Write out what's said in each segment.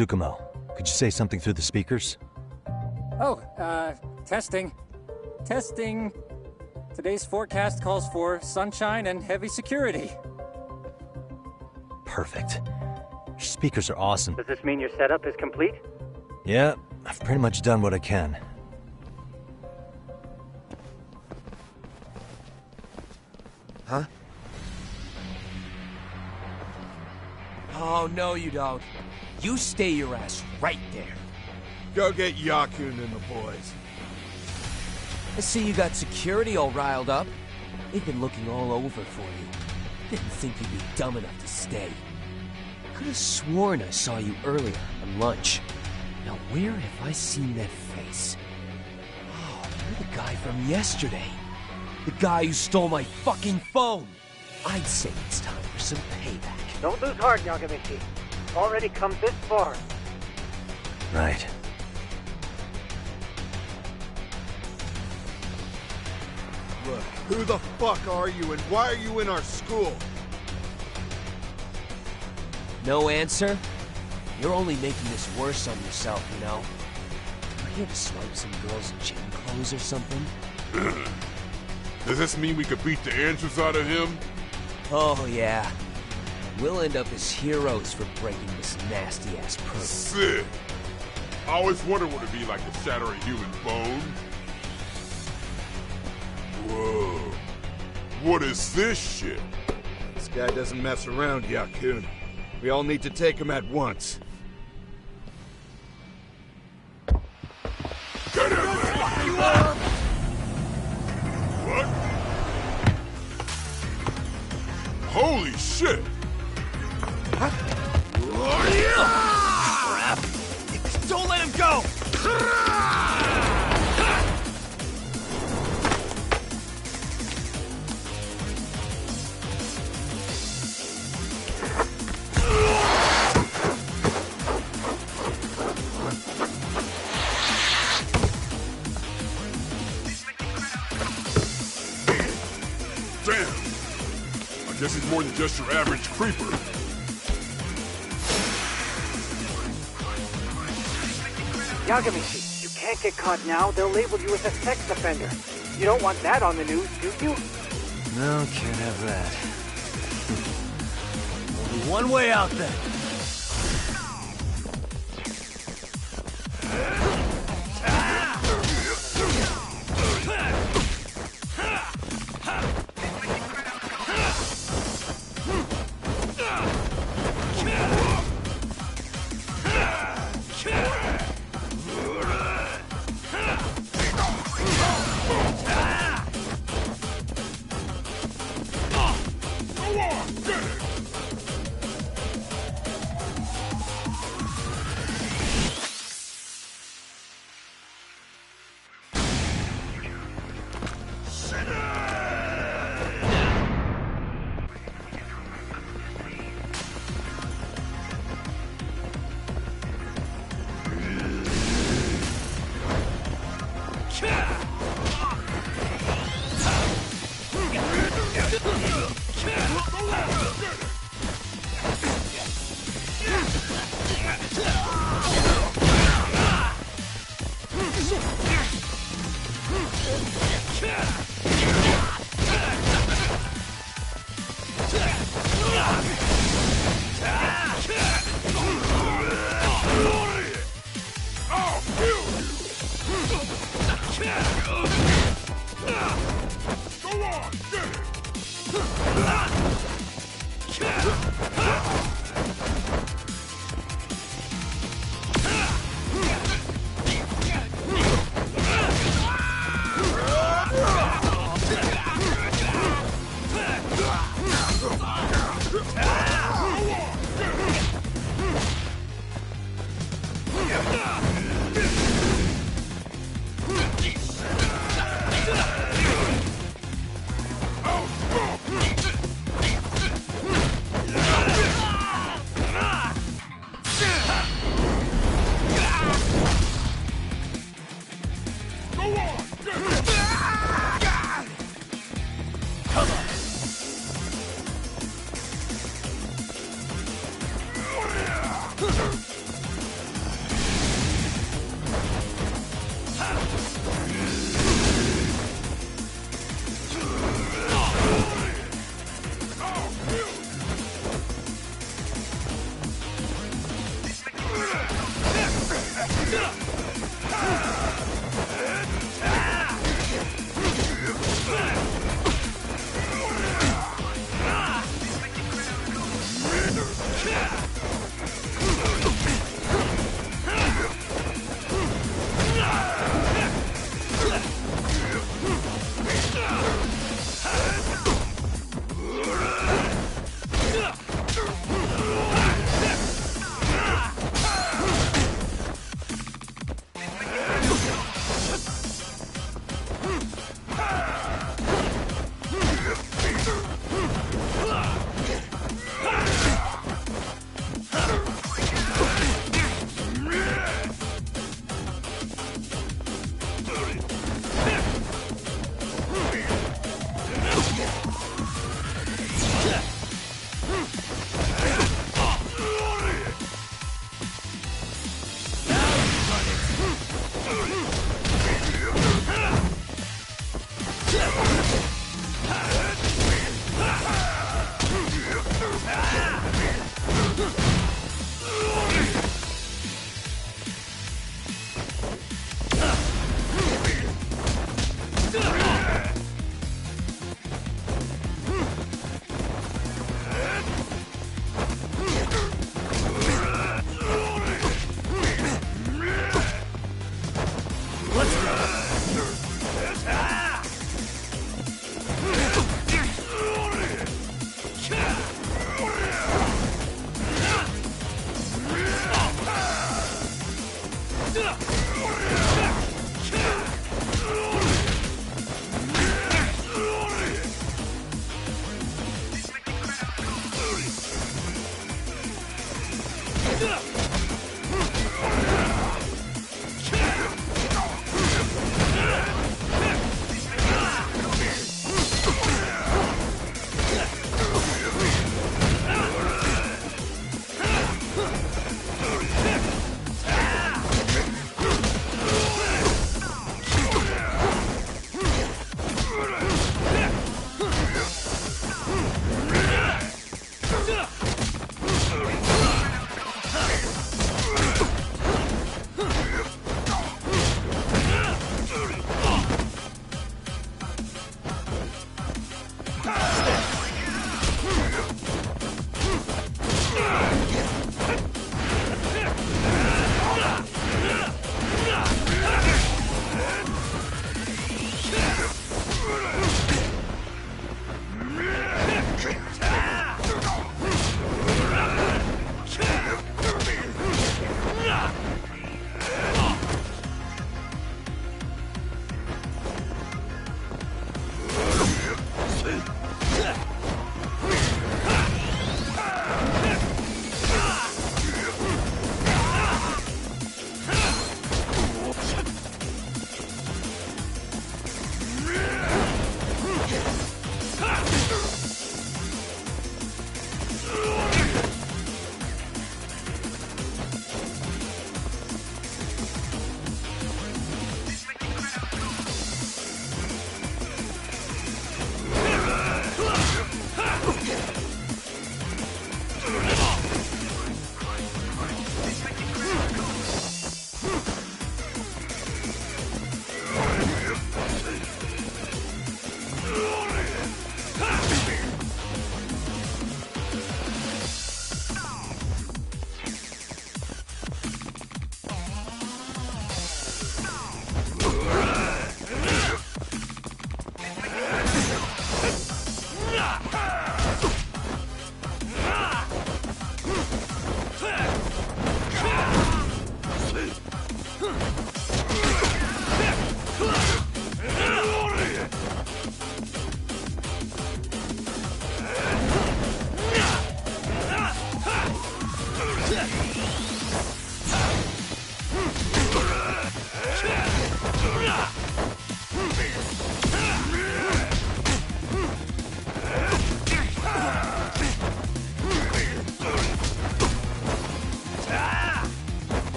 Tsukumo, could you say something through the speakers? Oh, testing. Testing. Today's forecast calls for sunshine and heavy security. Perfect. Your speakers are awesome. Does this mean your setup is complete? Yeah, I've pretty much done what I can. Huh? Oh, no you don't. You stay your ass right there. Go get Yakun and the boys. I see you got security all riled up. They've been looking all over for you. Didn't think you'd be dumb enough to stay. Could have sworn I saw you earlier on lunch. Now where have I seen that face? Oh, you're the guy from yesterday. The guy who stole my fucking phone. I'd say it's time for some payback. Don't lose heart, Yagamichi. Already come this far. Right. Look, who the fuck are you and why are you in our school? No answer? You're only making this worse on yourself, you know? You're here to swipe some girls in gym clothes or something? Does this mean we could beat the answers out of him? Oh, yeah. We'll end up as heroes for breaking this nasty-ass perk. Sick! I always wondered what it'd be like to shatter a human bone. Whoa. What is this shit? This guy doesn't mess around, Yakun. We all need to take him at once. Get him, man! What? Holy shit! Crap! Don't let him go! Damn! I guess he's more than just your average creeper. Yagamichi, you can't get caught now. They'll label you as a sex offender. You don't want that on the news, do you? No, can't have that. Only one way out then.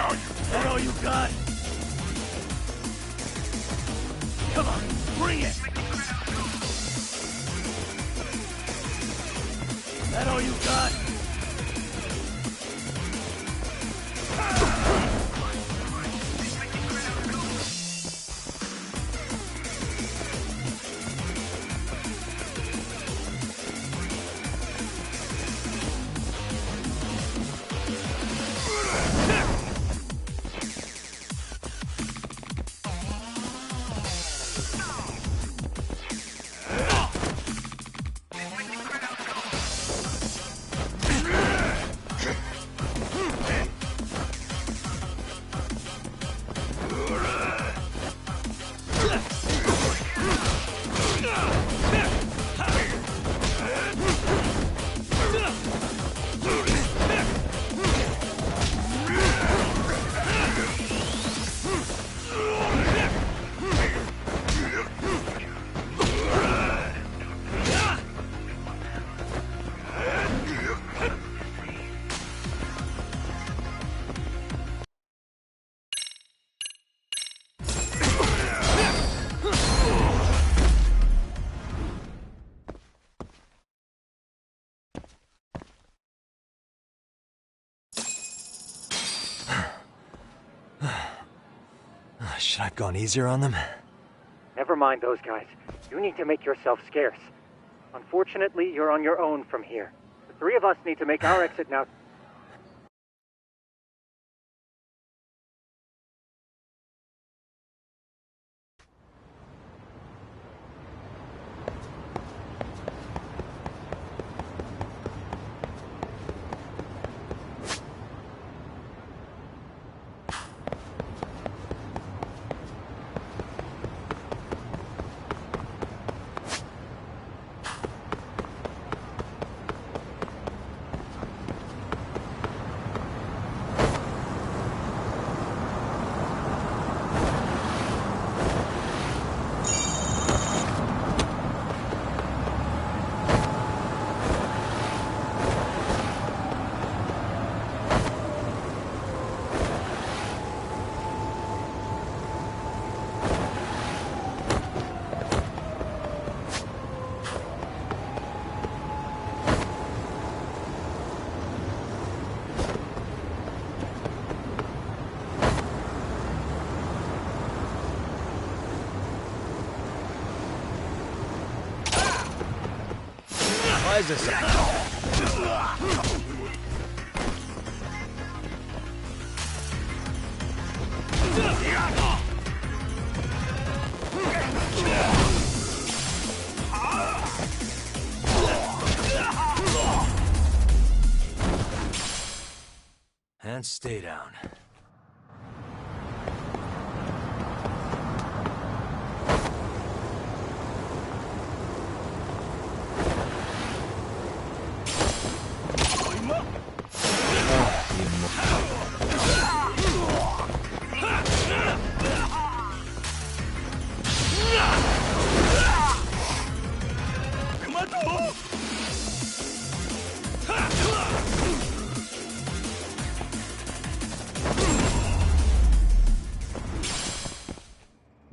value. That all you got? Come on, bring it! That all you got? Should I have gone easier on them? Never mind those guys. You need to make yourself scarce. Unfortunately, you're on your own from here. The three of us need to make our exit now. Why is this? And stay down.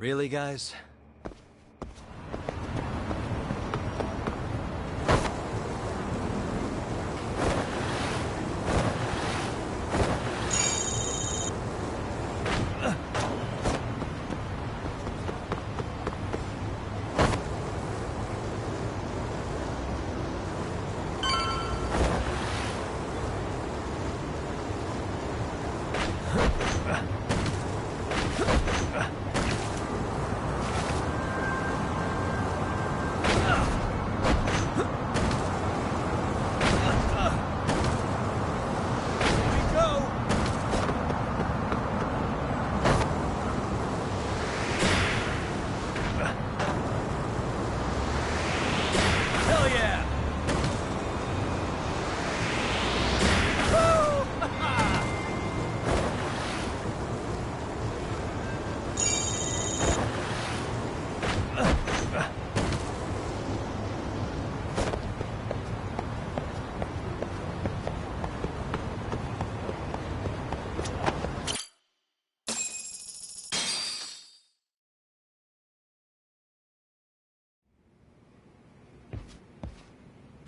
Really, guys?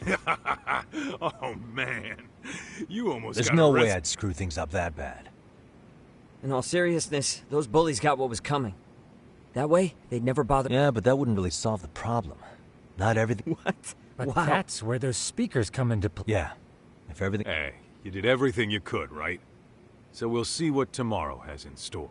Oh, man. You almost There's got no way arrested. I'd screw things up that bad. In all seriousness, those bullies got what was coming. That way, they'd never bother. Yeah, but that wouldn't really solve the problem. Not everything... What? But Wow. that's where those speakers come into play. Yeah. If everything... Hey, you did everything you could, right? So we'll see what tomorrow has in store.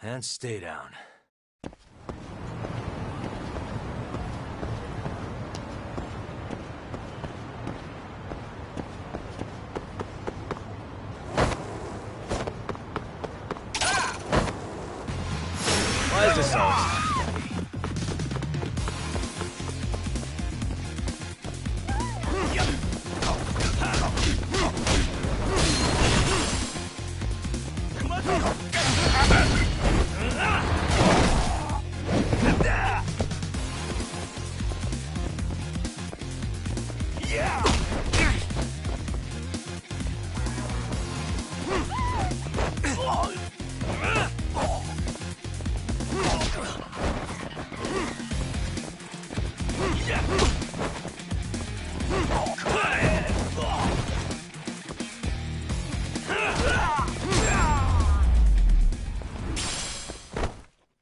And stay down. Why is this always...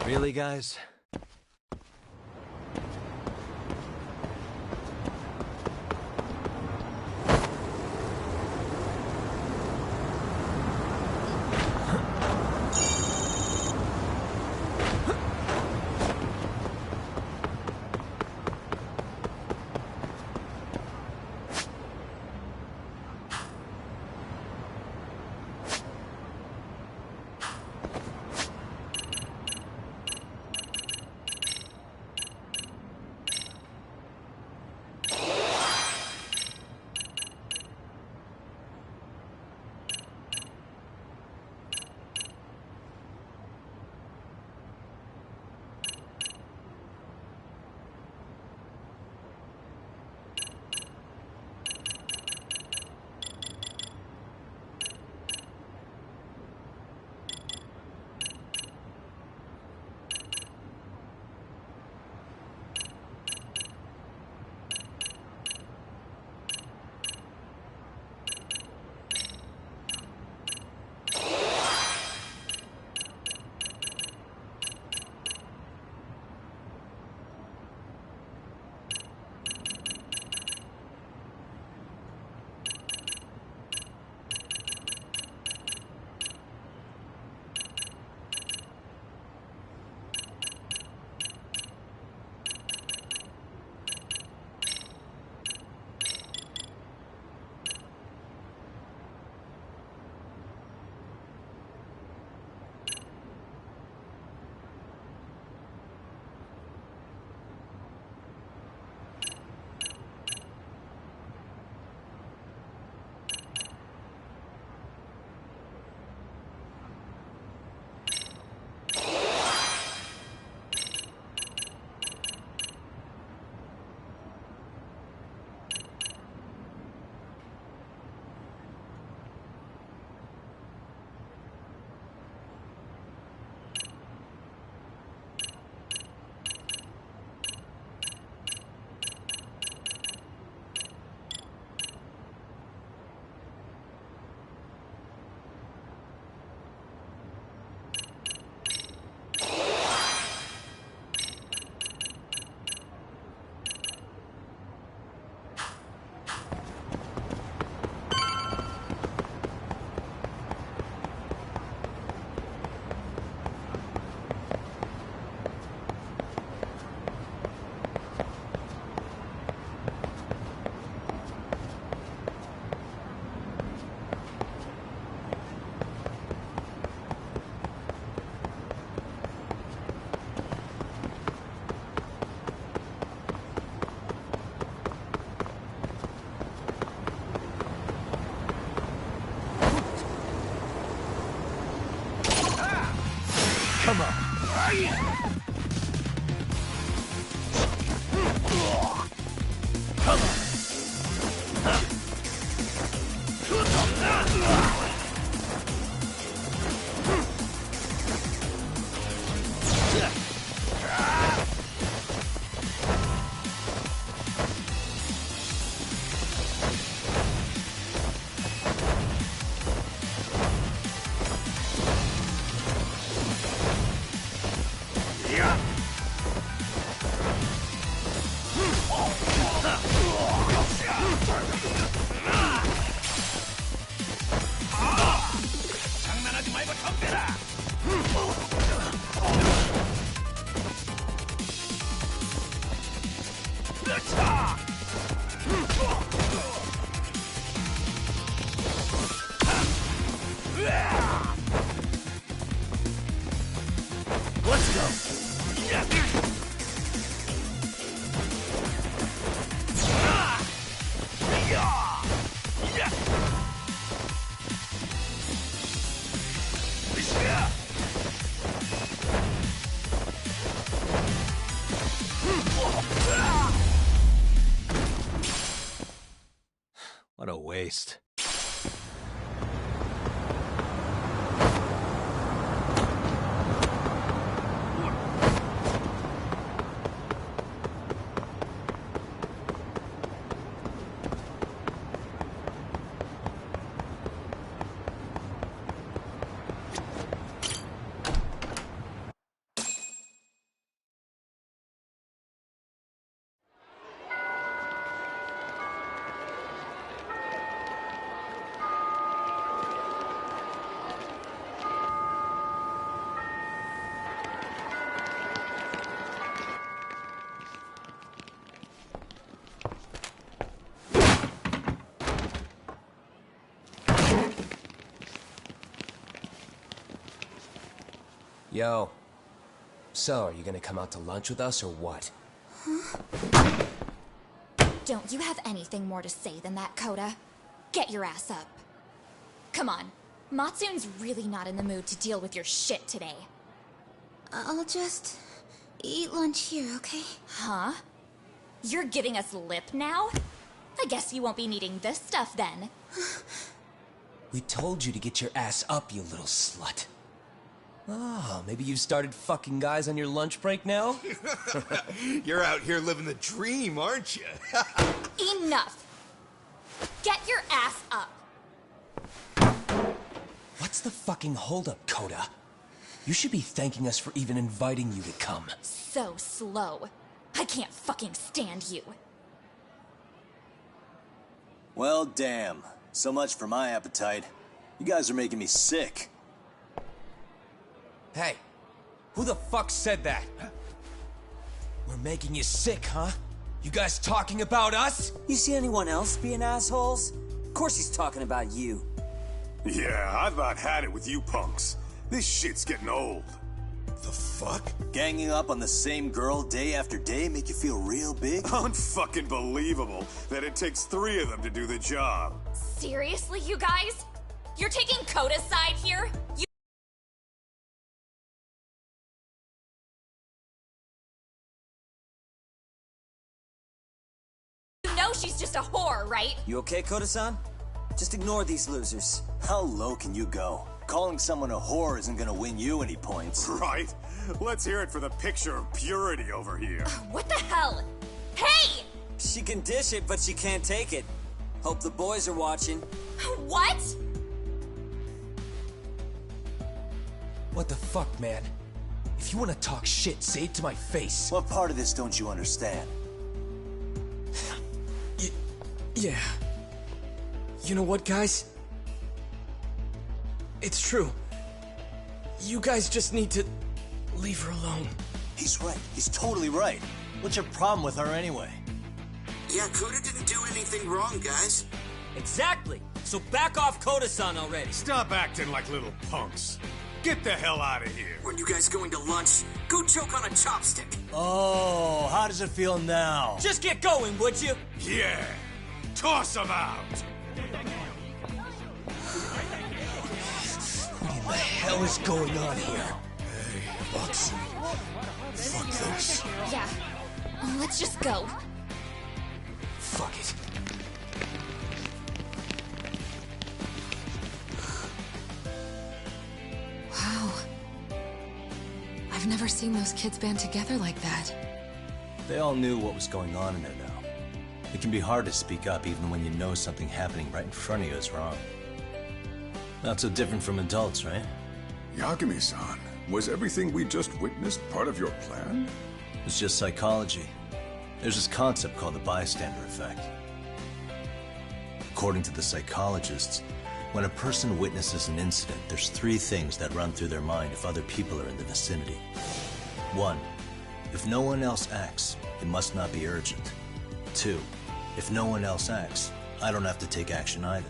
Really, guys? 장난하지 말고 덤벼라. Let's go. What a waste. Yo. So, are you gonna come out to lunch with us or what? Don't you have anything more to say than that, Koda? Get your ass up. Come on. Matsun's really not in the mood to deal with your shit today. I'll just eat lunch here, okay? Huh? You're giving us lip now? I guess you won't be needing this stuff then. We told you to get your ass up, you little slut. Oh, maybe you've started fucking guys on your lunch break now? You're out here living the dream, aren't you? Enough! Get your ass up! What's the fucking holdup, Koda? You should be thanking us for even inviting you to come. So slow. I can't fucking stand you. Well, damn. So much for my appetite. You guys are making me sick. Hey, who the fuck said that? We're making you sick, huh? You guys talking about us? You see anyone else being assholes? Of course he's talking about you. Yeah, I've about had it with you punks. This shit's getting old. The fuck? Ganging up on the same girl day after day make you feel real big? Unfucking believable that it takes 3 of them to do the job. Seriously, you guys? You're taking Koda's side here? You know she's just a whore, right? You okay, Koda-san? Just ignore these losers. How low can you go? Calling someone a whore isn't gonna win you any points. Right? Let's hear it for the picture of purity over here. What the hell? Hey! She can dish it, but she can't take it. Hope the boys are watching. What? What the fuck, man? If you want to talk shit, say it to my face. What part of this don't you understand? Yeah. You know what, guys? It's true. You guys just need to leave her alone. He's right. He's totally right. What's your problem with her anyway? Yeah, Koda didn't do anything wrong, guys. Exactly. So back off Koda-san already. Stop acting like little punks. Get the hell out of here. When you guys going to lunch, go choke on a chopstick. Oh, how does it feel now? Just get going, would you? Yeah. Toss them out. What in the hell is going on here? Hey, Bucks. Fuck this. Yeah. Let's just go. Fuck it. Wow. I've never seen those kids band together like that. They all knew what was going on in there now. It can be hard to speak up even when you know something happening right in front of you is wrong. Not so different from adults, right? Yagami-san, was everything we just witnessed part of your plan? It's just psychology. There's this concept called the bystander effect. According to the psychologists, when a person witnesses an incident, there's 3 things that run through their mind if other people are in the vicinity. 1, if no one else acts, it must not be urgent. 2, if no one else acts, I don't have to take action either.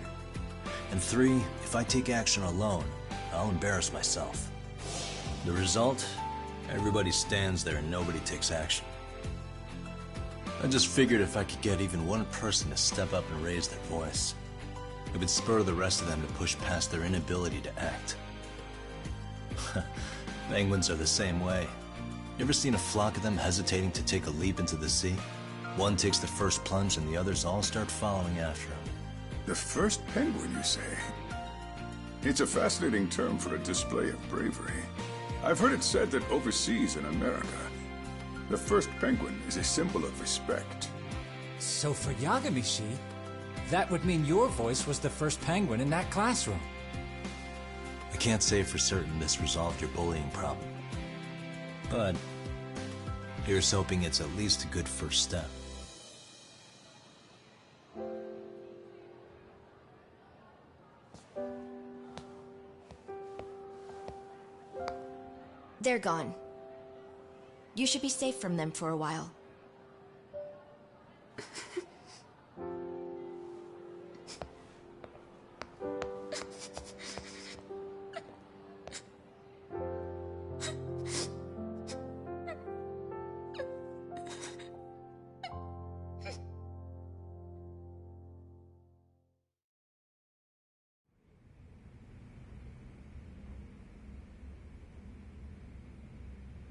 And 3, if I take action alone, I'll embarrass myself. The result? Everybody stands there and nobody takes action. I just figured if I could get even one person to step up and raise their voice, it would spur the rest of them to push past their inability to act. Penguins are the same way. You ever seen a flock of them hesitating to take a leap into the sea? One takes the first plunge and the others all start following after him. The first penguin, you say? It's a fascinating term for a display of bravery. I've heard it said that overseas in America, the first penguin is a symbol of respect. So for Yagami-shi, that would mean your voice was the first penguin in that classroom. I can't say for certain this resolved your bullying problem. But here's hoping it's at least a good first step. They're gone. You should be safe from them for a while.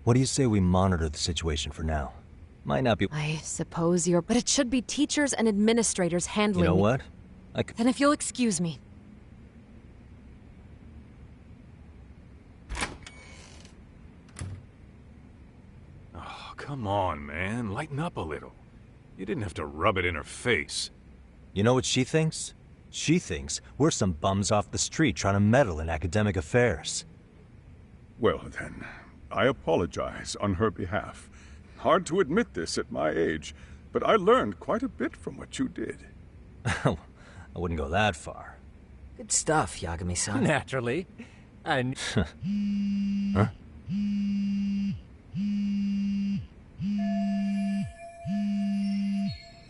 What do you say we monitor the situation for now? Might not be... I suppose you're... But it should be teachers and administrators handling... You know what? I could... Then if you'll excuse me. Oh, come on, man. Lighten up a little. You didn't have to rub it in her face. You know what she thinks? She thinks we're some bums off the street trying to meddle in academic affairs. Well, then, I apologize on her behalf. Hard to admit this at my age, but I learned quite a bit from what you did. I wouldn't go that far. Good stuff, Yagami-san. Naturally. And... Huh?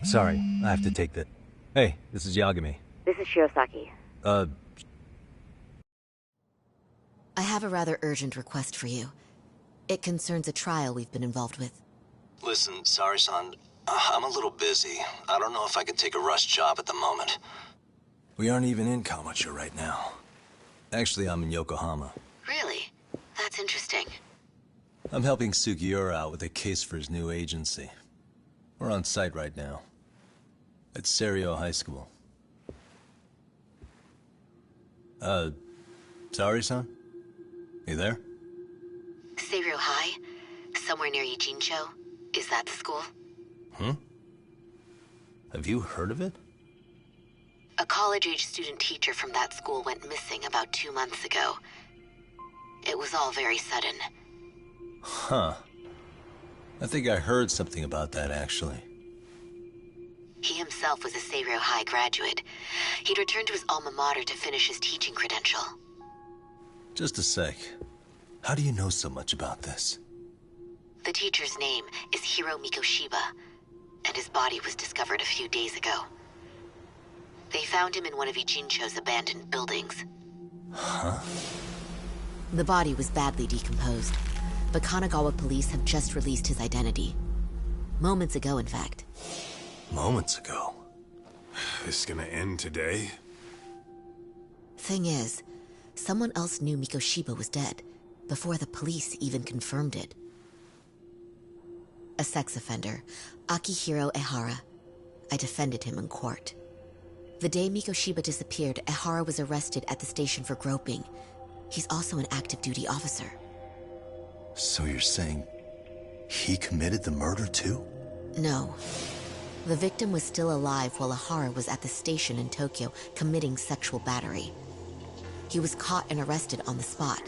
Sorry, I have to take that. Hey, this is Yagami. This is Shirosaki. I have a rather urgent request for you. It concerns a trial we've been involved with. Listen, Sari-san, I'm a little busy. I don't know if I could take a rush job at the moment. We aren't even in Kamucha right now. Actually, I'm in Yokohama. Really? That's interesting. I'm helping Sugiura out with a case for his new agency. We're on site right now. At Seiryo High School. Sari-san? You there? Seiryo High? Somewhere near Ijincho? Is that the school? Have you heard of it? A college-age student teacher from that school went missing about 2 months ago. It was all very sudden. Huh. I think I heard something about that, actually. He himself was a Seiryo High graduate. He'd returned to his alma mater to finish his teaching credential. Just a sec. How do you know so much about this? The teacher's name is Hiro Mikoshiba, and his body was discovered a few days ago. They found him in one of Ijincho's abandoned buildings. Huh? The body was badly decomposed, but Kanagawa police have just released his identity. Moments ago, in fact. Moments ago? This gonna end today? Thing is, someone else knew Mikoshiba was dead, before the police even confirmed it. A sex offender, Akihiro Ehara. I defended him in court. The day Mikoshiba disappeared, Ehara was arrested at the station for groping. He's also an active duty officer. So you're saying he committed the murder too? No. The victim was still alive while Ehara was at the station in Tokyo committing sexual battery. He was caught and arrested on the spot.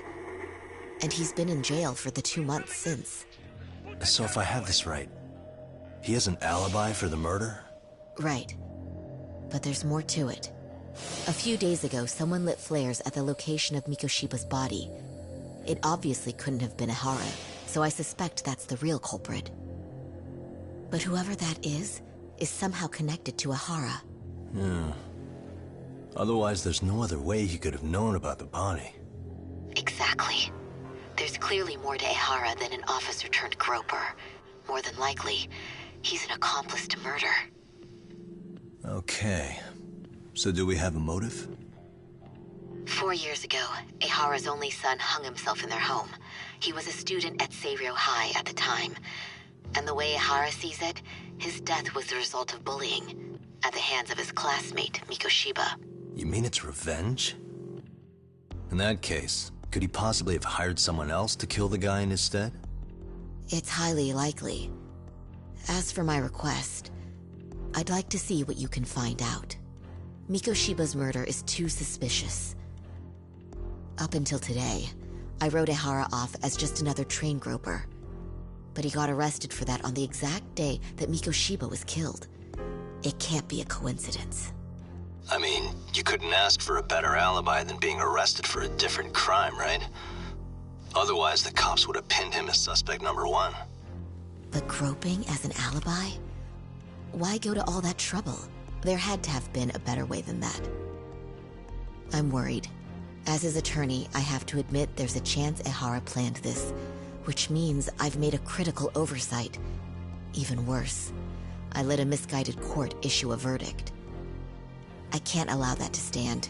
And he's been in jail for the 2 months since. So if I have this right, he has an alibi for the murder? Right. But there's more to it. A few days ago, someone lit flares at the location of Mikoshiba's body. It obviously couldn't have been Ehara, so I suspect that's the real culprit. But whoever that is somehow connected to Ehara. Yeah. Otherwise, there's no other way he could have known about the body. Exactly. There's clearly more to Ehara than an officer turned groper. More than likely, he's an accomplice to murder. Okay. So do we have a motive? 4 years ago, Ehara's only son hung himself in their home. He was a student at Seiryō High at the time. And the way Ehara sees it, his death was the result of bullying at the hands of his classmate, Mikoshiba. You mean it's revenge? In that case, could he possibly have hired someone else to kill the guy in his stead? It's highly likely. As for my request, I'd like to see what you can find out. Mikoshiba's murder is too suspicious. Up until today, I wrote Ehara off as just another train groper. But he got arrested for that on the exact day that Mikoshiba was killed. It can't be a coincidence. I mean, you couldn't ask for a better alibi than being arrested for a different crime, right? Otherwise, the cops would have pinned him as suspect number 1. But groping as an alibi? Why go to all that trouble? There had to have been a better way than that. I'm worried. As his attorney, I have to admit there's a chance Ehara planned this, which means I've made a critical oversight. Even worse, I let a misguided court issue a verdict. I can't allow that to stand.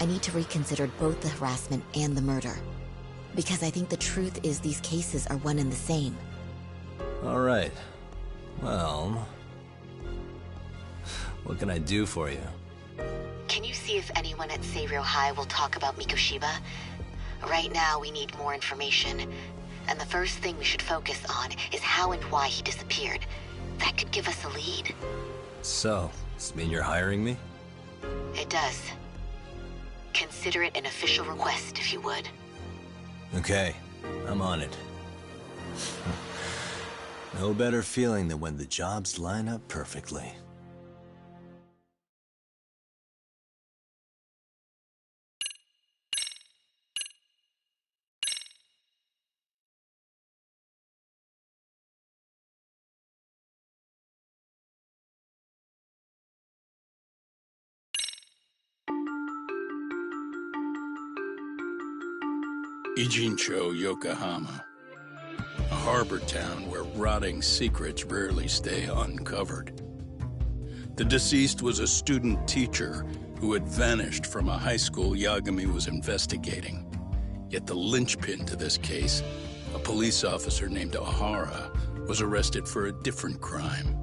I need to reconsider both the harassment and the murder, because I think the truth is these cases are one and the same. All right. Well, what can I do for you? Can you see if anyone at Seiryō High will talk about Mikoshiba? Right now, we need more information. And the first thing we should focus on is how and why he disappeared. That could give us a lead. So, does this mean you're hiring me? It does. Consider it an official request, if you would. Okay, I'm on it. No better feeling than when the jobs line up perfectly. Ijincho, Yokohama. A harbor town where rotting secrets rarely stay uncovered. The deceased was a student teacher who had vanished from a high school Yagami was investigating. Yet the linchpin to this case, a police officer named Ehara, was arrested for a different crime,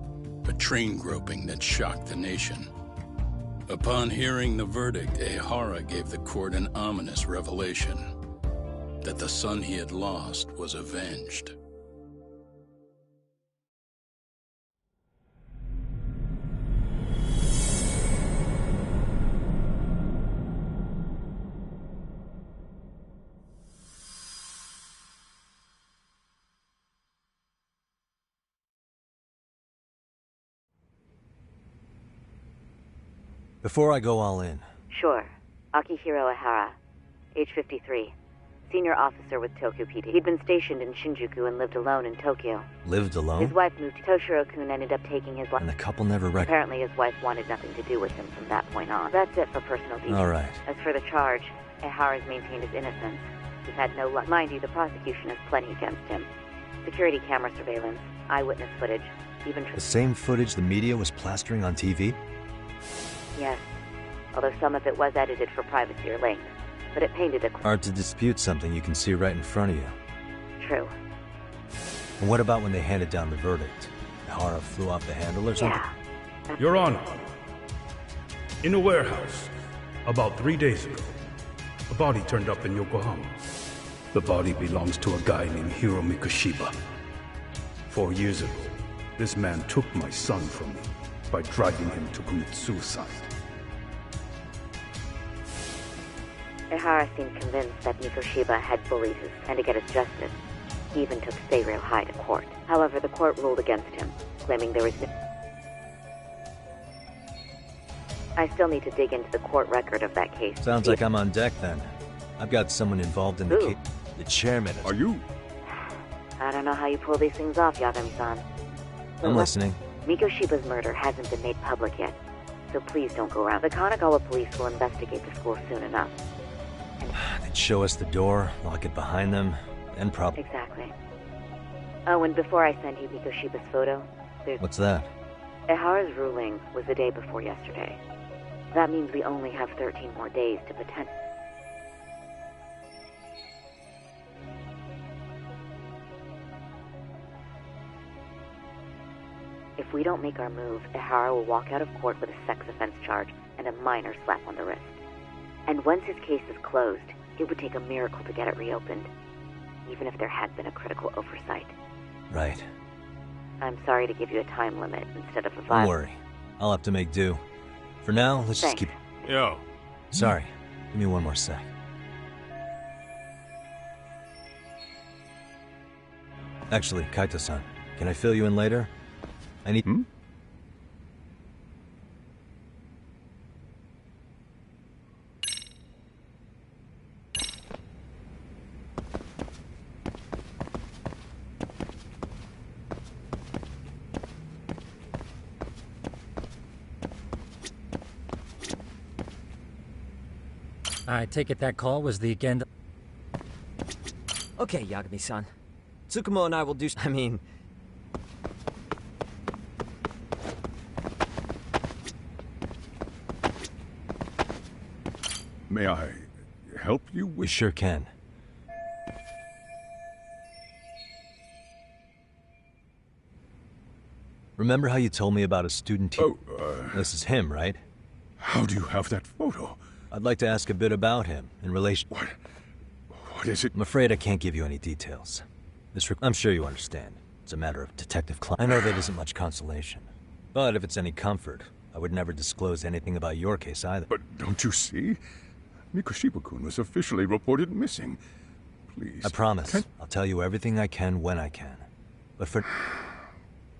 a train groping that shocked the nation. Upon hearing the verdict, Ehara gave the court an ominous revelation: that the son he had lost was avenged. Before I go all in. Sure. Akihiro Ehara, age 53. Senior officer with Tokyo PD. He'd been stationed in Shinjuku and lived alone in Tokyo. Lived alone? His wife moved. Toshiro-kun ended up taking his life. And the couple never Apparently his wife wanted nothing to do with him from that point on. That's it for personal details. All right. As for the charge, Ehara's maintained his innocence. He's had no luck. Mind you, the prosecution has plenty against him. Security camera surveillance, eyewitness footage, even... The same footage the media was plastering on TV? Yes. Although some of it was edited for privacy or length. but it painted a... Hard to dispute something you can see right in front of you. True. And what about when they handed down the verdict? Ihara flew off the handle or something? Yeah. Your Honor, in a warehouse, about 3 days ago, a body turned up in Yokohama. The body belongs to a guy named Hiro Mikoshiba. 4 years ago, this man took my son from me by driving him to commit suicide. Ihara seemed convinced that Mikoshiba had bullied his and to get his justice. He even took Seiryō High to court. However, the court ruled against him, claiming there was no... I still need to dig into the court record of that case. Sounds like I'm on deck then. I've got someone involved in the case. The chairman is... Are you? I don't know how you pull these things off, Yagami-san. I'm listening. Mikoshiba's murder hasn't been made public yet, so please don't go around. The Kanagawa police will investigate the school soon enough. They'd show us the door, lock it behind them, and probably... Exactly. Oh, and before I send you Mikoshiba's photo, there's... What's that? Ihara's ruling was the day before yesterday. That means we only have 13 more days to potentially... If we don't make our move, Ihara will walk out of court with a sex offense charge and a minor slap on the wrist. And once his case is closed, it would take a miracle to get it reopened, even if there had been a critical oversight. Right. I'm sorry to give you a time limit instead of a Don't violation. worry. I'll have to make do. For now, let's just keep... Yo. Sorry. Give me one more sec. Actually, Kaito-san, can I fill you in later? I need... I take it that call was the Genda... Okay, Yagami-san. Tsukumo and I will do... I mean... May I help you with... You sure can. Remember how you told me about a student... This is him, right? How do you have that photo? I'd like to ask a bit about him in relation... What is it? I'm afraid I can't give you any details. I'm sure you understand. It's a matter of detective I know that isn't much consolation. But if it's any comfort, I would never disclose anything about your case either. But don't you see? Mikoshiba-kun was officially reported missing. Please. I promise. I'll tell you everything I can when I can. But for...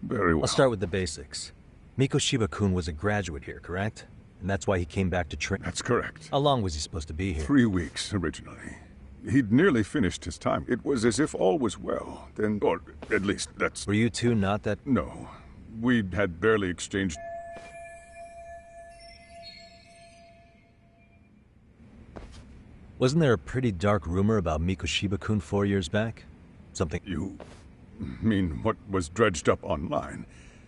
Very well. I'll start with the basics. Mikoshiba-kun was a graduate here, correct? And that's why he came back to train. That's correct. How long was he supposed to be here? 3 weeks, originally. He'd nearly finished his time. It was as if all was well. Then, or at least that's... Were you two not that... No. We had barely exchanged... Wasn't there a pretty dark rumor about Mikoshiba-kun 4 years back? Something... You mean what was dredged up online?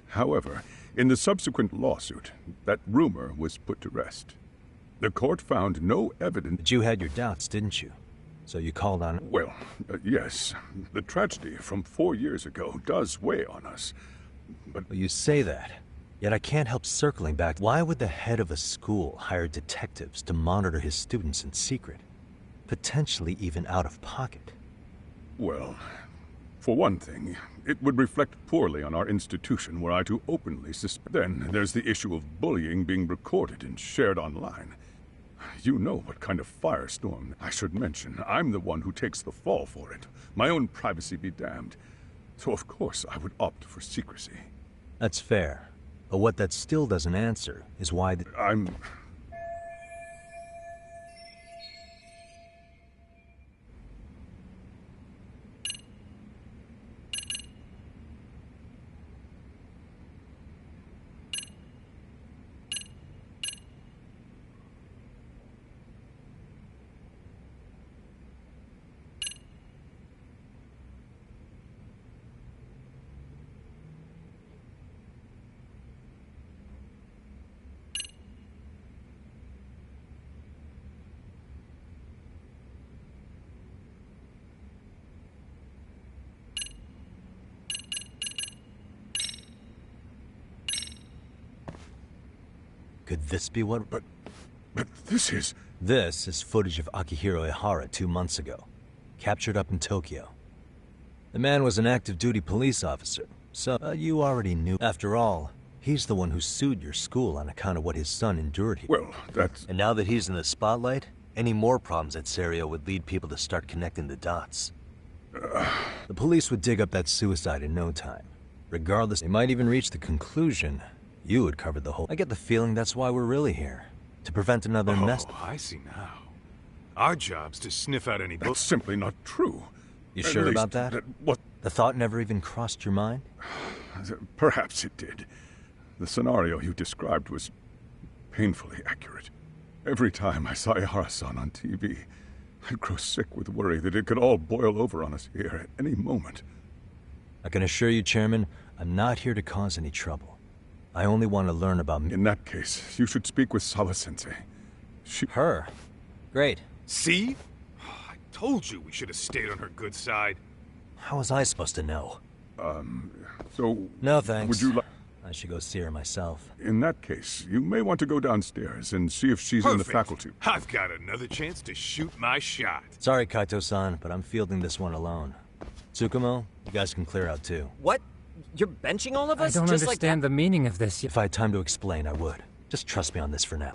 However, in the subsequent lawsuit, that rumor was put to rest. The court found no evidence... But you had your doubts, didn't you? So you called on... Well, yes. The tragedy from 4 years ago does weigh on us. But well, you say that. Yet I can't help circling back. Why would the head of a school hire detectives to monitor his students in secret? Potentially even out of pocket. Well, for one thing, it would reflect poorly on our institution were I to openly suspect. Then there's the issue of bullying being recorded and shared online. You know what kind of firestorm. I should mention, I'm the one who takes the fall for it. My own privacy be damned. So of course I would opt for secrecy. That's fair. But what that still doesn't answer is why the... I'm... Could this be what... But this is... This is footage of Akihiro Ihara 2 months ago, captured up in Tokyo. The man was an active-duty police officer, so you already knew. After all, he's the one who sued your school on account of what his son endured here. Well, that's... And now that he's in the spotlight, any more problems at Serio would lead people to start connecting the dots. The police would dig up that suicide in no time. Regardless, they might even reach the conclusion you had covered the whole... I get the feeling that's why we're really here. To prevent another mess. Oh, I see now. Our job's to sniff out any... That's simply not true. You sure about that? What? The thought never even crossed your mind? Perhaps it did. The scenario you described was painfully accurate. Every time I saw Ihara-san on TV, I'd grow sick with worry that it could all boil over on us here at any moment. I can assure you, Chairman, I'm not here to cause any trouble. I only want to learn about... In that case, you should speak with Sawa-sensei. Her? Great. See? I told you we should have stayed on her good side. How was I supposed to know? So... No, thanks. Would you like... I should go see her myself. In that case, you may want to go downstairs and see if she's in the faculty. I've got another chance to shoot my shot. Sorry, Kaito-san, but I'm fielding this one alone. Tsukumo, you guys can clear out too. What? You're benching all of us? I don't just understand like the meaning of this. If I had time to explain, I would. Just trust me on this for now.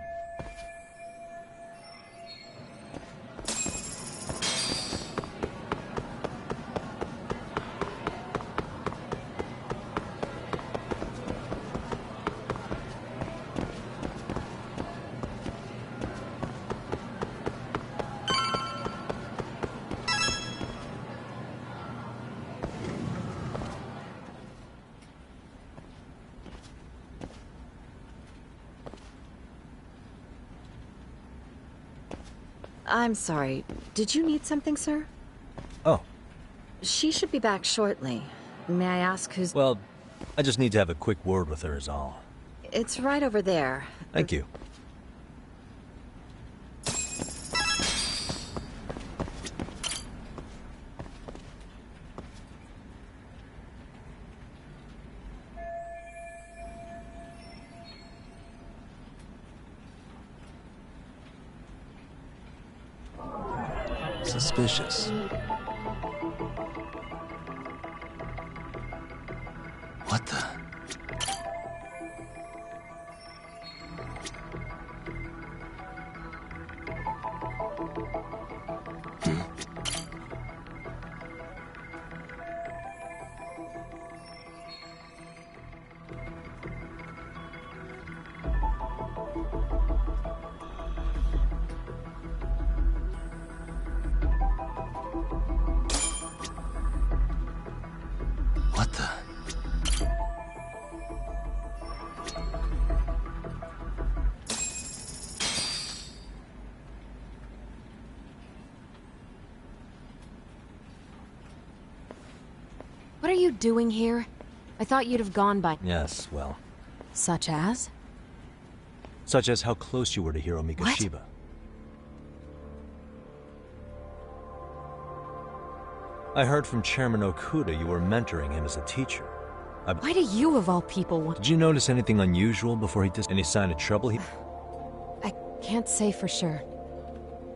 I'm sorry. Did you need something, sir? Oh. She should be back shortly. May I ask who's... Well, I just need to have a quick word with her is all. It's right over there. Thank you. Suspicious. What the? What the? What are you doing here? I thought you'd have gone by... Yes, well... Such as? Such as how close you were to Hiro Mikoshiba. What? I heard from Chairman Okuda you were mentoring him as a teacher. Why do you, of all people, want... Did you notice anything unusual before he any sign of trouble? I can't say for sure.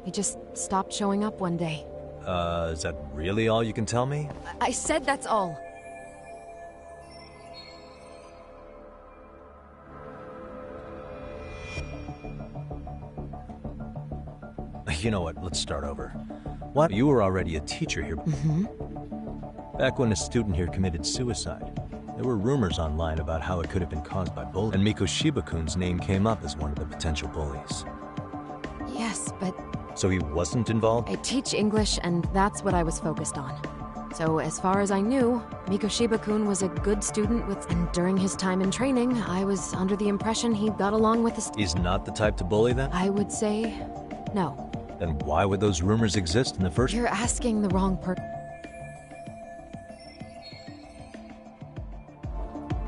He just stopped showing up one day. Is that really all you can tell me? I said that's all. You know what, let's start over. What? You were already a teacher here. Back when a student here committed suicide, there were rumors online about how it could have been caused by bullying, and Mikoshiba-kun's name came up as one of the potential bullies. Yes, but... So he wasn't involved? I teach English, and that's what I was focused on. So as far as I knew, Mikoshiba-kun was a good student with... And during his time in training, I was under the impression he got along with his... He's not the type to bully, then? I would say... no. Then why would those rumors exist in the first... You're asking the wrong person.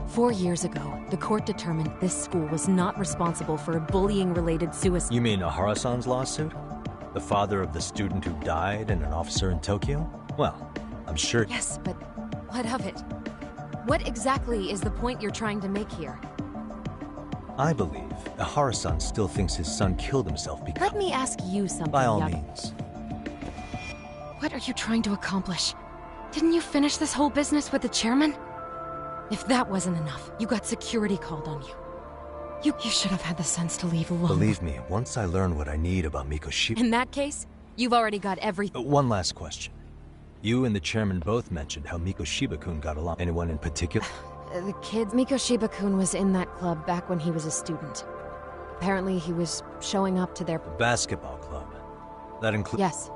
4 years ago, the court determined this school was not responsible for a bullying-related suicide. You mean Ihara-san's lawsuit? The father of the student who died and an officer in Tokyo? Well, I'm sure... Yes, but what of it? What exactly is the point you're trying to make here? I believe Ihara-san still thinks his son killed himself because... Let me ask you something, By all Yagi. means. What are you trying to accomplish? Didn't you finish this whole business with the chairman? If that wasn't enough, you got security called on you. You should have had the sense to leave alone. Believe me, once I learn what I need about Mikoshiba... In that case, you've already got everything. One last question. You and the chairman both mentioned how Mikoshiba-kun got along. Anyone in particular? The kid, Mikoshiba-kun was in that club back when he was a student. Apparently he was showing up to their... Basketball club. That includes... Yes.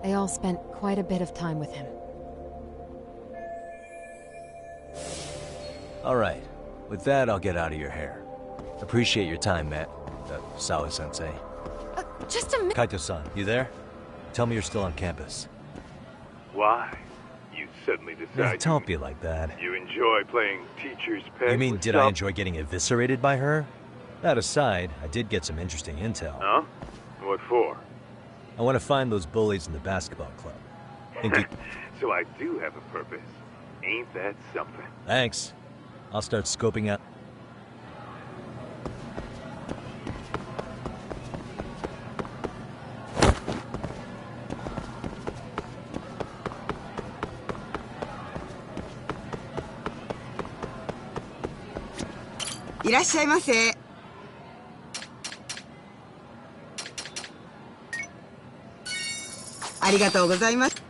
They all spent quite a bit of time with him. Alright. With that, I'll get out of your hair. Appreciate your time, Matt. Sawa-sensei. Just a minute. Kaito-san, you there? Tell me you're still on campus. Why? You suddenly decide... Don't be like that. You enjoy playing teacher's pet? You mean, did I enjoy getting eviscerated by her? That aside, I did get some interesting intel. Huh? What for? I want to find those bullies in the basketball club. Think you... So I do have a purpose. Ain't that something? Thanks. I'll start scoping out...いらっしゃいませ。ありがとうございます。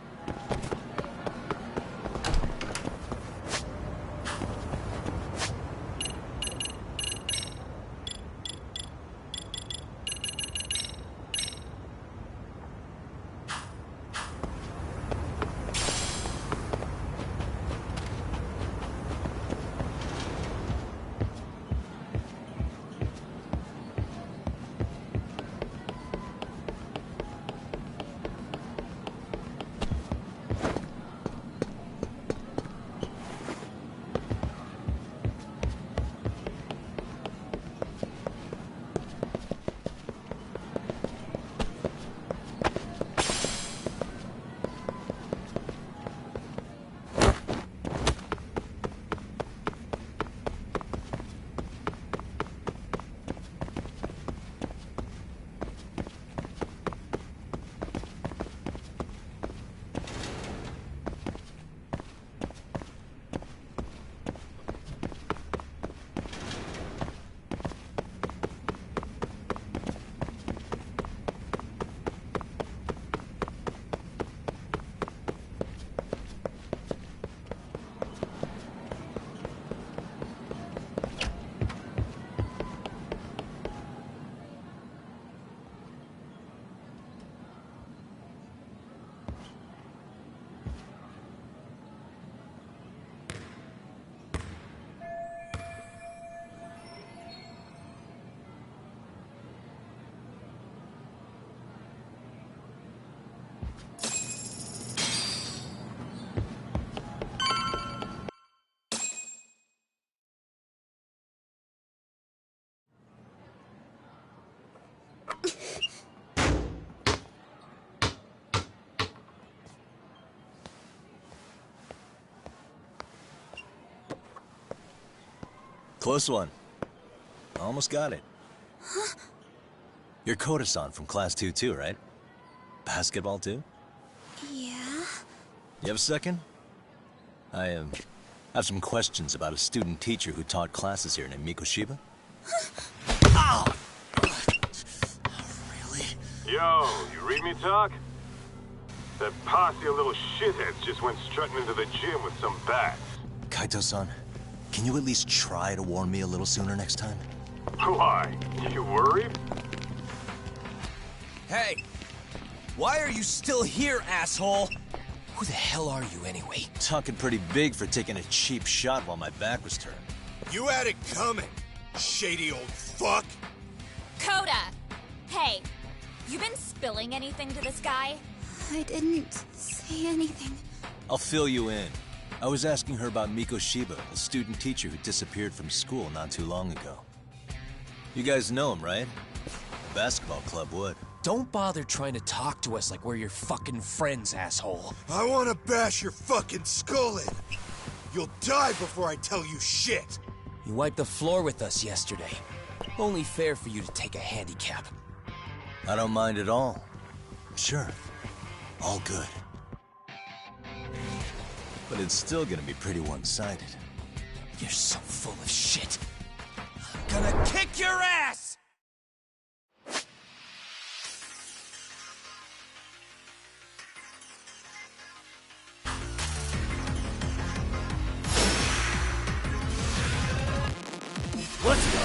Close one. Almost got it. Huh? You're Koda-san from Class 2 too, right? Basketball too? Yeah? You have a second? I have some questions about a student teacher who taught classes here named Mikoshiba. Ow! Really? Yo, you read me talk? That posse of little shitheads just went strutting into the gym with some bats. Kaito-san, can you at least try to warn me a little sooner next time? Why? You worried? Hey! Why are you still here, asshole? Who the hell are you, anyway? Talking pretty big for taking a cheap shot while my back was turned. You had it coming, shady old fuck! Koda! Hey, you been spilling anything to this guy? I didn't say anything. I'll fill you in. I was asking her about Mikoshiba, a student teacher who disappeared from school not too long ago. You guys know him, right? The basketball club would. Don't bother trying to talk to us like we're your fucking friends, asshole. I want to bash your fucking skull in. You'll die before I tell you shit. You wiped the floor with us yesterday. Only fair for you to take a handicap. I don't mind at all. Sure. All good. But it's still gonna be pretty one-sided. You're so full of shit. I'm gonna kick your ass! Let's go!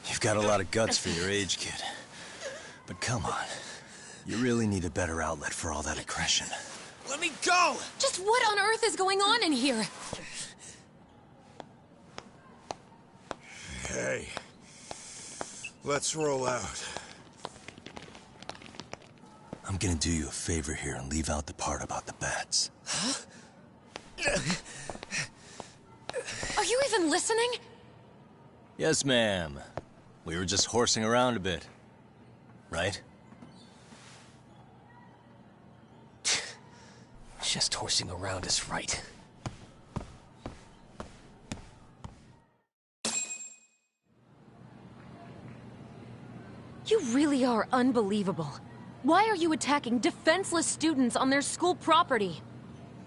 You've got a lot of guts for your age, kid. But come on. You really need a better outlet for all that aggression. Let me go! Just what on earth is going on in here? Hey. Let's roll out. I'm gonna do you a favor here and leave out the part about the bats. Huh? Are you even listening? Yes, ma'am. We were just horsing around a bit. Right? Just horsing around is right. You really are unbelievable. Why are you attacking defenseless students on their school property?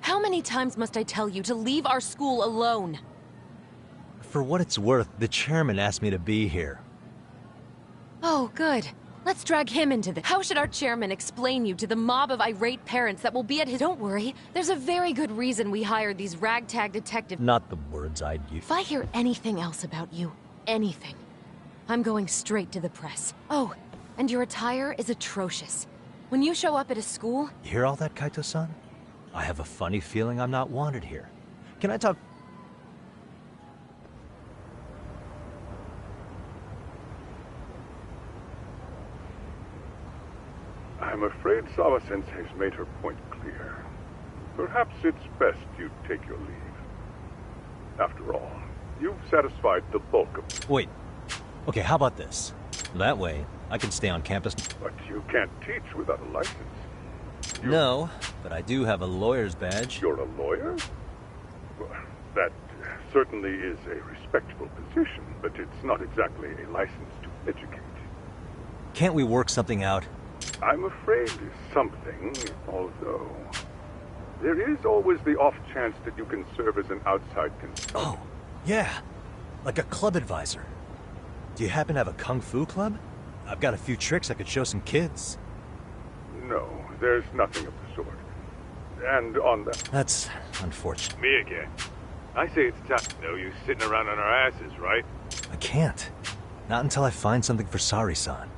How many times must I tell you to leave our school alone? For what it's worth, the chairman asked me to be here. Oh, good. Let's drag him into this. How should our chairman explain you to the mob of irate parents that will be at his— Don't worry, there's a very good reason we hired these ragtag detectives. Not the words I'd use. If I hear anything else about you, anything, I'm going straight to the press. Oh, and your attire is atrocious. When you show up at a school— You hear all that, Kaito-san? I have a funny feeling I'm not wanted here. Can I talk— I'm afraid Sawa-sensei's made her point clear. Perhaps it's best you take your leave. After all, you've satisfied the bulk of— Wait. Okay, how about this? That way, I can stay on campus. But you can't teach without a license. No, but I do have a lawyer's badge. You're a lawyer? Well, that certainly is a respectable position, but it's not exactly a license to educate. Can't we work something out? I'm afraid something, although there is always the off chance that you can serve as an outside consultant. Oh, yeah. Like a club advisor. Do you happen to have a kung fu club? I've got a few tricks I could show some kids. No, there's nothing of the sort. And on that— That's unfortunate. Me again. I say it's time. No use sitting around on our asses, right? I can't. Not until I find something for Sari-san.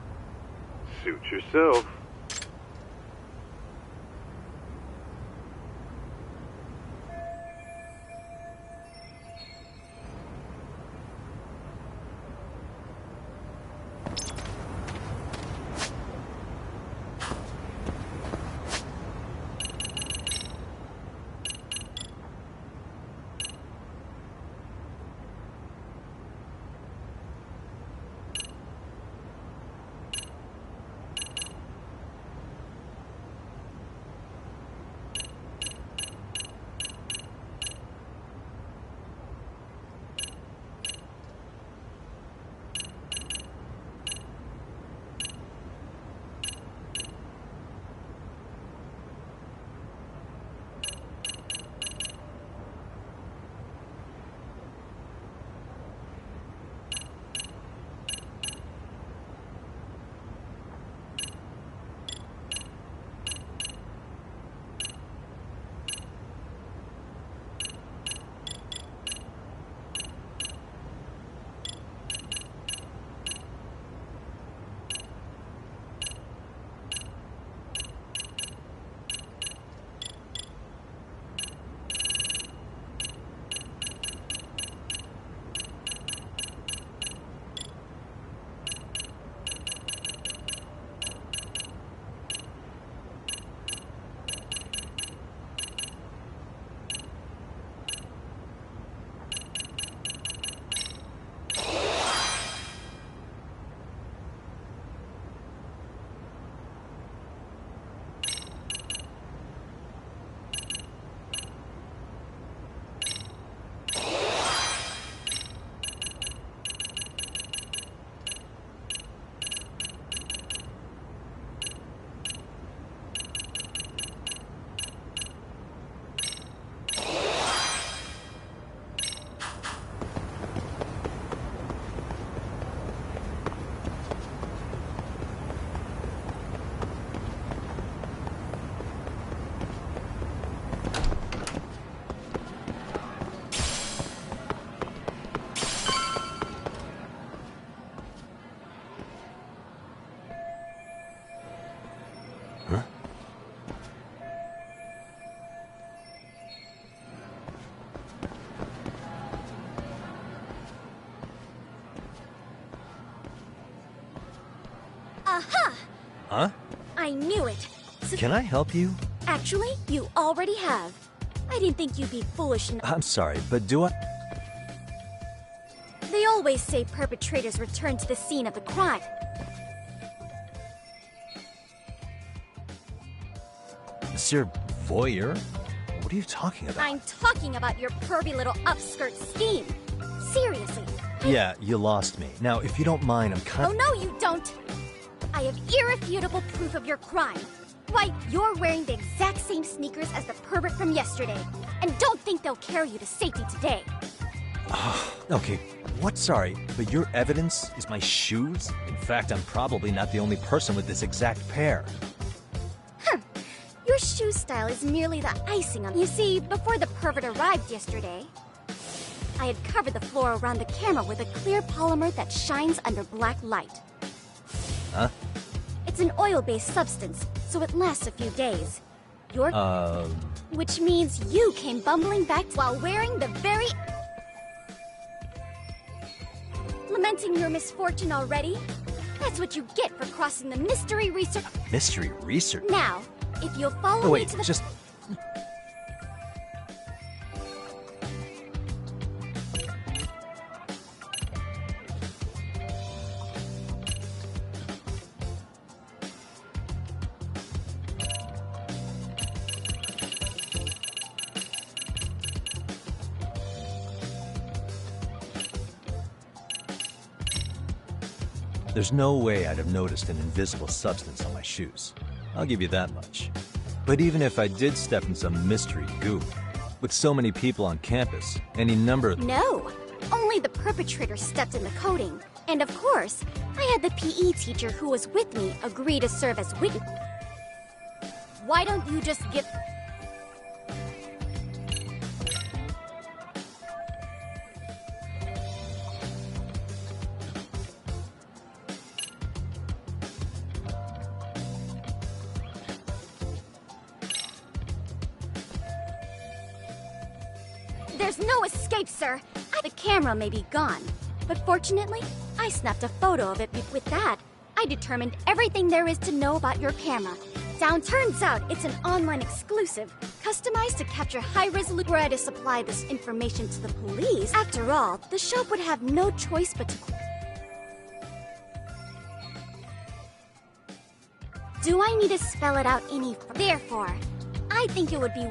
Suit yourself. I knew it. So Can I help you? actually, you already have. I didn't think you'd be foolish enough. I'm sorry, but do I... They always say perpetrators return to the scene of the crime. Monsieur Voyeur? What are you talking about? I'm talking about your pervy little upskirt scheme. Seriously. Yeah, you lost me. Now, if you don't mind, I'm kind Oh, no, you don't! I have irrefutable proof of your crime. Why, you're wearing the exact same sneakers as the pervert from yesterday. And don't think they'll carry you to safety today. Okay, what? Sorry, but your evidence is my shoes? In fact, I'm probably not the only person with this exact pair. Your shoe style is merely the icing on... You see, before the pervert arrived yesterday, I had covered the floor around the camera with a clear polymer that shines under black light. Huh? It's an oil-based substance, so it lasts a few days. Which means you came bumbling back while wearing the very... Lamenting your misfortune already? That's what you get for crossing the mystery research... Mystery research? Now, if you'll follow Oh, wait, me to the... just... There's no way I'd have noticed an invisible substance on my shoes. I'll give you that much. But even if I did step in some mystery goop, with so many people on campus, any number of... No! Only the perpetrator stepped in the coating. And of course, I had the PE teacher who was with me agree to serve as witness. Why don't you just give... There's no escape, sir. The camera may be gone, but fortunately, I snapped a photo of it. With that, I determined everything there is to know about your camera. Turns out it's an online exclusive, customized to capture high-resolution. Were I to supply this information to the police, after all, the shop would have no choice but to... Do I need to spell it out any... Therefore, I think it would be...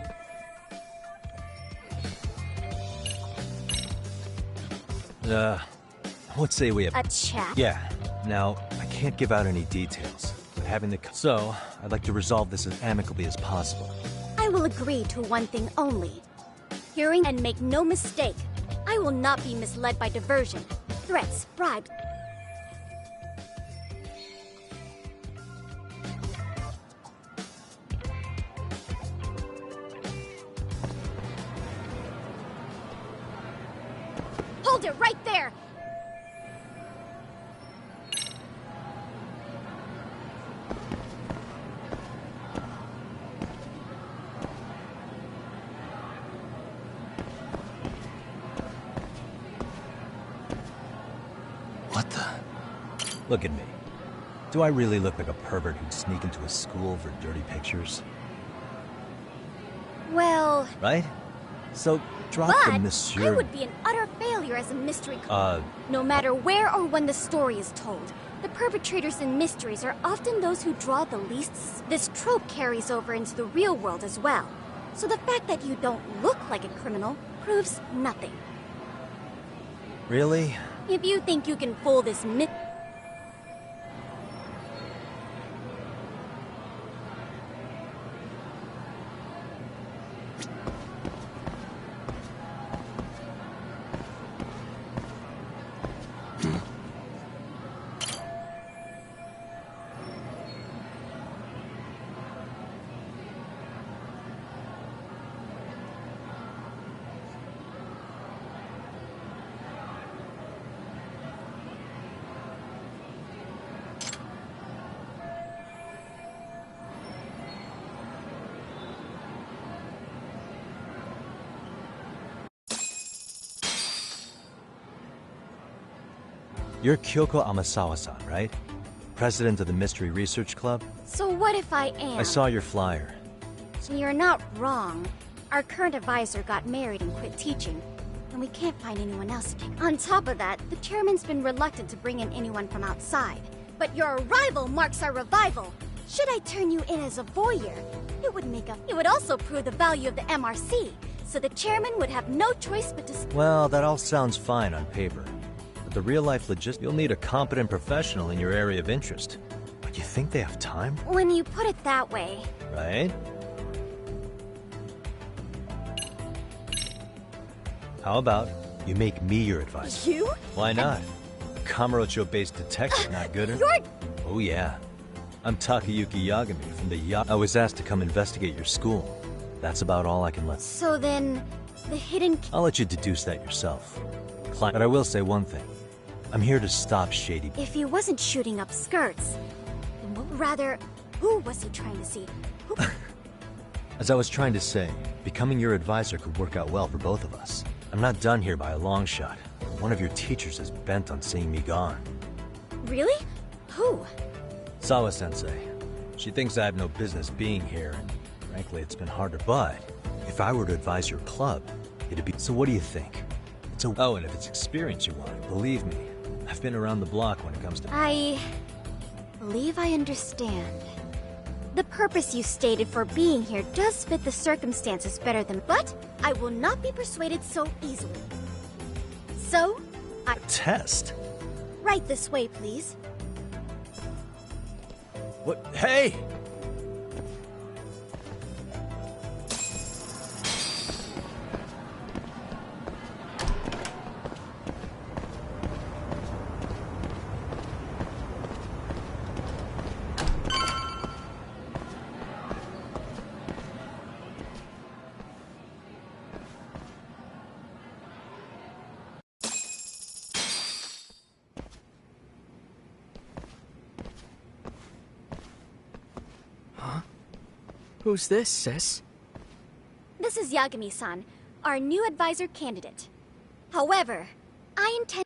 Let's say we have... A chat? Yeah. Now, I can't give out any details, but having the... So, I'd like to resolve this as amicably as possible. I will agree to one thing only. Hearing and make no mistake, I will not be misled by diversion, threats, bribes. Hold it right there! What the... Look at me. Do I really look like a pervert who'd sneak into a school for dirty pictures? Well... Right? So, drop the monsieur... I would be an utter failure as a mystery... No matter where or when the story is told, the perpetrators in mysteries are often those who draw the least... This trope carries over into the real world as well. So the fact that you don't look like a criminal proves nothing. Really? If you think you can fool this myth... You're Kyoko Amasawa-san, right? president of the Mystery Research Club. So what if I am? I saw your flyer. You're not wrong. Our current advisor got married and quit teaching, and we can't find anyone else to take. On top of that, the chairman's been reluctant to bring in anyone from outside. But your arrival marks our revival. Should I turn you in as a voyeur, it would also prove the value of the MRC, so the chairman would have no choice but to... Well, that all sounds fine on paper. But the real-life logistics, you'll need a competent professional in your area of interest. But you think they have time? When you put it that way... Right? How about you make me your advisor? You? Why not? A Kamurocho-based detective, not good enough? Oh yeah. I'm Takayuki Yagami from the I was asked to come investigate your school. That's about all I can let... So then, the hidden... I'll let you deduce that yourself. But I will say one thing. I'm here to stop shady... If he wasn't shooting up skirts, rather, who was he trying to see? As I was trying to say, becoming your advisor could work out well for both of us. I'm not done here by a long shot. One of your teachers is bent on seeing me gone. Really? Who? Sawa-sensei. She thinks I have no business being here, and frankly, it's been harder. But if I were to advise your club, it'd be... So what do you think? Oh, and if it's experience you want, believe me, I've been around the block when it comes to... I believe I understand. The purpose you stated for being here does fit the circumstances better than... But I will not be persuaded so easily. So, I... Test? Right this way, please. What? Hey! Who's this, sis? This is Yagami-san, our new advisor candidate. However, I intend...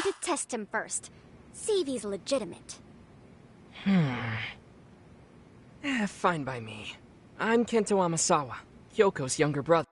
to test him first. See if he's legitimate. Fine by me. I'm Kento Amasawa, Kyoko's younger brother.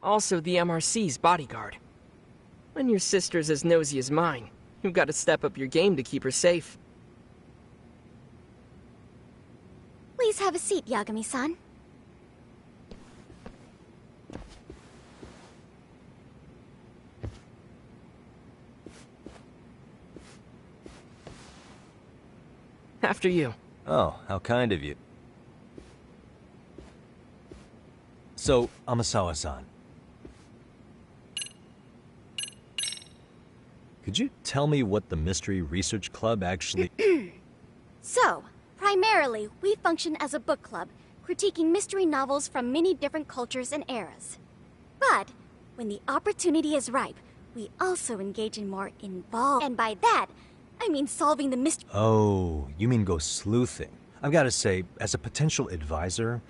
Also the MRC's bodyguard. When your sister's as nosy as mine, you've got to step up your game to keep her safe. Please have a seat, Yagami-san. After you. Oh, how kind of you. So, Amasawa-san. Could you tell me what the Mystery Research Club actually... So, primarily, we function as a book club, critiquing mystery novels from many different cultures and eras. But, when the opportunity is ripe, we also engage in more involved... And by that, I mean solving the mystery... Oh, you mean go sleuthing. I've got to say, as a potential advisor,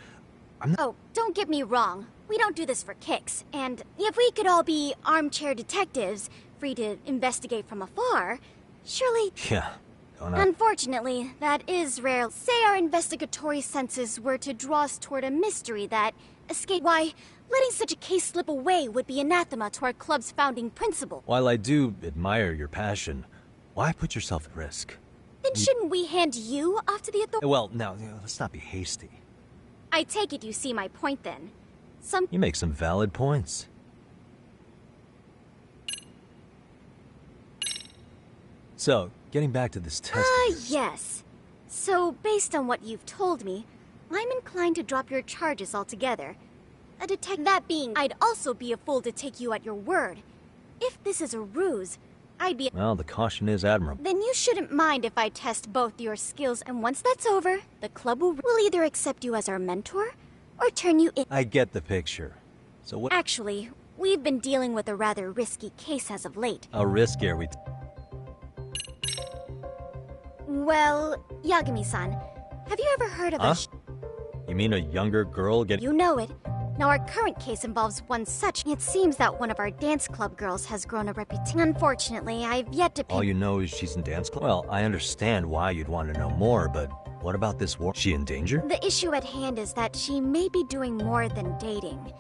I'm not... Oh, don't get me wrong. We don't do this for kicks. And if we could all be armchair detectives, free to investigate from afar, surely... Yeah, don't I... Unfortunately, that is rare. Say our investigatory senses were to draw us toward a mystery that escaped... Why, letting such a case slip away would be anathema to our club's founding principle. While I do admire your passion, why put yourself at risk? Then shouldn't we hand you off to the authorities? Well, now, let's not be hasty. I take it you see my point then. You make some valid points. So, getting back to this test... yes. So, based on what you've told me, I'm inclined to drop your charges altogether. That being, I'd also be a fool to take you at your word. If this is a ruse, I'd be... Well, the caution is admirable. Then you shouldn't mind if I test both your skills, and once that's over, the club will either accept you as our mentor, or turn you in... I get the picture. So what... Actually, we've been dealing with a rather risky case as of late. How risky are we... Well, Yagami-san, have you ever heard of Huh? You mean a younger girl get... You know it. Now, our current case involves one such. It seems that one of our dance club girls has grown a reputation. Unfortunately, I've yet to... All you know is she's in dance club? Well, I understand why you'd want to know more, but what about this war? She in danger? The issue at hand is that she may be doing more than dating.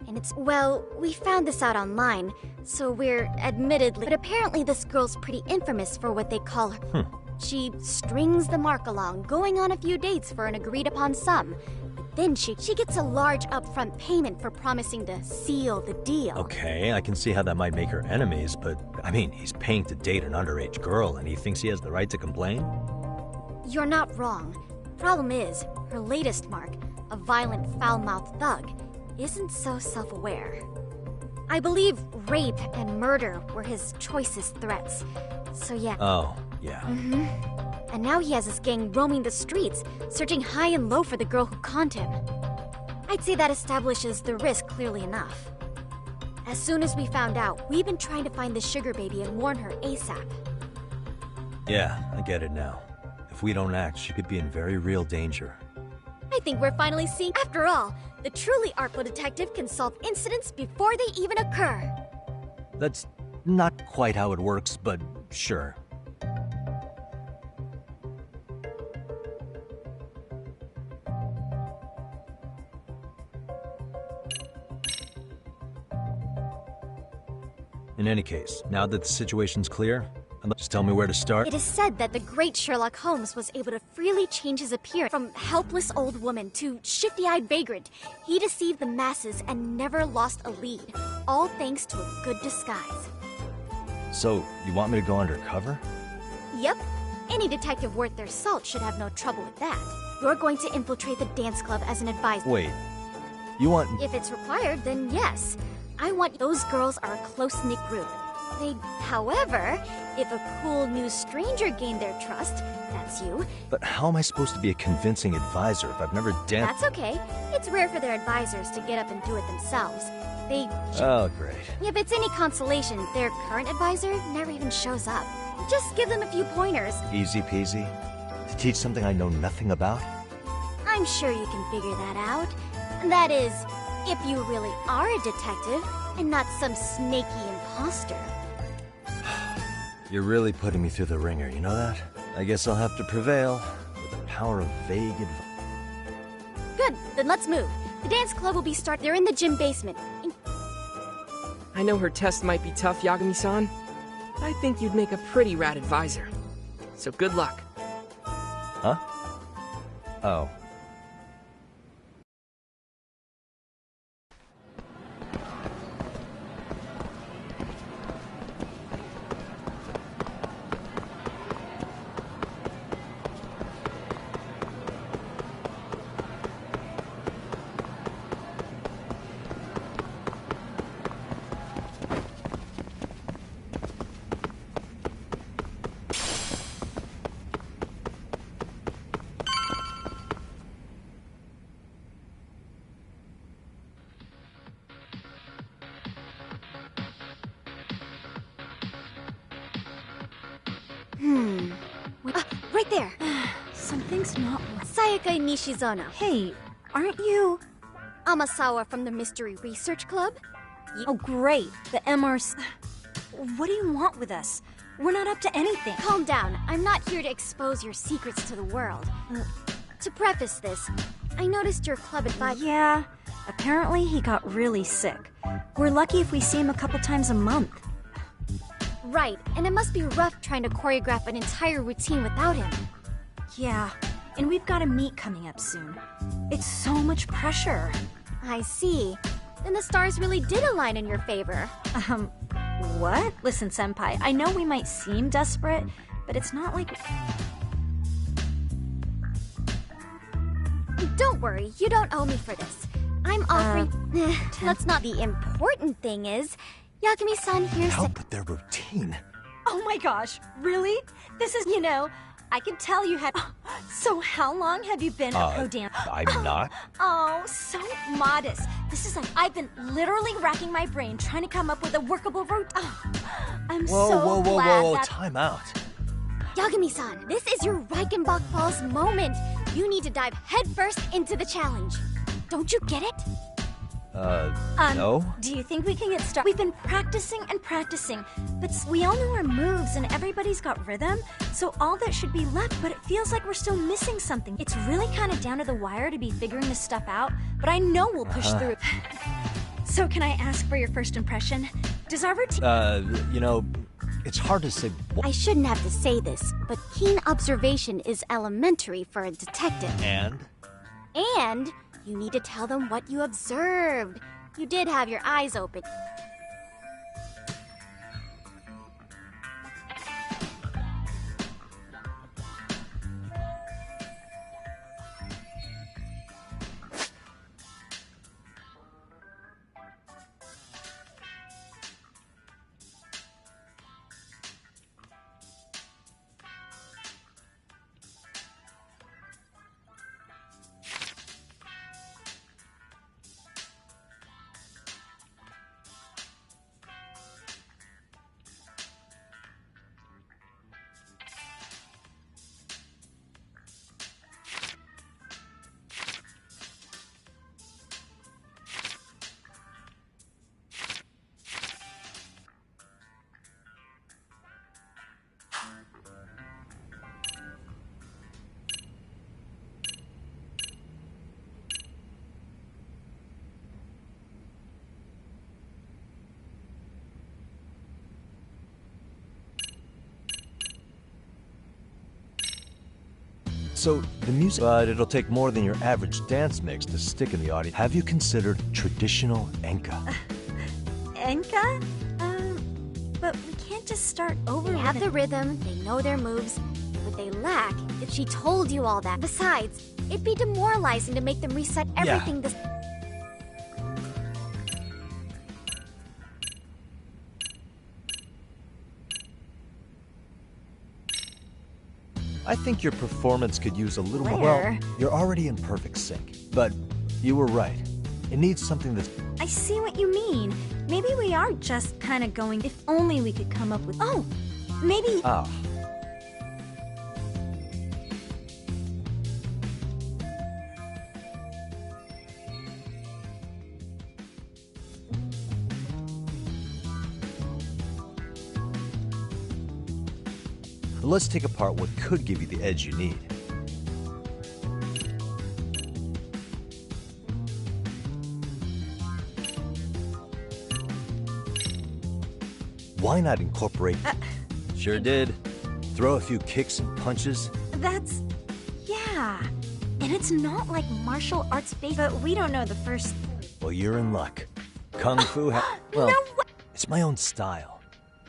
And it's... Well, we found this out online, so we're admittedly... But apparently this girl's pretty infamous for what they call her... She strings the mark along, going on a few dates for an agreed-upon sum. But then she gets a large upfront payment for promising to seal the deal. Okay, I can see how that might make her enemies, but, I mean, he's paying to date an underage girl, and he thinks he has the right to complain? You're not wrong. Problem is, her latest mark, a violent, foul-mouthed thug, isn't so self-aware. I believe rape and murder were his choicest threats. So yeah. Oh, yeah. And now he has his gang roaming the streets, searching high and low for the girl who conned him. I'd say that establishes the risk clearly enough. As soon as we found out, we've been trying to find the sugar baby and warn her ASAP. Yeah, I get it now. If we don't act, she could be in very real danger. I think we're finally seeing... After all, the truly artful detective can solve incidents before they even occur. That's not quite how it works, but sure. In any case, now that the situation's clear, just tell me where to start. It is said that the great Sherlock Holmes was able to freely change his appearance from helpless old woman to shifty-eyed vagrant. He deceived the masses and never lost a lead, all thanks to a good disguise. So, you want me to go undercover? Yep. Any detective worth their salt should have no trouble with that. You're going to infiltrate the dance club as an advisor. Wait, you want... If it's required, then yes. I want... Those girls are a close-knit group. However, if a cool new stranger gained their trust, that's you. But how am I supposed to be a convincing advisor if I've never danced? That's okay. It's rare for their advisors to get up and do it themselves. Oh, great. If it's any consolation, their current advisor never even shows up. Just give them a few pointers. Easy peasy? To teach something I know nothing about? I'm sure you can figure that out. That is, if you really are a detective, and not some snaky imposter. You're really putting me through the ringer, you know that? I guess I'll have to prevail with the power of vague advice. Good, then let's move. The dance club will be They're in the gym basement. I know her test might be tough, Yagami-san, but I think you'd make a pretty rad advisor. So good luck. Huh? Oh. There. Something's not right. Sayaka Nishizono. Hey, aren't you... Amasawa from the Mystery Research Club? Oh, great. The MRC... What do you want with us? We're not up to anything. Calm down. I'm not here to expose your secrets to the world. To preface this, I noticed your club advisor... Yeah, apparently he got really sick. We're lucky if we see him a couple times a month. Right, and it must be rough trying to choreograph an entire routine without him. Yeah, and we've got a meet coming up soon. It's so much pressure. I see. Then the stars really did align in your favor. What? Listen, Senpai, I know we might seem desperate, but it's not like... Don't worry, you don't owe me for this. I'm offering... That's not the important thing is... Yagami-san here's Help with their routine. Oh my gosh, really? This is, you know, I can tell you had... So how long have you been a pro dancer? I'm not. Oh, so modest. This is like, I've been literally racking my brain trying to come up with a workable route. I'm so glad Whoa, that... time out. Yagami-san, this is your Reichenbach Falls moment. You need to dive headfirst into the challenge. Don't you get it? No? Do you think we can get started? We've been practicing and practicing, but we all know our moves and everybody's got rhythm, so all that should be left, but it feels like we're still missing something. It's really kind of down to the wire to be figuring this stuff out, but I know we'll push through. So can I ask for your first impression? Does our routine... you know, it's hard to say... I shouldn't have to say this, but keen observation is elementary for a detective. And? And... you need to tell them what you observed. You did have your eyes open. So, the music... But it'll take more than your average dance mix to stick in the audience. Have you considered traditional enka? Enka? But we can't just start over. They have the rhythm, they know their moves. What they lack, if she told you all that. Besides, it'd be demoralizing to make them reset everything this... I think your performance could use a little more... Well, you're already in perfect sync. But you were right. It needs something that's... I see what you mean. Maybe we are just kind of going... If only we could come up with... Oh, maybe... Ah. Let's take apart what could give you the edge you need. Why not incorporate... Sure did. Throw a few kicks and punches. That's... yeah. And it's not like martial arts based, but we don't know the first... Well, you're in luck. Kung Fu well, no way. It's my own style.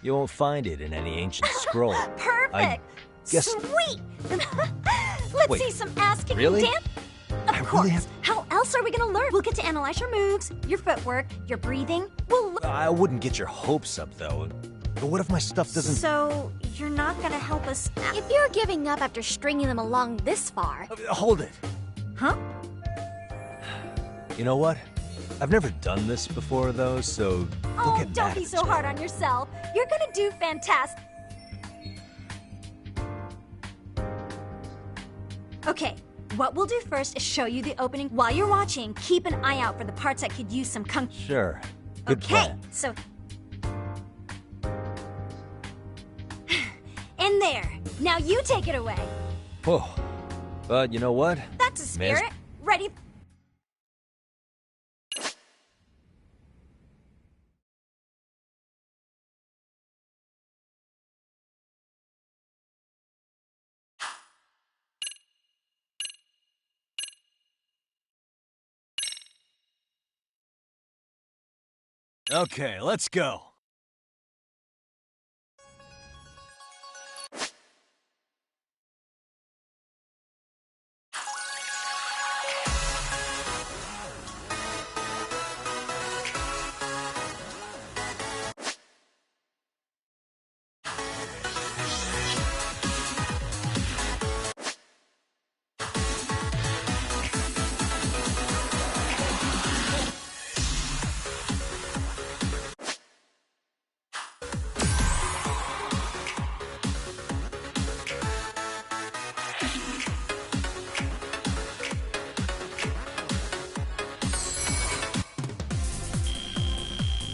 You won't find it in any ancient scroll. Perfect! Guess... Sweet! Let's Wait, see some ass-kicking really? dance. Of course. How else are we gonna learn? We'll get to analyze your moves, your footwork, your breathing. We'll... I wouldn't get your hopes up, though. But what if my stuff doesn't... So, you're not gonna help us... If you're giving up after stringing them along this far... Hold it. Huh? You know what? I've never done this before, though, so don't get mad don't at be me, so hard on yourself. You're gonna do fantastic. Okay, what we'll do first is show you the opening. While you're watching, keep an eye out for the parts that could use some Sure. Good Okay, plan. so... In there. Now you take it away. Whoa. But you know what? That's a spirit. Ready? Okay, let's go.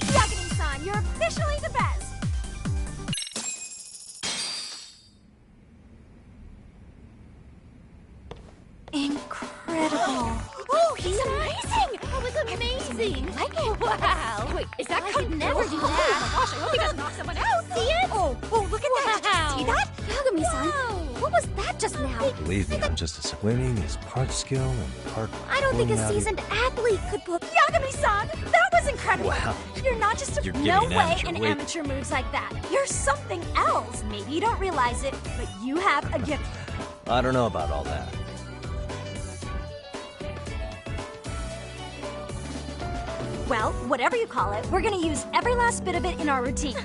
Yagami-san, you're officially the best. Incredible. Oh, he's amazing! That was amazing! Like it? Wow! Wait, is that could never do that? Oh my gosh, I hope he doesn't knock someone out! See it? Oh, look at that! See that? Yagami-san, what was that just now? Believe me, I'm just a swimming is part skill and part. I don't think a pulling out seasoned athlete could put... Yagami-san! That was incredible! Wow. You're not just a... You're No giving an way amateur an weight. amateur moves like that. You're something else. Maybe you don't realize it, but you have a gift. I don't know about all that. Well, whatever you call it, we're gonna use every last bit of it in our routine.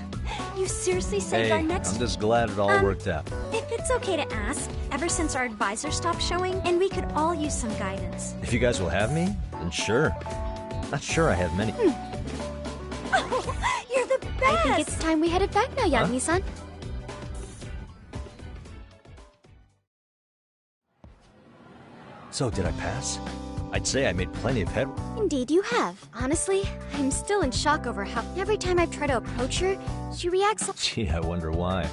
You seriously saved Hey, our next... I'm just glad it all worked out. If it's okay to ask, ever since our advisor stopped showing, and we could all use some guidance. If you guys will have me, then sure. Not sure I have many. Oh, you're the best! I think it's time we headed back now, Yagami-san. So, did I pass? I'd say I made plenty of headway. Indeed you have. Honestly, I'm still in shock over how every time I try to approach her, she reacts like... Gee, I wonder why.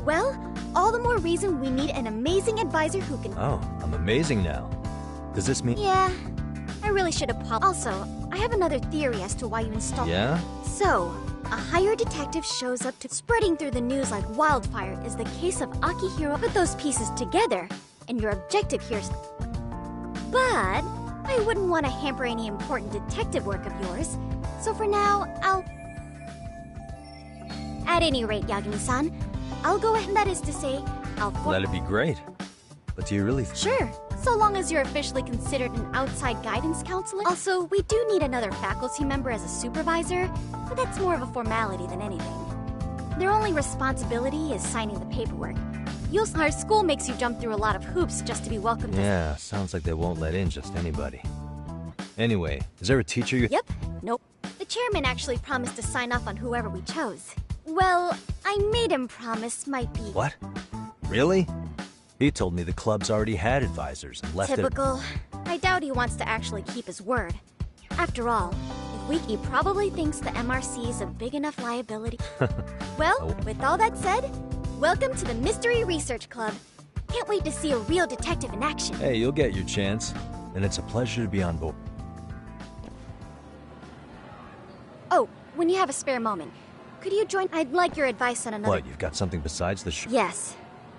Well, all the more reason we need an amazing advisor who can... Oh, I'm amazing now. Does this mean... Yeah, I really should apologize. Also, I have another theory as to why you installed... Yeah? So, a hired detective shows up to... Spreading through the news like wildfire is the case of Akihiro. Put those pieces together, and your objective here's... But... I wouldn't want to hamper any important detective work of yours, so for now, I'll... At any rate, Yagami-san, I'll go ahead, that is to say, I'll... That'd be great. But do you really... Sure, so long as you're officially considered an outside guidance counselor. Also, we do need another faculty member as a supervisor, but that's more of a formality than anything. Their only responsibility is signing the paperwork. Our school makes you jump through a lot of hoops just to be welcomed. Yeah, sounds like they won't let in just anybody. Anyway, is there a teacher you... Yep. Nope. The chairman actually promised to sign off on whoever we chose. Well, I made him promise might be... What? Really? He told me the club's already had advisors and left Typical. I doubt he wants to actually keep his word. After all, he probably thinks the MRC is a big enough liability. Well, with all that said, welcome to the Mystery Research Club. Can't wait to see a real detective in action. Hey, you'll get your chance. And it's a pleasure to be on board. Oh, when you have a spare moment, could you join? I'd like your advice on another... What, you've got something besides the Yes.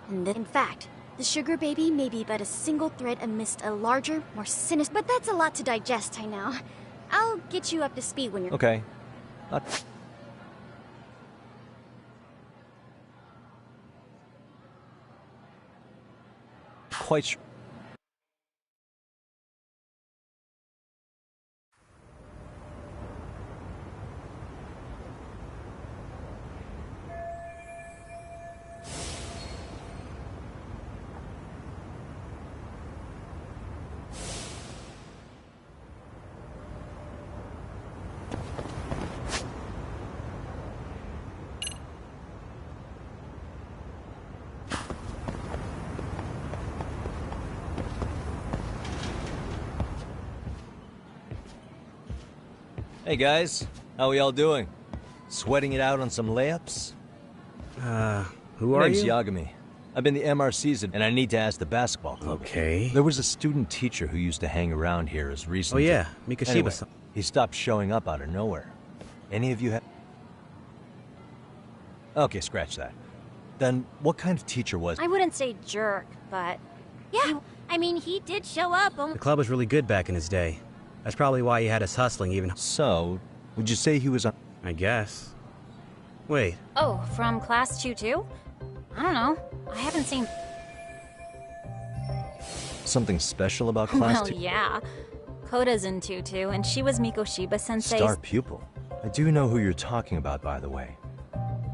And in fact, the sugar baby may be but a single thread amidst a larger, more sinister... But that's a lot to digest, I know. I'll get you up to speed when you're... Okay. Quite sure. Hey guys, how we all doing? Sweating it out on some layups? Who are Name's you? Yagami. I've been the MRC's and I need to ask the basketball club. Okay. There was a student teacher who used to hang around here as recently. Oh yeah, Mikoshiba. Anyway, he stopped showing up out of nowhere. Any of you have... Okay, scratch that. Then what kind of teacher was... I wouldn't say jerk, but... Yeah, I mean, he did show up. The club was really good back in his day. That's probably why he had us hustling even... So, would you say he was on... I guess. Wait. Oh, from class 2 too? I don't know. I haven't seen... Something special about class Well, 2? yeah. Koda's in 2 too, and she was Mikoshiba Sensei's... Star pupil. I do know who you're talking about, by the way.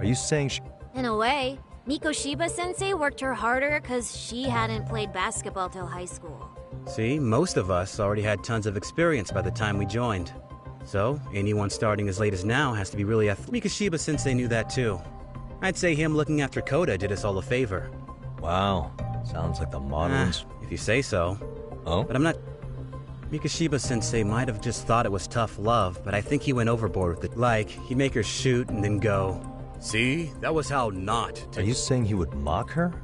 Are you saying she... In a way, Mikoshiba Sensei worked her harder because she hadn't played basketball till high school. See, most of us already had tons of experience by the time we joined. So, anyone starting as late as now has to be really Mikoshiba Sensei knew that too. I'd say him looking after Koda did us all a favor. Wow. Sounds like the moderns. If you say so. Oh? But I'm not... Mikoshiba Sensei might have just thought it was tough love, but I think he went overboard with it. Like, he'd make her shoot and then go, "See? That was how not to..." Are you saying he would mock her?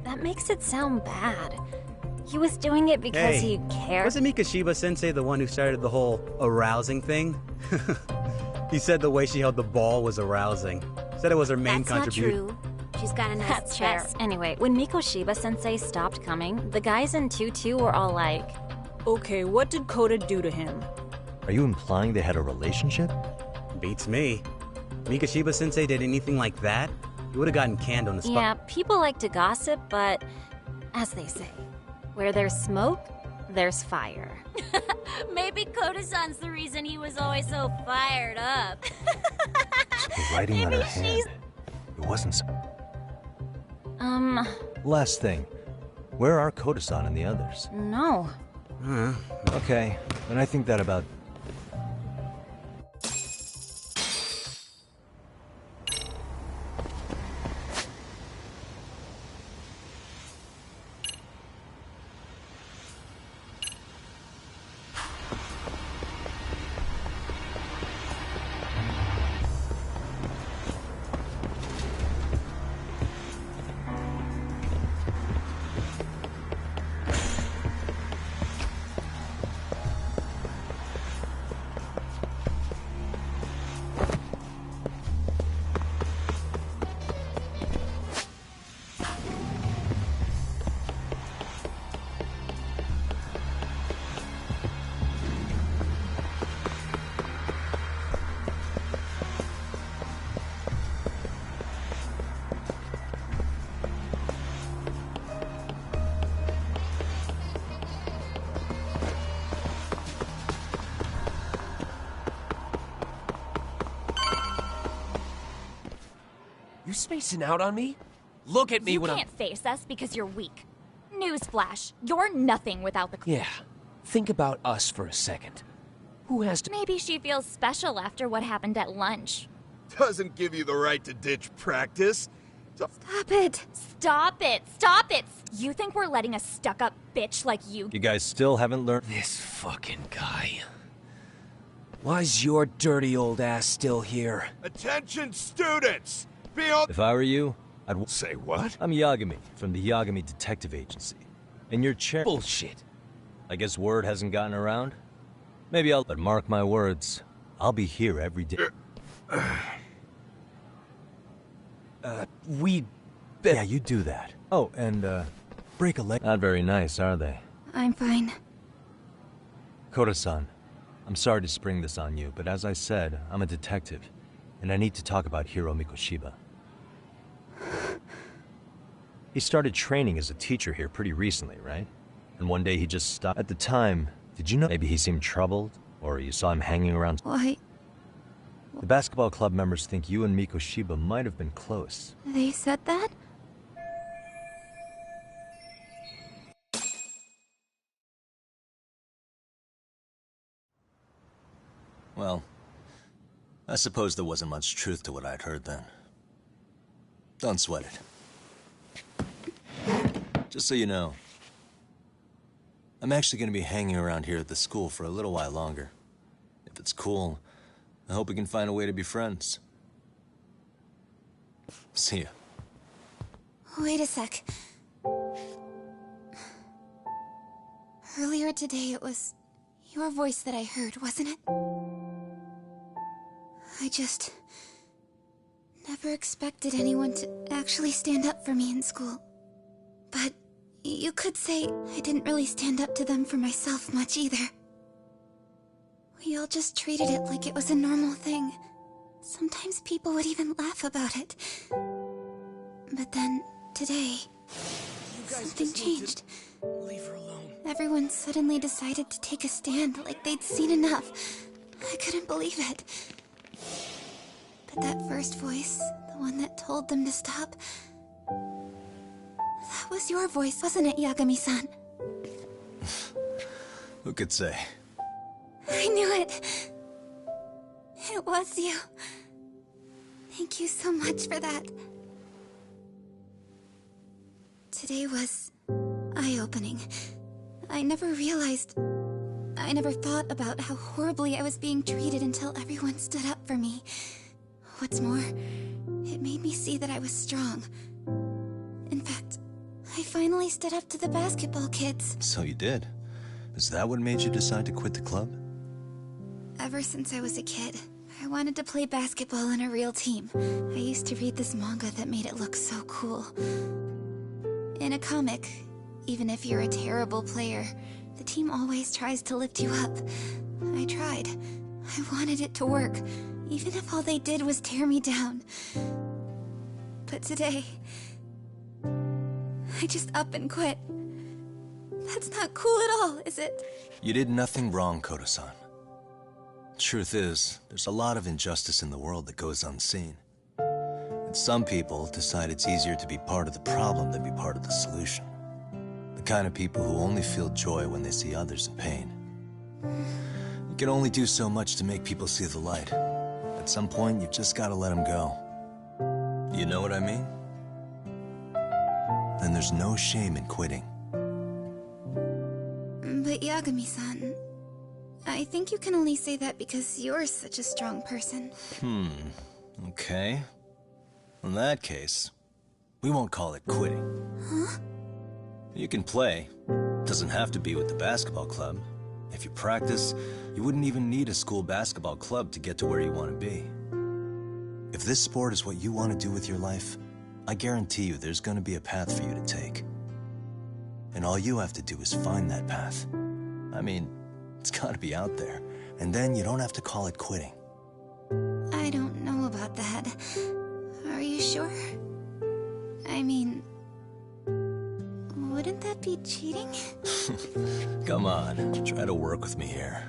That makes it sound bad. He was doing it because he cared. Wasn't Mikoshiba Sensei the one who started the whole arousing thing? He said the way she held the ball was arousing. Said it was her main contribution. That's not true. She's got a nice That's chest. fair. Anyway, when Mikoshiba Sensei stopped coming, the guys in 2-2 were all like... Okay, what did Koda do to him? Are you implying they had a relationship? Beats me. Mikoshiba Sensei did anything like that, he would have gotten canned on the spot. Yeah, people like to gossip, but as they say, where there's smoke, there's fire. Maybe Koda-san's the reason he was always so fired up. The writing on her hand. It wasn't so... Last thing. Where are Koda-san and the others? No. Okay, then I think that about... You spacing out on me? Look at me You when can't face us because you're weak. Newsflash, you're nothing without the... Yeah. Think about us for a second. Who has to... Maybe she feels special after what happened at lunch. Doesn't give you the right to ditch practice. Stop it! Stop it! Stop it! You think we're letting a stuck-up bitch like you... You guys still haven't learned... This fucking guy. Why's your dirty old ass still here? Attention, students! Be on... If I were you, I'd... Say what? I'm Yagami, from the Yagami Detective Agency. And your chair... Bullshit. I guess word hasn't gotten around? Maybe I'll... But mark my words, I'll be here every day. Yeah, you do that. Oh, and, break a leg. Not very nice, are they? I'm fine. Koda-san, I'm sorry to spring this on you, but as I said, I'm a detective, and I need to talk about Hiro Mikoshiba. He started training as a teacher here pretty recently, right? And one day he just stopped. At the time, did you know maybe he seemed troubled? Or you saw him hanging around? Why? The basketball club members think you and Mikoshiba might have been close. They said that? Well, I suppose there wasn't much truth to what I'd heard then. Don't sweat it. Just so you know, I'm actually going to be hanging around here at the school for a little while longer. it's cool. I hope we can find a way to be friends. See ya. Wait a sec. Earlier today, it was your voice that I heard, wasn't it? I just never expected anyone to actually stand up for me in school. But you could say I didn't really stand up to them for myself much either. We all just treated it like it was a normal thing. Sometimes people would even laugh about it. But then, today, something changed. Leave her alone. Everyone suddenly decided to take a stand like they'd seen enough. I couldn't believe it. But that first voice, the one that told them to stop, that was your voice, wasn't it, Yagami-san? Who could say? I knew it. It was you. Thank you so much for that. Today was eye-opening. I never thought about how horribly I was being treated until everyone stood up for me. What's more, it made me see that I was strong. In fact, I finally stood up to the basketball kids. So you did. Is that what made you decide to quit the club? Ever since I was a kid, I wanted to play basketball in a real team. I used to read this manga that made it look so cool. In a comic, even if you're a terrible player, the team always tries to lift you up. I tried. I wanted it to work, even if all they did was tear me down. But today, I just up and quit. That's not cool at all, is it? You did nothing wrong, Koda-san. Truth is, there's a lot of injustice in the world that goes unseen. And some people decide it's easier to be part of the problem than be part of the solution. The kind of people who only feel joy when they see others in pain. You can only do so much to make people see the light. At some point, you've just got to let them go. You know what I mean? Then there's no shame in quitting. But Yagami-san, I think you can only say that because you're such a strong person. Okay. In that case, we won't call it quitting. Huh? You can play. Doesn't have to be with the basketball club. If you practice, you wouldn't even need a school basketball club to get to where you want to be. If this sport is what you want to do with your life, I guarantee you there's going to be a path for you to take. And all you have to do is find that path. I mean, it's got to be out there. And then you don't have to call it quitting. I don't know about that. Are you sure? I mean, wouldn't that be cheating? Come on, try to work with me here.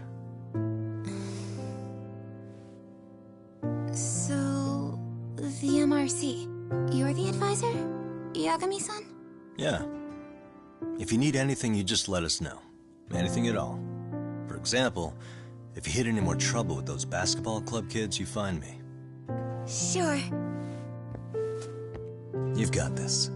So, the MRC, you're the advisor? Yagami-san? Yeah. If you need anything, you just let us know. Anything at all. For example, if you hit any more trouble with those basketball club kids, you find me. Sure. You've got this.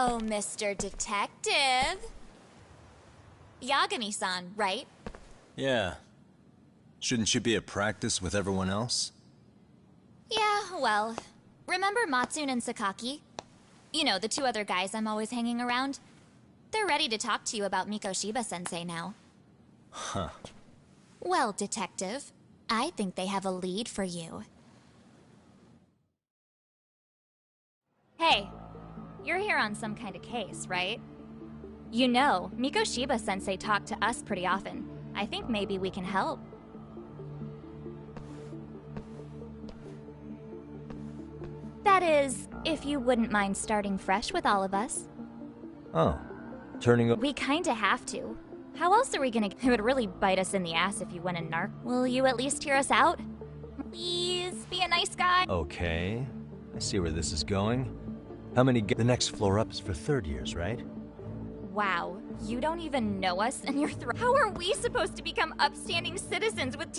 Oh, Mr. Detective. Yagami-san, right? Yeah. Shouldn't you be at practice with everyone else? Yeah, well, remember Matsune and Sakaki? You know, the two other guys I'm always hanging around? They're ready to talk to you about Mikoshiba-sensei now. Huh. Well, Detective, I think they have a lead for you. Hey, you're here on some kind of case, right? You know, Mikoshiba-sensei talked to us pretty often. I think maybe we can help. That is, if you wouldn't mind starting fresh with all of us. Oh. Turning up. We kinda have to. How else are we gonna... It would really bite us in the ass if you went and narc. Will you at least hear us out? Please, be a nice guy. Okay. I see where this is going. How many... The next floor up is for third years, right? Wow, you don't even know us and you're How are we supposed to become upstanding citizens with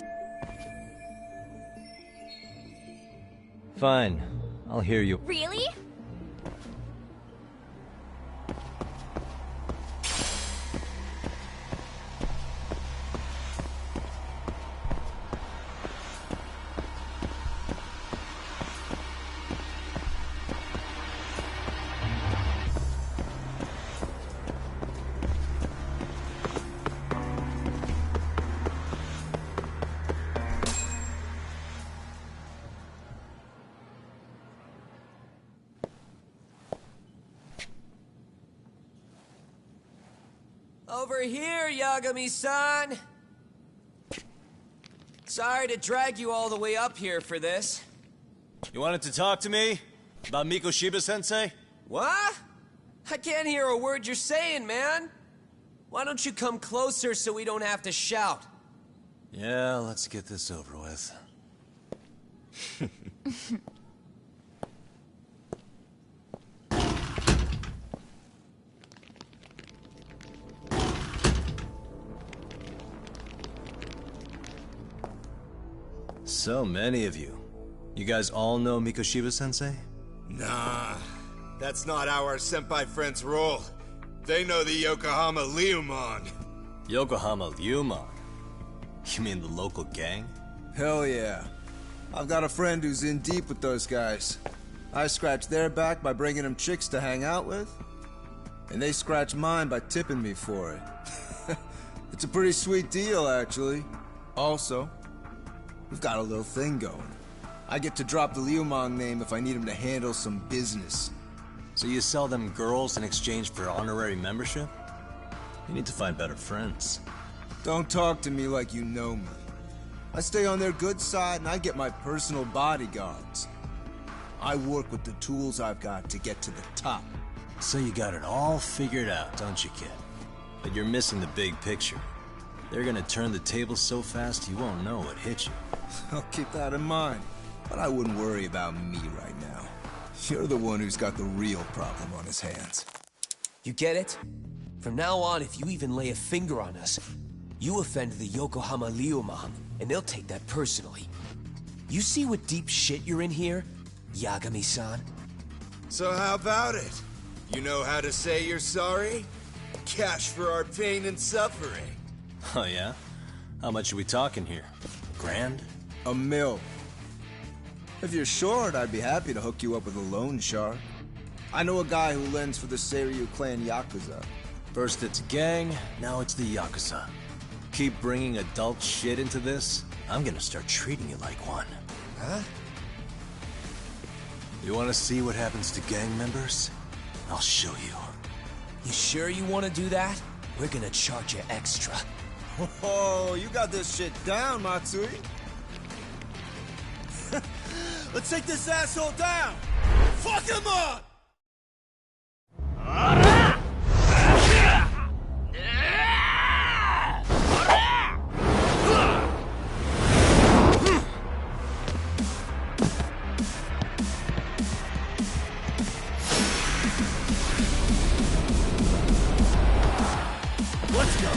Fine. I'll hear you. Really? Over here, Yagami-san! Sorry to drag you all the way up here for this. You wanted to talk to me? About Mikoshiba-sensei? What? I can't hear a word you're saying, man. Why don't you come closer so we don't have to shout? Yeah, let's get this over with. So many of you. You guys all know Mikoshiba-sensei? Nah, that's not how our senpai friends roll. They know the Yokohama Leomon. Yokohama Leomon? You mean the local gang? Hell yeah. I've got a friend who's in deep with those guys. I scratch their back by bringing them chicks to hang out with, and they scratch mine by tipping me for it. It's a pretty sweet deal, actually. Also, we've got a little thing going. I get to drop the Leomon name if I need him to handle some business. So you sell them girls in exchange for honorary membership? You need to find better friends. Don't talk to me like you know me. I stay on their good side and I get my personal bodyguards. I work with the tools I've got to get to the top. So you got it all figured out, don't you, kid? But you're missing the big picture. They're gonna turn the tables so fast you won't know what hit you. I'll keep that in mind. But I wouldn't worry about me right now. You're the one who's got the real problem on his hands. You get it? From now on, if you even lay a finger on us, you offend the Yokohama Leomon, and they'll take that personally. You see what deep shit you're in here, Yagami-san? So how about it? You know how to say you're sorry? Cash for our pain and suffering. Oh yeah? How much are we talking here? $1,000? $1 million. If you're short, I'd be happy to hook you up with a loan shark. I know a guy who lends for the Seiryu clan Yakuza. First it's a gang, now it's the Yakuza. Keep bringing adult shit into this, I'm gonna start treating you like one. Huh? You wanna see what happens to gang members? I'll show you. You sure you want to do that? We're gonna charge you extra. Oh, you got this shit down, Matsui. Let's take this asshole down! Fuck him up! Let's go!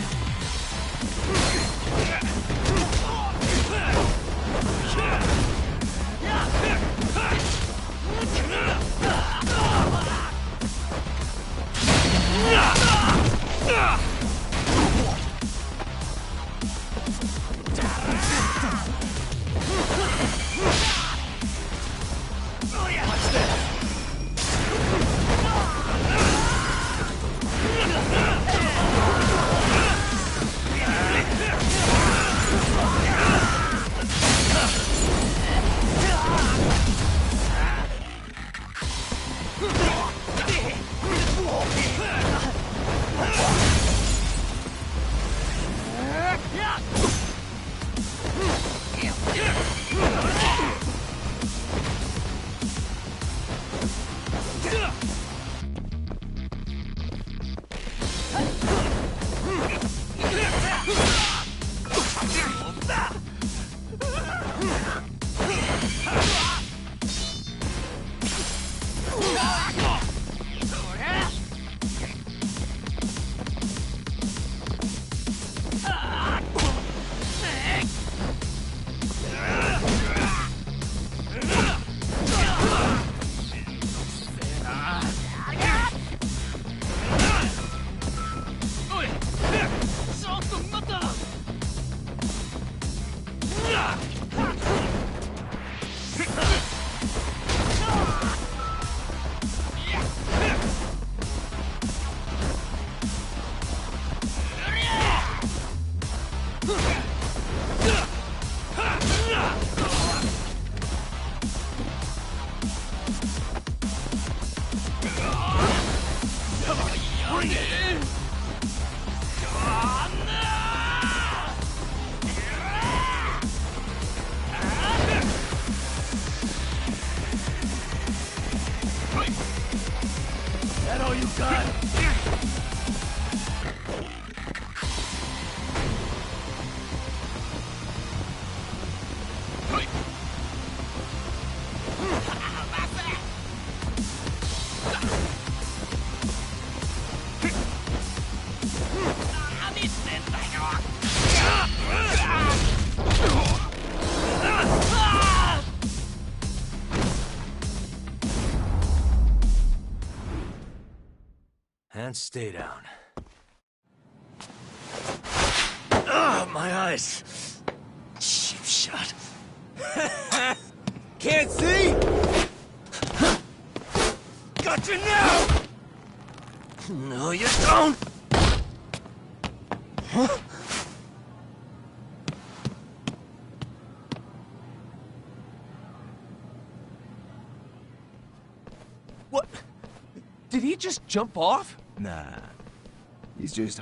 and stay down. Ah, my eyes. Cheap shot. Can't see? Got you now! No, you don't! Huh? What? Did he just jump off? Nah. He's just...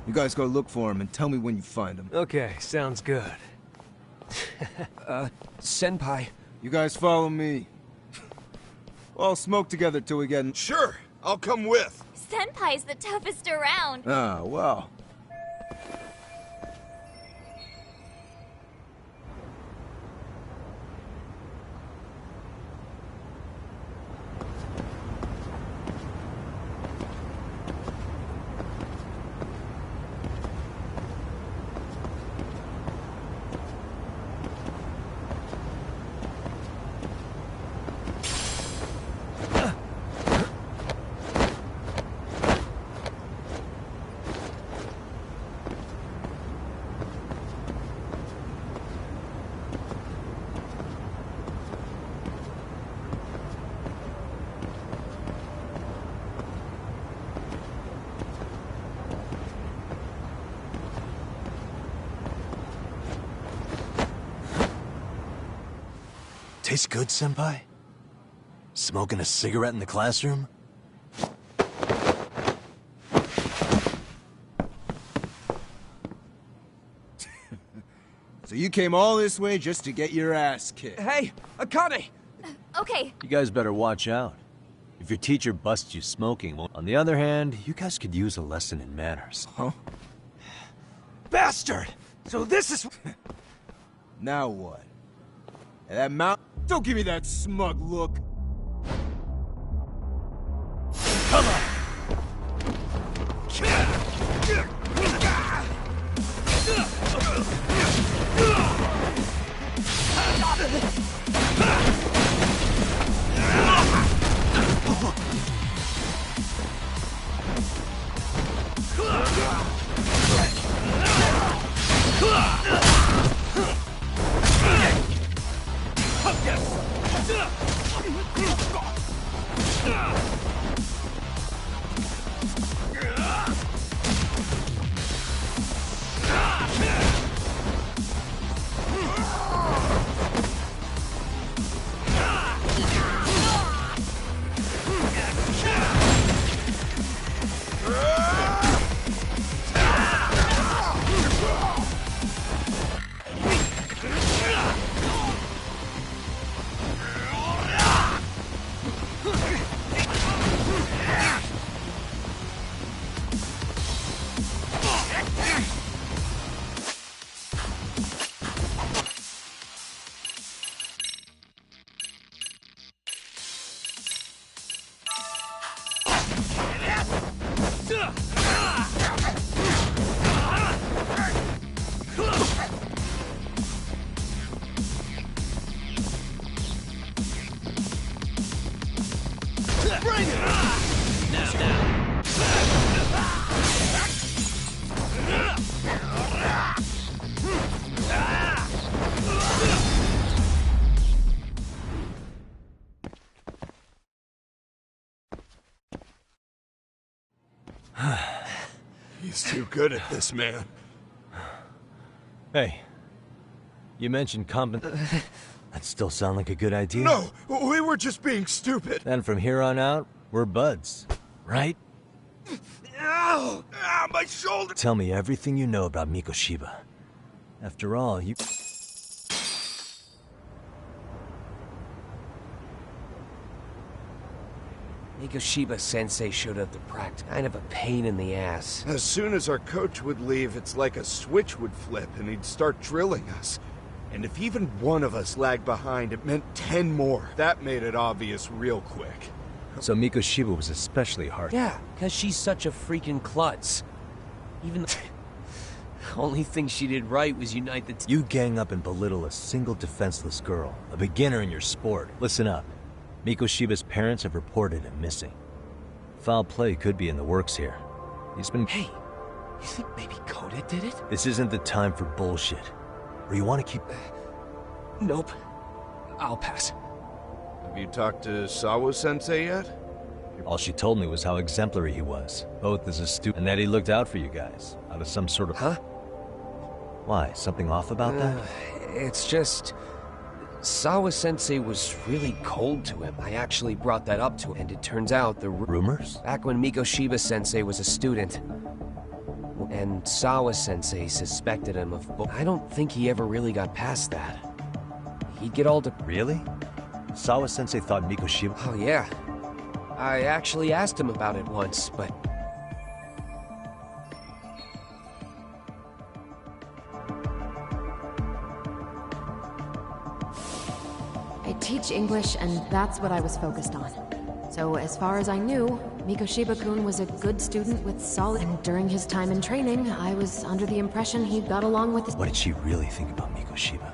You guys go look for him and tell me when you find him. Okay, sounds good. Senpai. You guys follow me. We'll all smoke together till we get in... Sure, I'll come with. Senpai's the toughest around. Ah, well. Tastes good, Senpai? Smoking a cigarette in the classroom? So you came all this way just to get your ass kicked? Hey, Akane! Okay. You guys better watch out. If your teacher busts you smoking, well, on the other hand, you guys could use a lesson in manners. Huh? Bastard! So this is... Now what? And that mouth... Don't give me that smug look. Come on! He's too good at this, man. Hey, you mentioned that still sound like a good idea? No, we were just being stupid. Then from here on out, we're buds, right? Ow! Ah, my shoulder! Tell me everything you know about Mikoshiba. After all, you... Mikoshiba-sensei showed up to practice. Kind of a pain in the ass. As soon as our coach would leave, it's like a switch would flip and he'd start drilling us. And if even one of us lagged behind, it meant 10 more. That made it obvious real quick. So Mikoshiba was especially hard. Yeah, because she's such a freaking klutz. Even the only thing she did right was unite the You gang up and belittle a single defenseless girl, a beginner in your sport. Listen up. Mikoshiba's parents have reported him missing. Foul play could be in the works here. He's been... Hey, you think maybe Kota did it? This isn't the time for bullshit. Or you want to keep... Nope. I'll pass. Have you talked to Sawa-sensei yet? All she told me was how exemplary he was, both as a student and that he looked out for you guys, out of some sort of... Huh? Why, something off about that? It's just... Sawa-sensei was really cold to him. I actually brought that up to him, and it turns out the... Rumors? Back when Mikoshiba-sensei was a student, and Sawa-sensei suspected him of... I don't think he ever really got past that. He'd get all Really? Sawa-sensei thought Mikoshiba... Oh, yeah. I actually asked him about it once, but... I teach English, and that's what I was focused on. So as far as I knew, Mikoshiba-kun was a good student with solid... And during his time in training, I was under the impression he got along with his... What did she really think about Mikoshiba?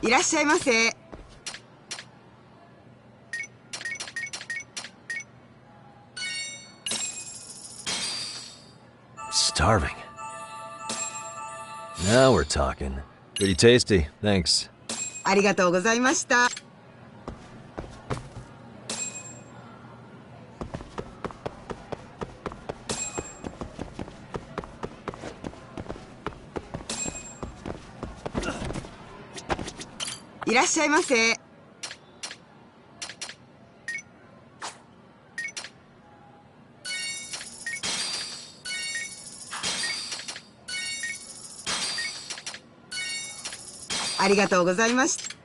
いらっしゃいませ。Starving. Now we're talking. Pretty tasty, thanks. ありがとうございました。いらっしゃいませ。ありがとうございました。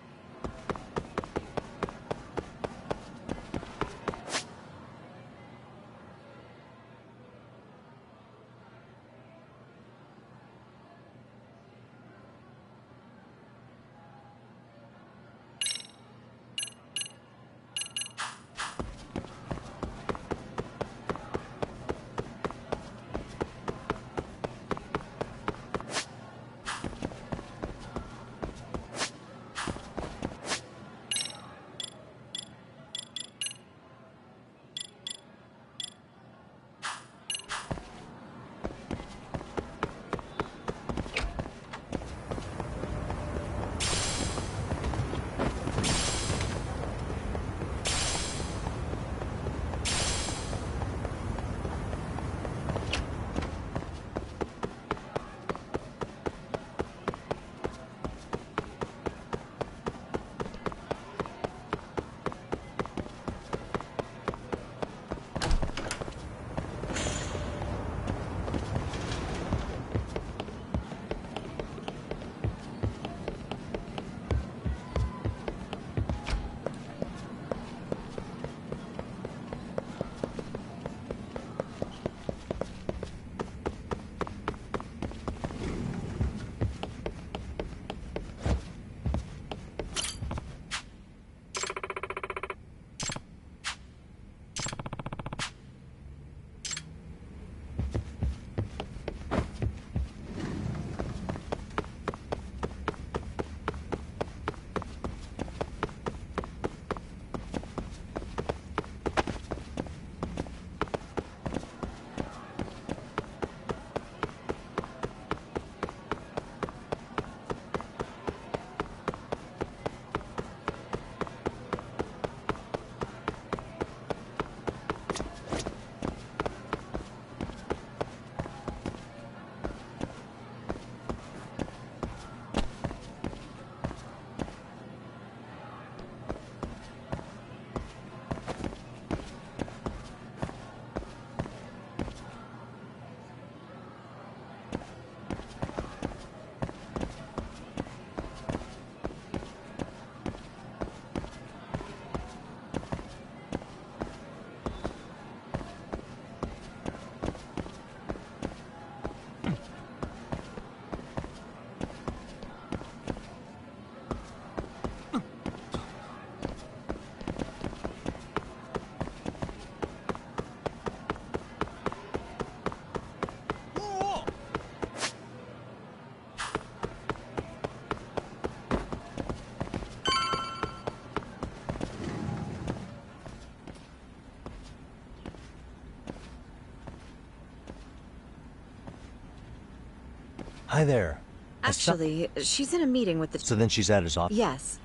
Hi there. Actually, she's in a meeting with the... So then she's at his office? Yes.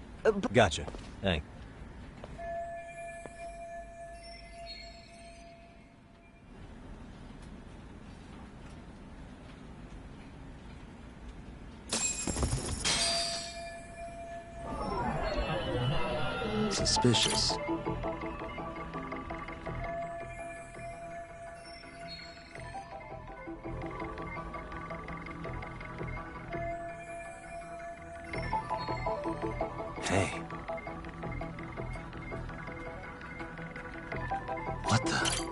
Gotcha. Thanks. Suspicious. Hey. What the?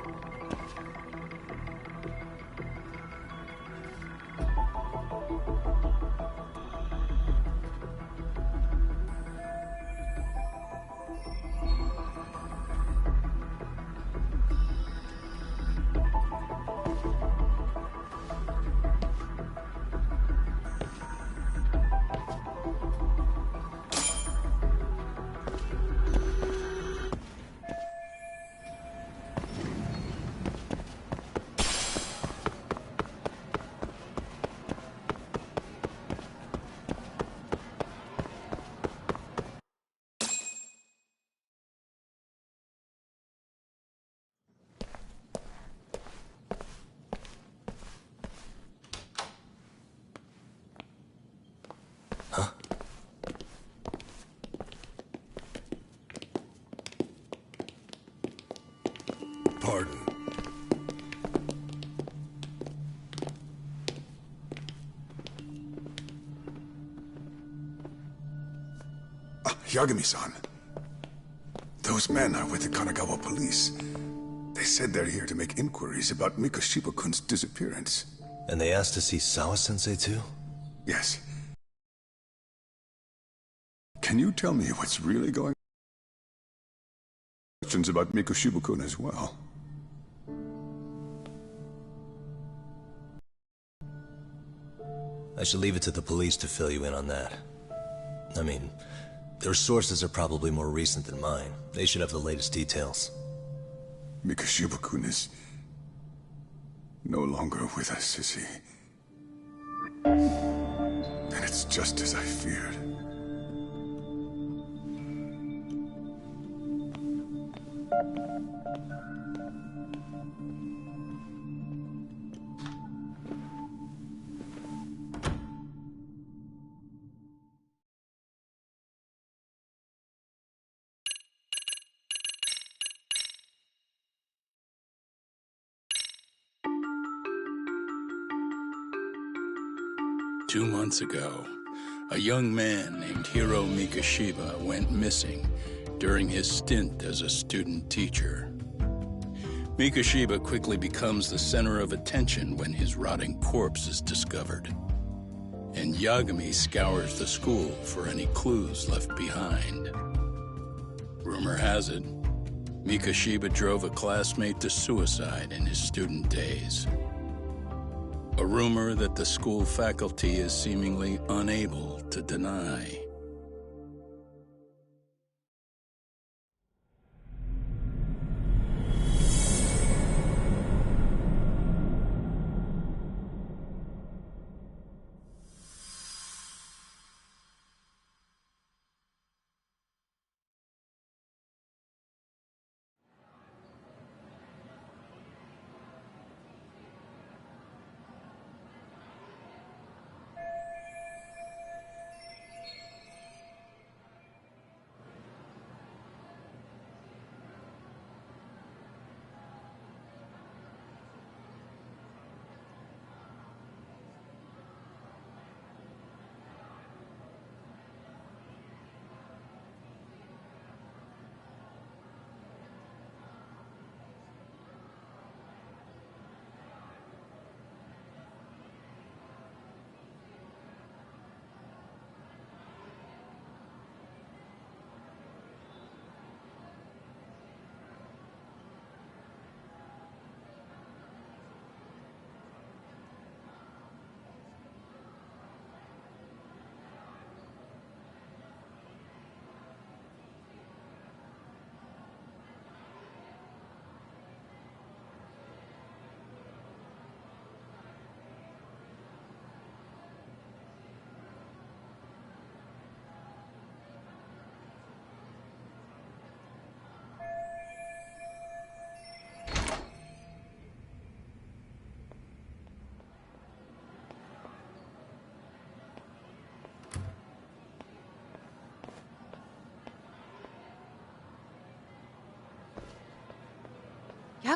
Pardon. Yagami-san. Those men are with the Kanagawa police. They said they're here to make inquiries about Mikoshiba-kun's disappearance. And they asked to see Sawa-sensei too? Yes. Can you tell me what's really going on? Questions about Mikoshiba-kun as well. I should leave it to the police to fill you in on that. I mean, their sources are probably more recent than mine. They should have the latest details. Mikoshiba-kun is no longer with us, is he? And it's just as I feared. Two months ago, a young man named Hiro Mikoshiba went missing during his stint as a student teacher. Mikoshiba quickly becomes the center of attention when his rotting corpse is discovered. And Yagami scours the school for any clues left behind. Rumor has it, Mikoshiba drove a classmate to suicide in his student days. A rumor that the school faculty is seemingly unable to deny.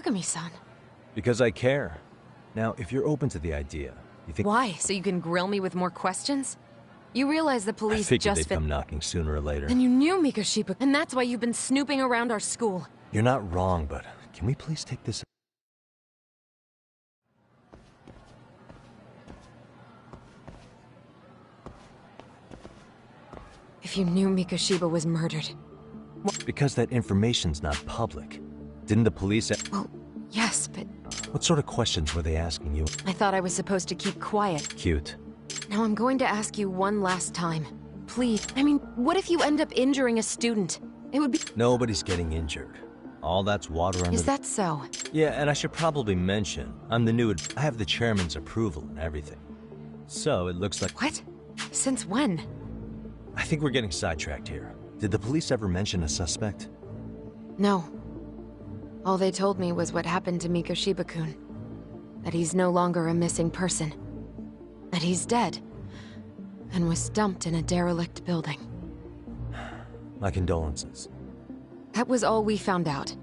Yagami-san? Because I care. Now, if you're open to the idea, you think— Why? So you can grill me with more questions? You realize the I police figured just they'd come knocking sooner or later. Then you knew Mikoshiba, and that's why you've been snooping around our school. You're not wrong, but can we please take this— If you knew Mikoshiba was murdered. Because that information's not public. Didn't the police— Well, yes, but What sort of questions were they asking you? I thought I was supposed to keep quiet. Cute. Now I'm going to ask you one last time. Please. I mean, what if you end up injuring a student? It would be— Nobody's getting injured. All that's water under— Is that so? Yeah, and I should probably mention, I'm the new— I have the chairman's approval and everything. So, it looks like— What? Since when? I think we're getting sidetracked here. Did the police ever mention a suspect? No. All they told me was what happened to Mikoshiba-kun. That he's no longer a missing person. That he's dead. And was dumped in a derelict building. My condolences. That was all we found out.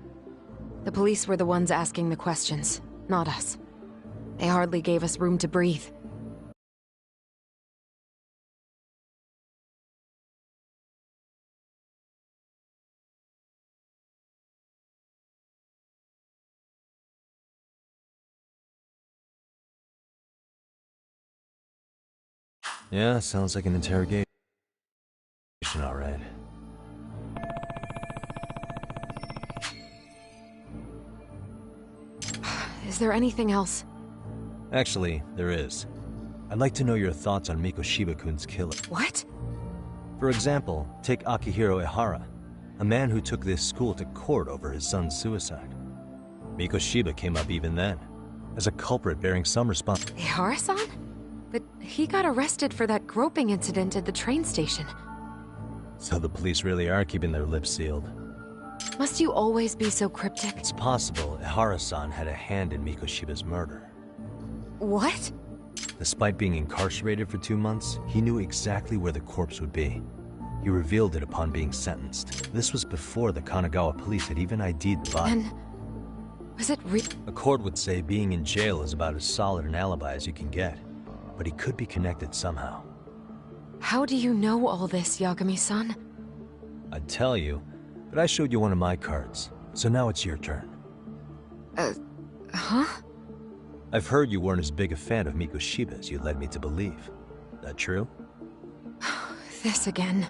The police were the ones asking the questions, not us. They hardly gave us room to breathe. Yeah, sounds like an interrogation, all right. Is there anything else? Actually, there is. I'd like to know your thoughts on Mikoshiba-kun's killer. What? For example, take Akihiro Ehara, a man who took this school to court over his son's suicide. Mikoshiba came up even then, as a culprit bearing some responsibility. Ehara-san? But he got arrested for that groping incident at the train station. So the police really are keeping their lips sealed. Must you always be so cryptic? It's possible Ehara-san had a hand in Mikoshiba's murder. What? Despite being incarcerated for 2 months, he knew exactly where the corpse would be. He revealed it upon being sentenced. This was before the Kanagawa police had even ID'd the body. And was it real? A court would say being in jail is about as solid an alibi as you can get. But he could be connected somehow. How do you know all this, Yagami-san? I'd tell you, but I showed you one of my cards, so now it's your turn. Huh? I've heard you weren't as big a fan of Mikoshiba as you led me to believe. That true? This again.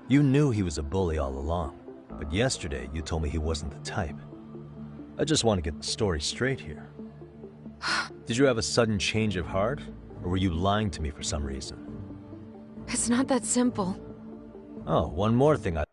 You knew he was a bully all along, but yesterday you told me he wasn't the type. I just want to get the story straight here. Did you have a sudden change of heart, or were you lying to me for some reason? It's not that simple. Oh, one more thing I—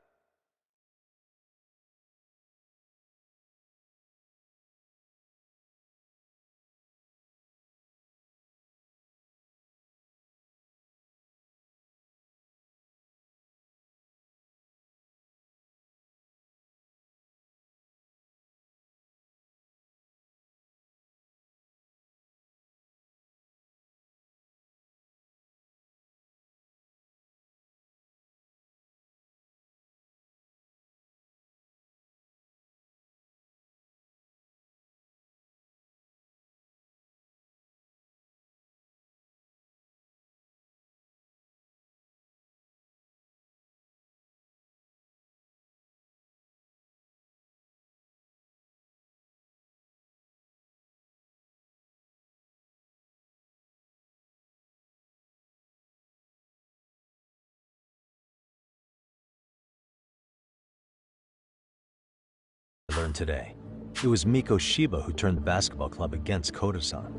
learned today. It was Mikoshiba who turned the basketball club against Koda-san.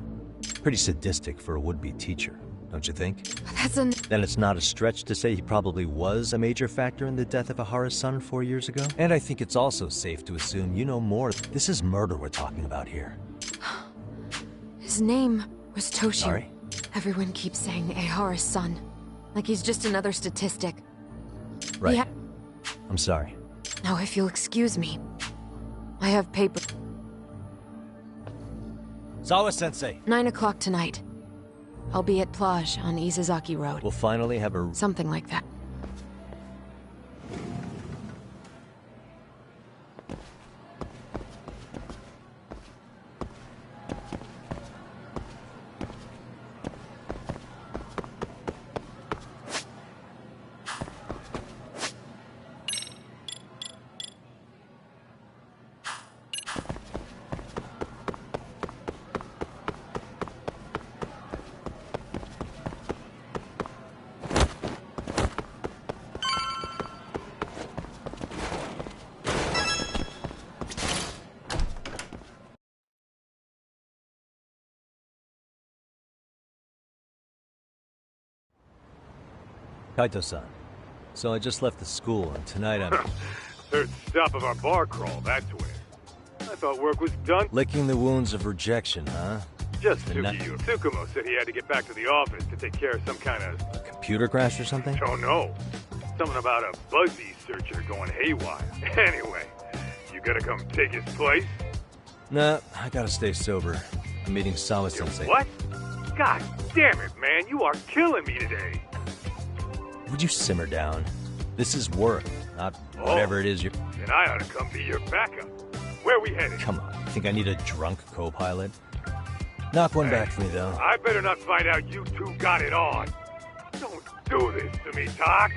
Pretty sadistic for a would-be teacher, don't you think? Then it's not a stretch to say he probably was a major factor in the death of Ehara's son 4 years ago? And I think it's also safe to assume you know more. This is murder we're talking about here. His name was Toshio. Sorry? Everyone keeps saying Ehara's son. Like he's just another statistic. Right. Yeah. I'm sorry. Now, if you'll excuse me, I have paper. Sawa-sensei! 9 o'clock tonight. I'll be at Plage on Izazaki Road. We'll finally have a— Something like that. Kaito-san. So I just left the school, and tonight I'm... Third stop of our bar crawl, that's where. I thought work was done. Licking the wounds of rejection, huh? Just Tsukiyu. Tsukumo said he had to get back to the office to take care of some kind of... Computer crash or something? Don't know. Something about a Buzzy searcher going haywire. Anyway, you gotta come take his place? Nah, I gotta stay sober. I'm meeting Sawa-sensei. What? God damn it, man. You are killing me today. Would you simmer down? This is work, not whatever it is you're... Then I ought to come be your backup. Where we headed? Come on, think I need a drunk co-pilot? Knock one back for me, though. I better not find out you two got it on. Don't do this to me, Tak.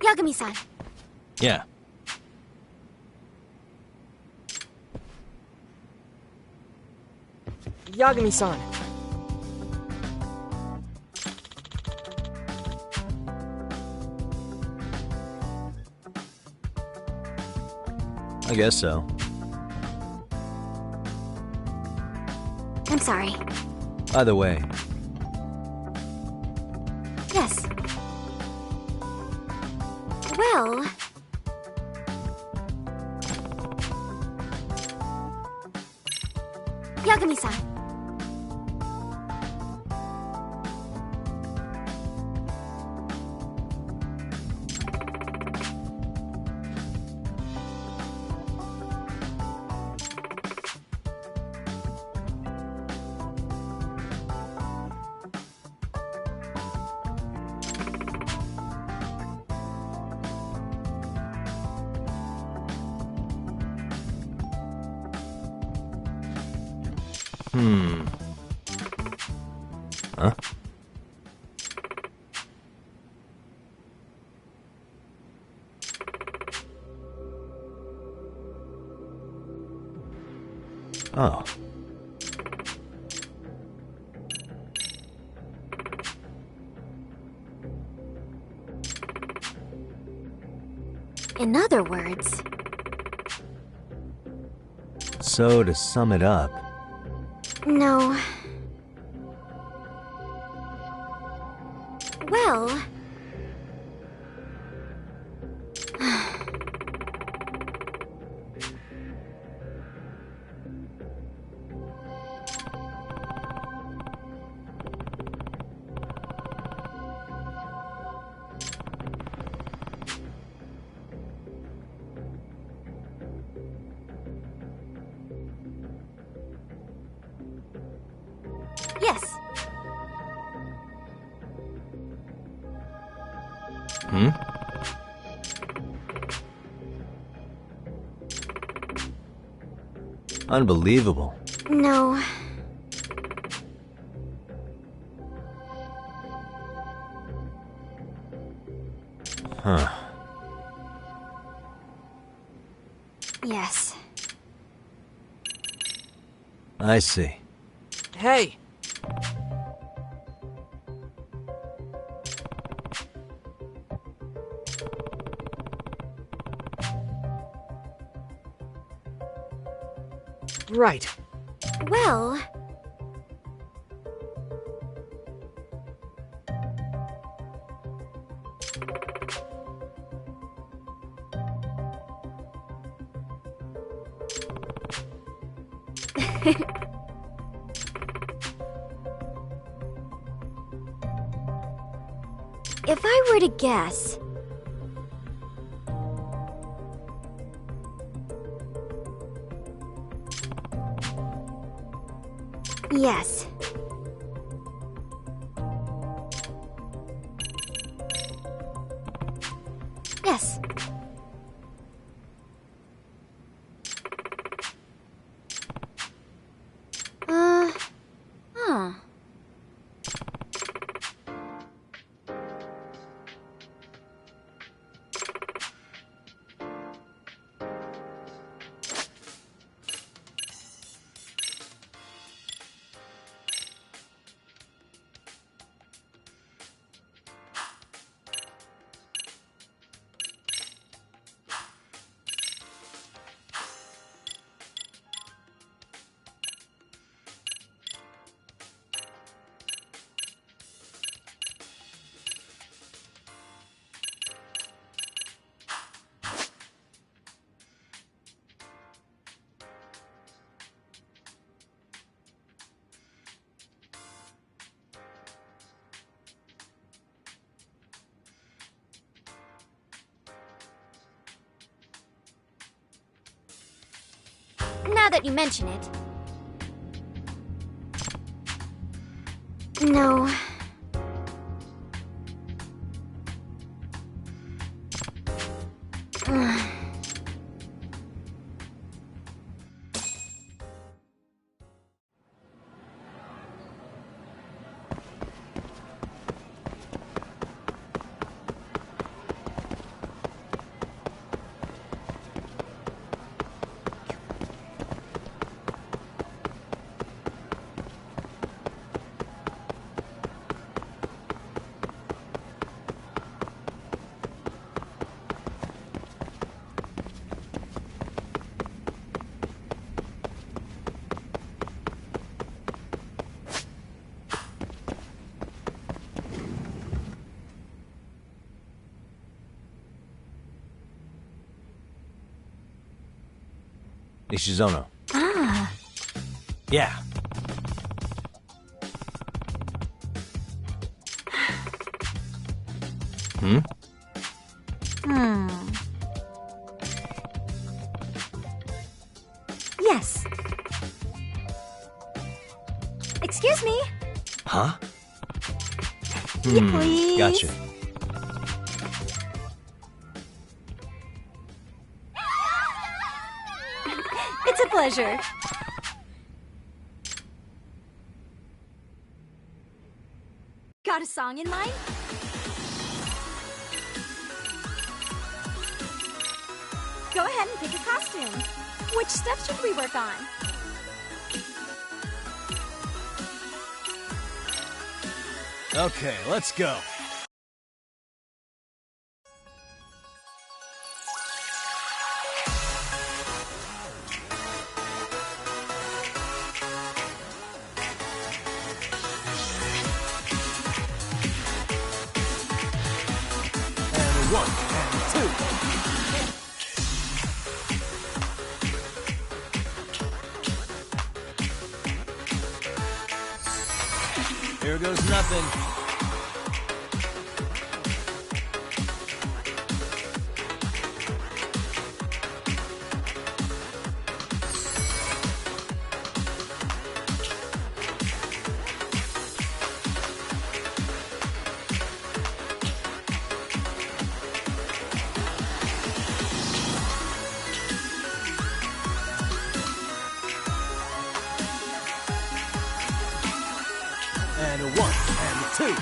Yagami-san. Yeah. Yagami-san. I guess so. I'm sorry. By the way. Yes. Well... Yagami-san. Huh? Oh. In other words... So, to sum it up... No. Well... Yes. Hmm? Unbelievable. No. Huh. Yes. I see. Hey! Right. Well... If I were to guess... Yes. Yes. Huh. Now that you mention it. No. Ishizono. Ah. Yeah. Hmm? Yes. Excuse me. Huh? Yeah, please. Gotcha. It's a pleasure. Got a song in mind? Go ahead and pick a costume. Which stuff should we work on? Okay, let's go. And 1 and 2. Here goes nothing. two.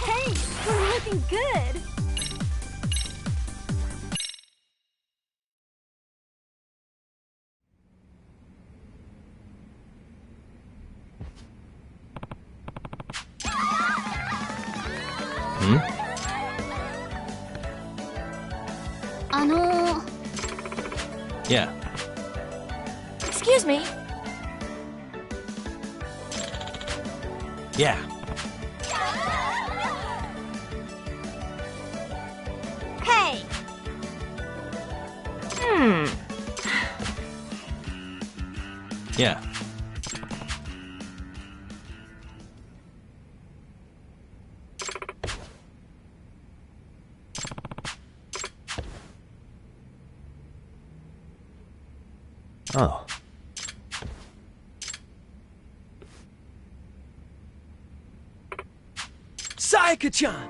Hey, we're looking good. Hmm? Yeah. Excuse me. Yeah. Hey. Yeah. Oh. Sayaka-chan!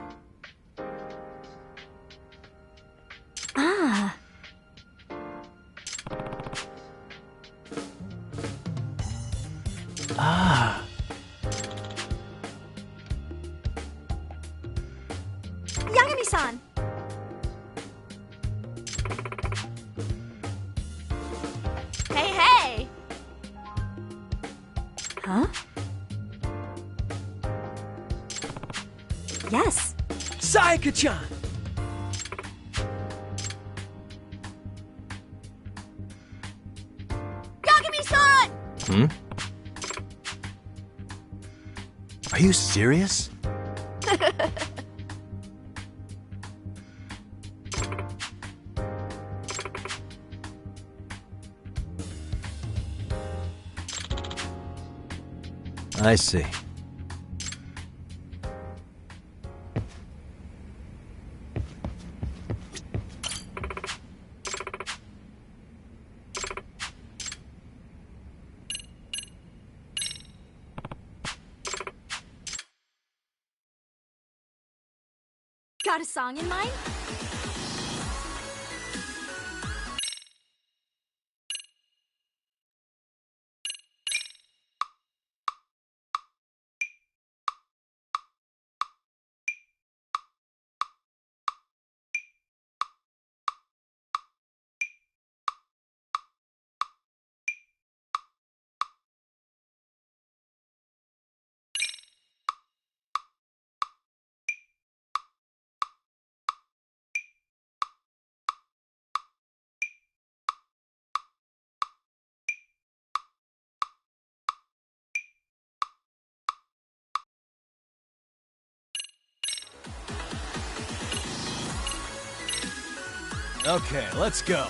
Ah. Ah. Yagami-san. Hey, hey! Huh? Yes. Sayaka-chan! Yagami-san! Hmm? Are you serious? I see. Got a song in mind? Okay, let's go.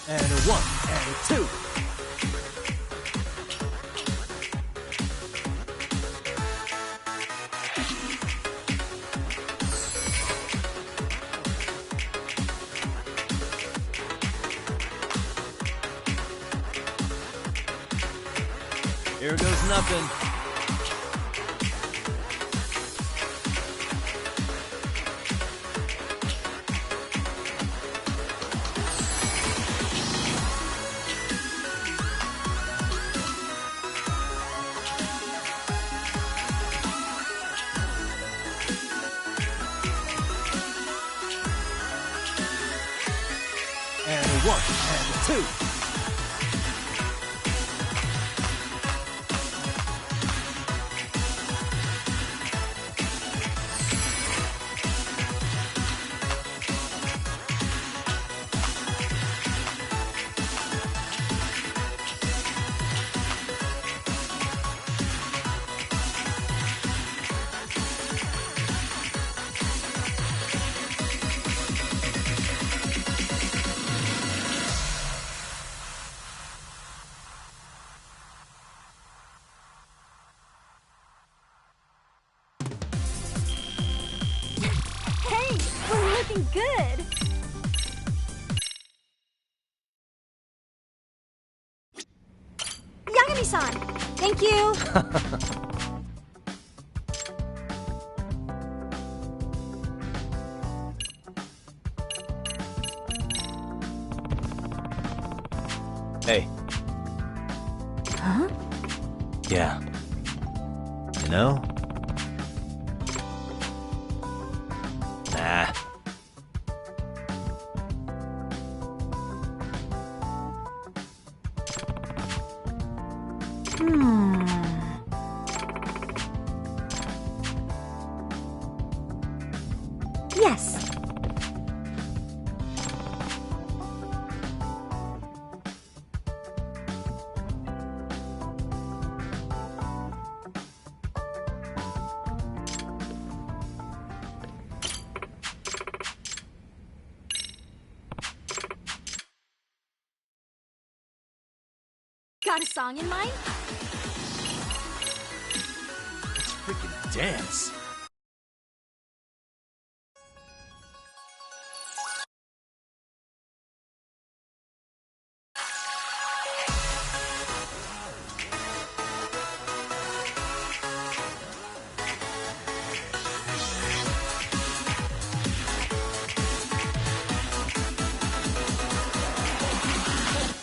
And a 1, and a 2. Here goes nothing. And a 1, and a 2. something good. Yagami-san! Thank you! Hey. Huh? Yeah. You know? Nah. Yes. Got a song in mind? Let's freaking dance.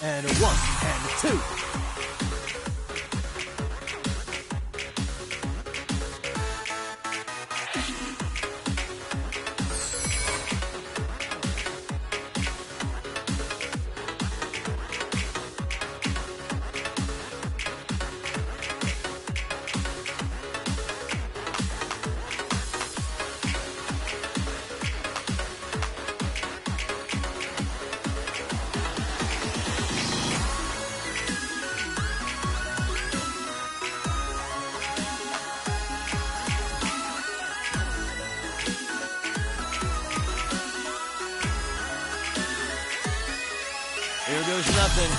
And a 1 and a 2. Here goes nothing.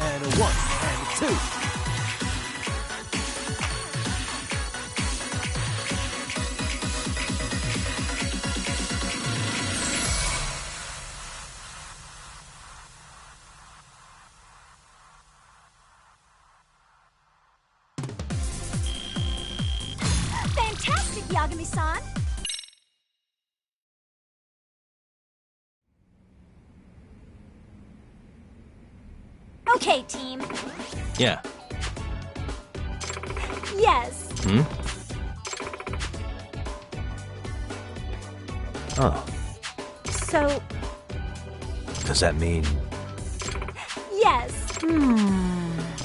And a 1 and a 2. Fantastic, Yagami-san! Okay, team. Yeah. Yes. Hmm? Oh. So, Does that mean... yes.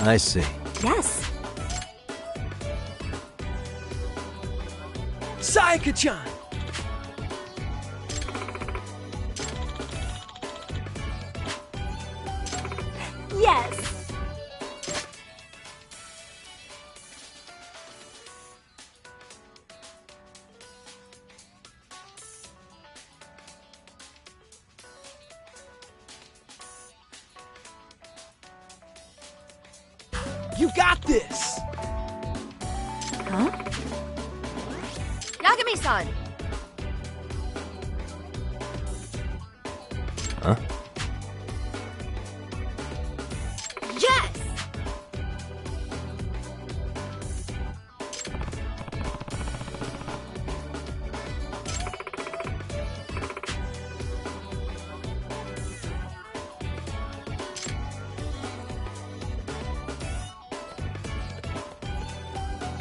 I see. Yes. Sayaka-chan! Yes. You got this! Huh? Yagami-san! Huh? Yes!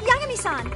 Yagami-san!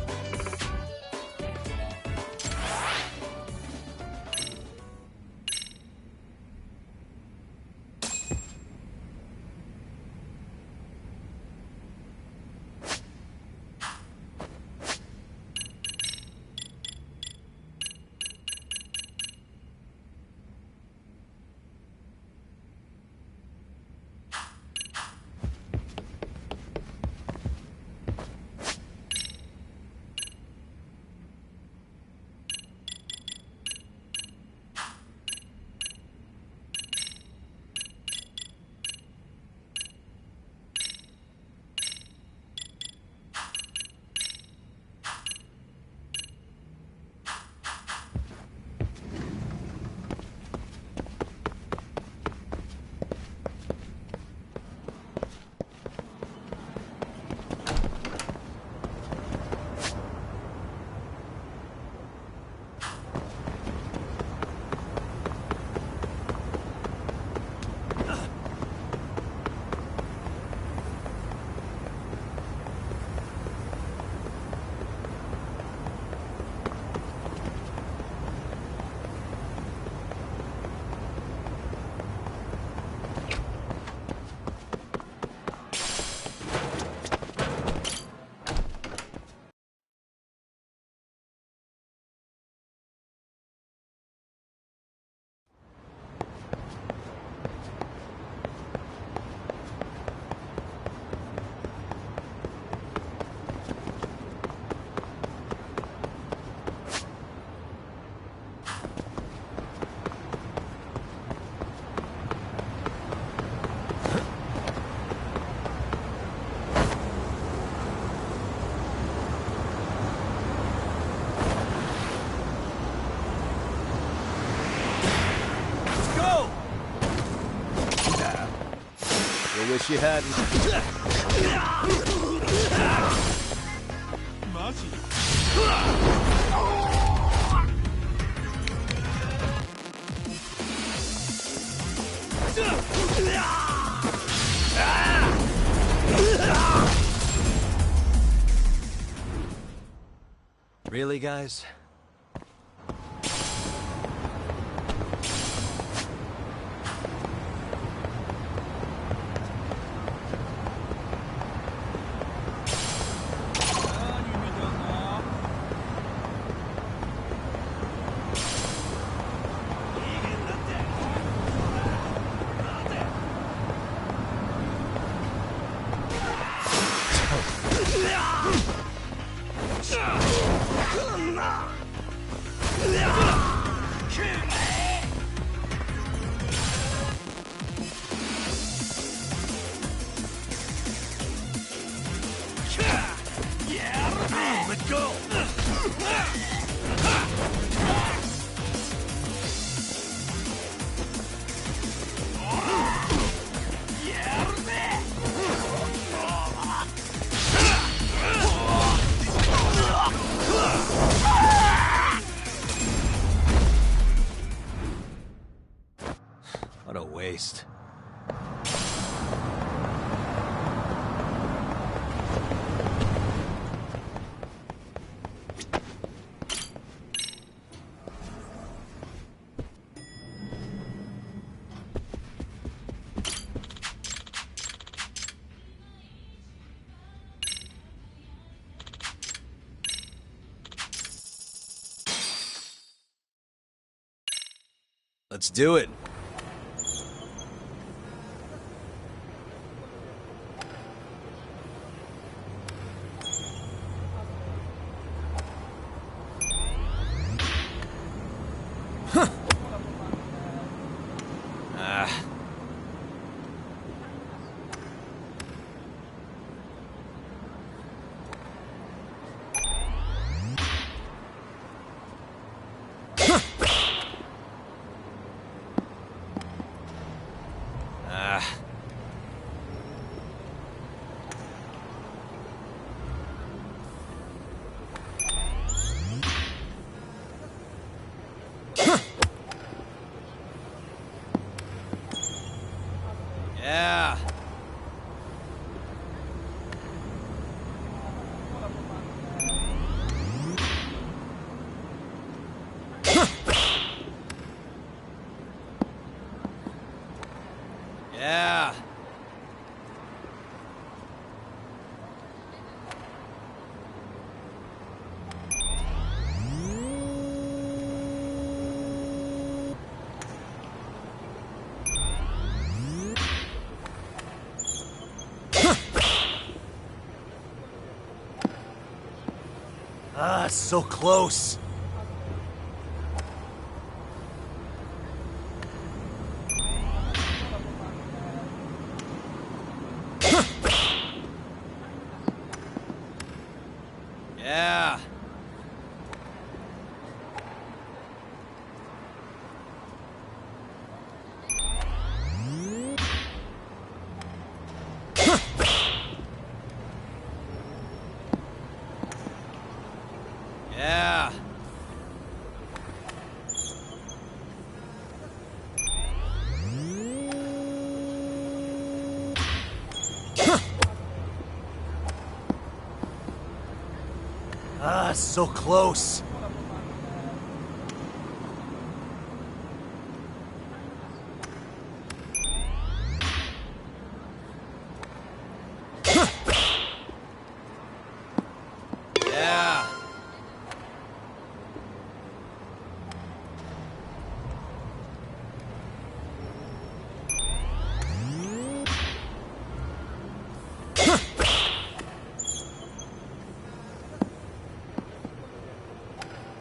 Wish you hadn't. Really, guys? Let go! What a waste. Let's do it. Huh. Yeah. Yeah. Ah, so close. Yeah. Yeah. Ah, so close. Yeah.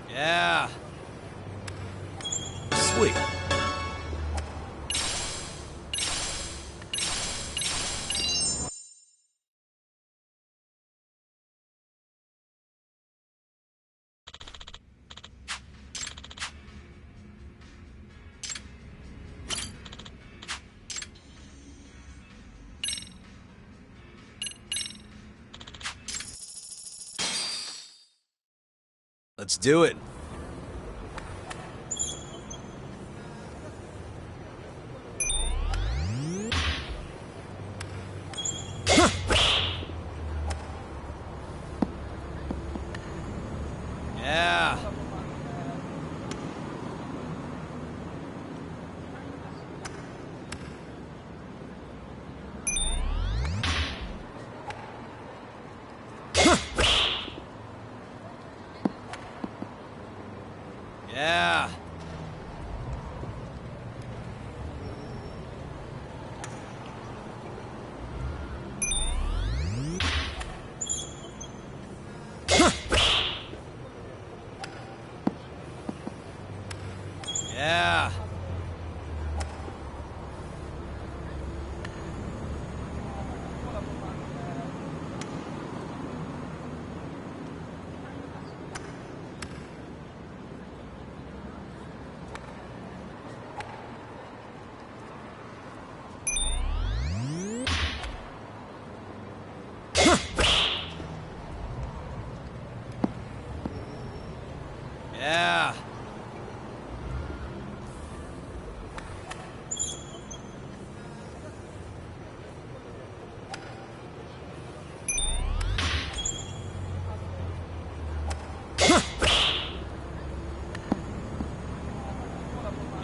Yeah. Sweet. Let's do it. Yeah. Yeah. Yeah. Yeah.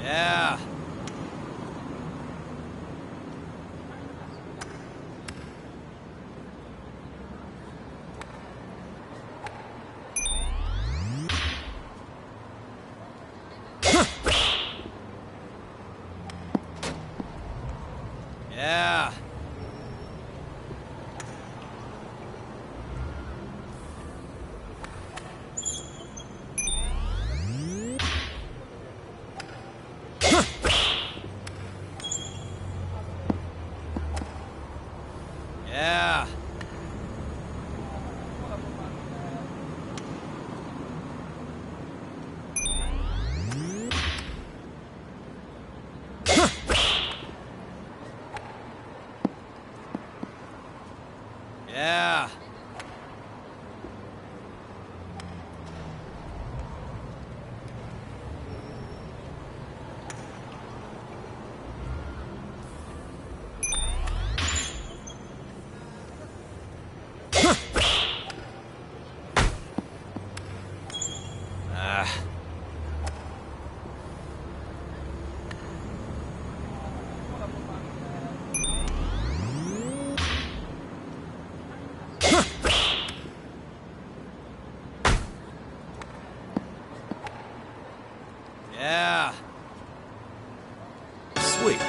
Yeah. Yeah. Yeah. Yeah. Ah. Yeah. Sweet.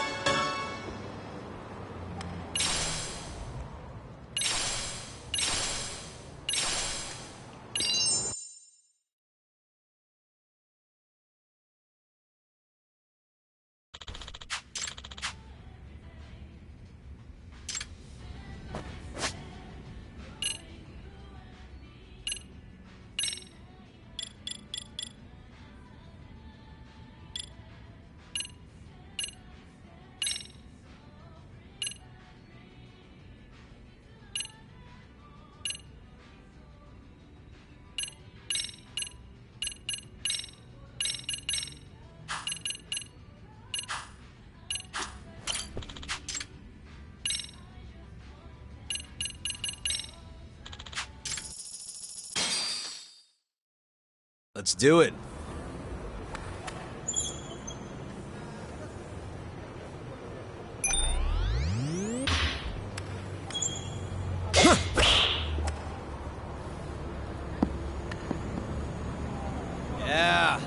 Let's do it. Yeah.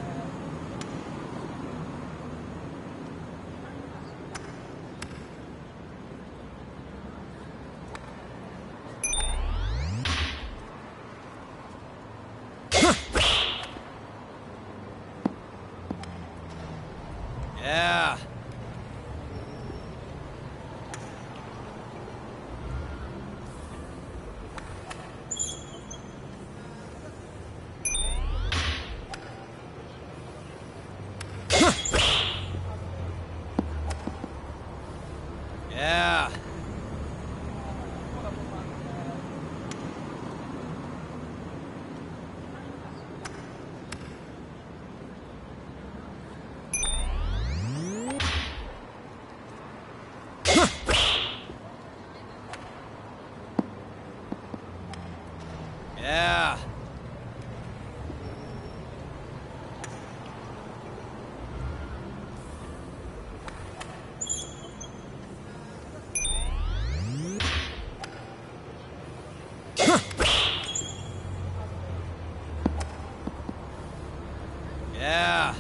Yeah. Yeah. Yeah.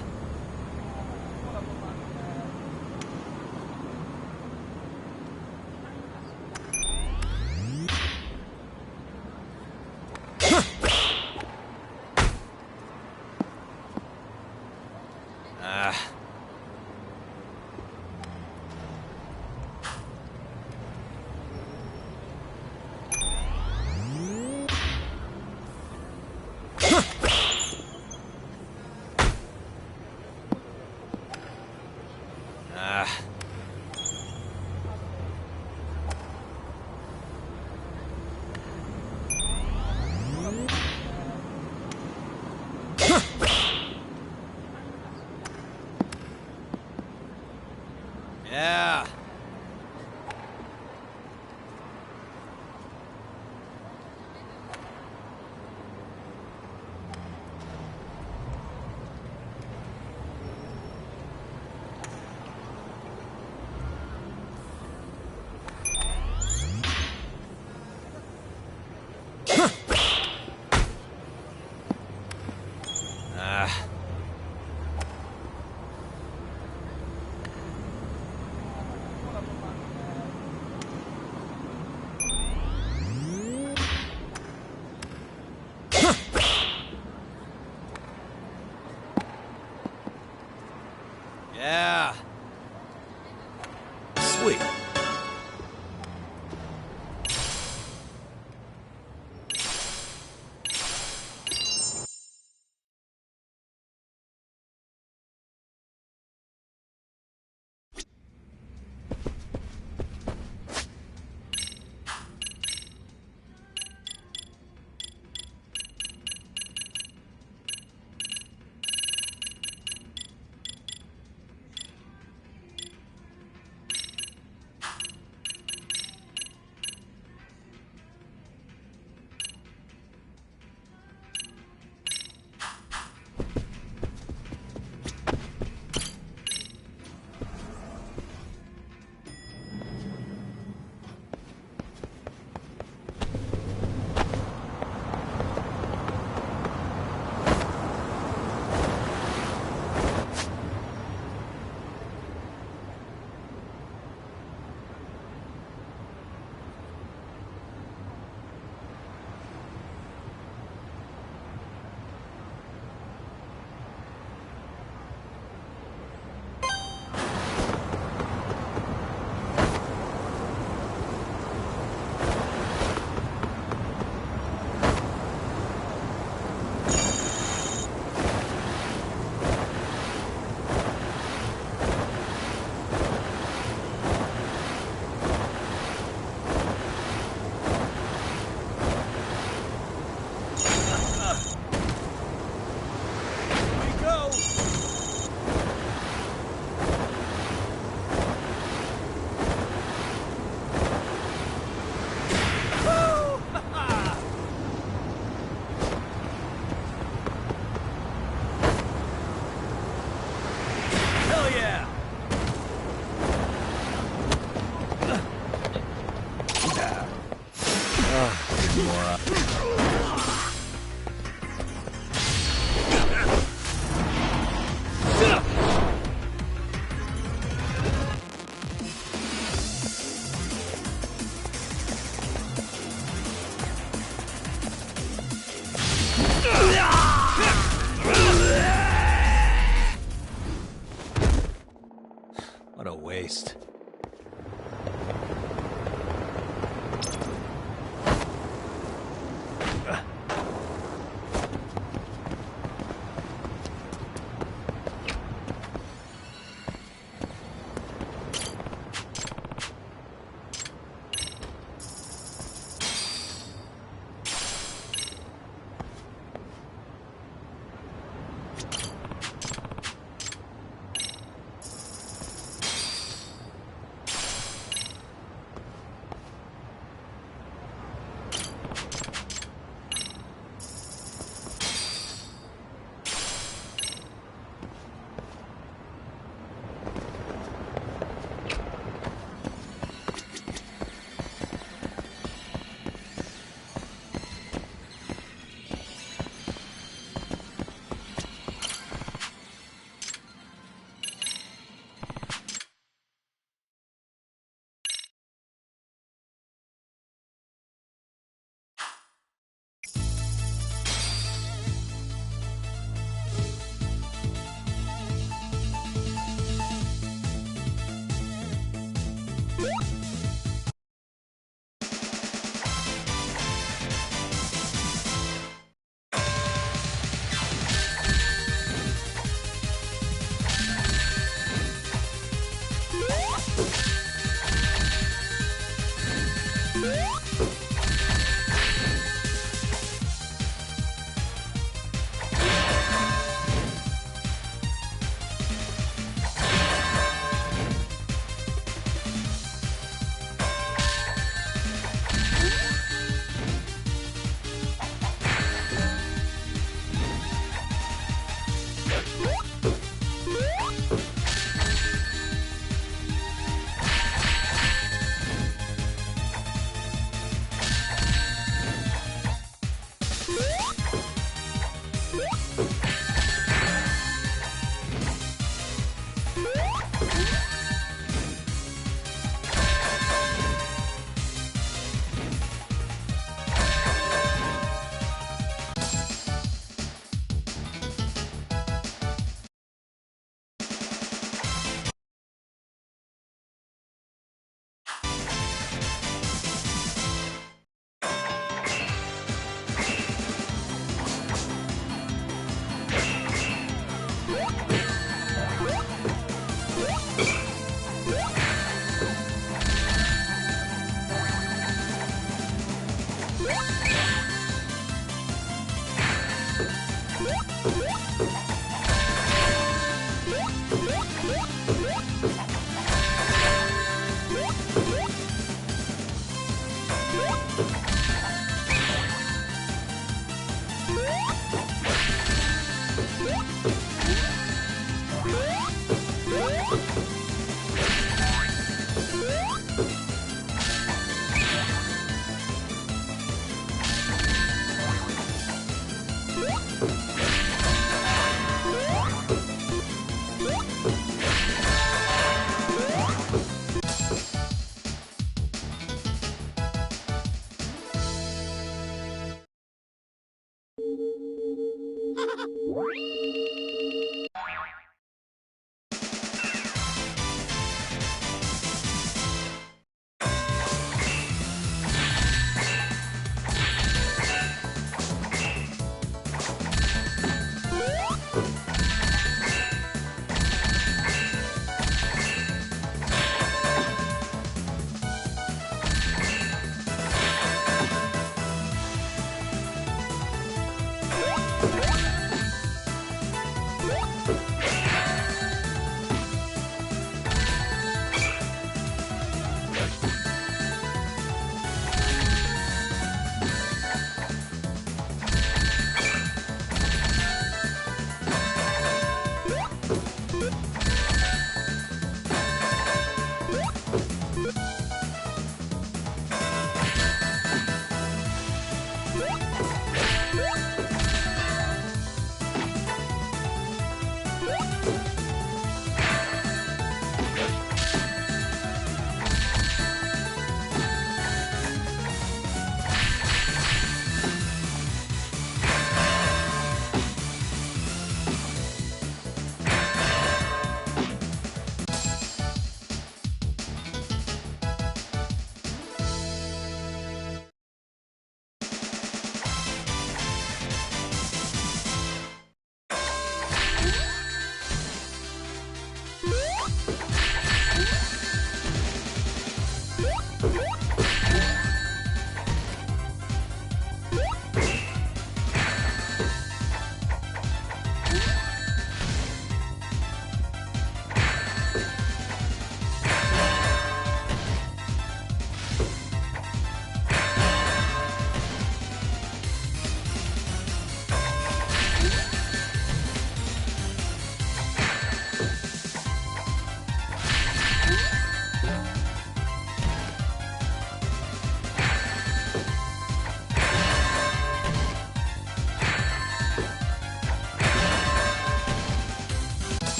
Yeah. Yeah. Sweet. What a waste.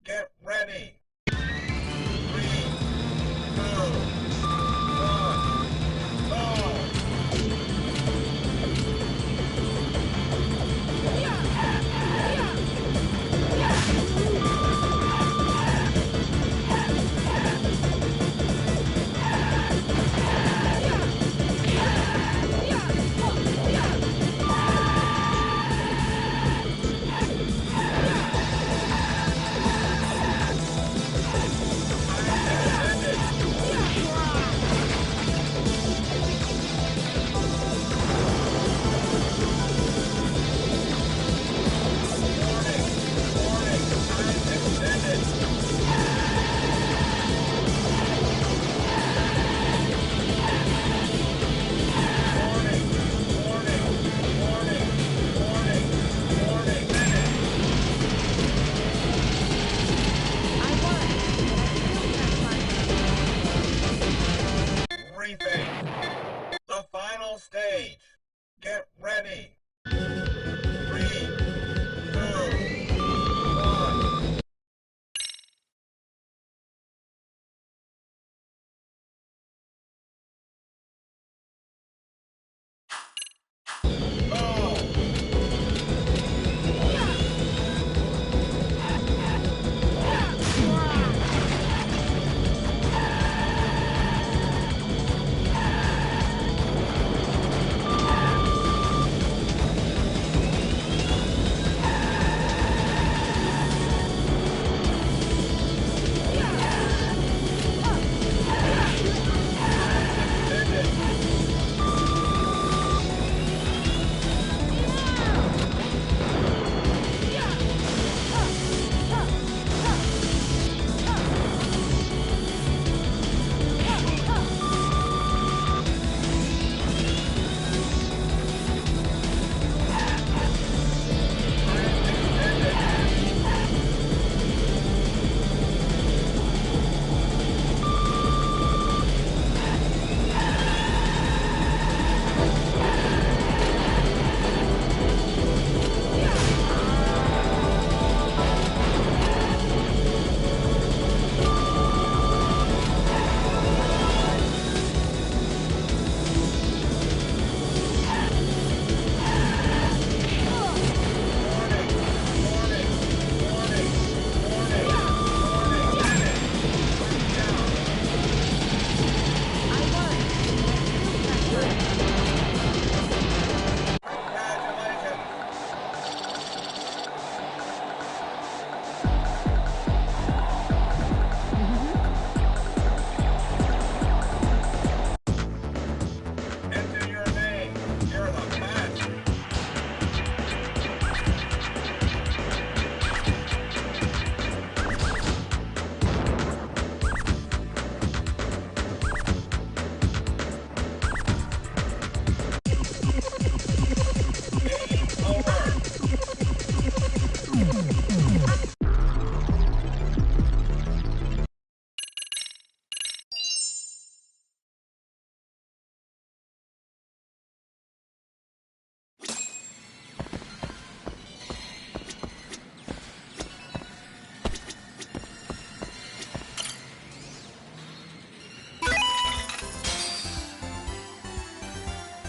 Get ready.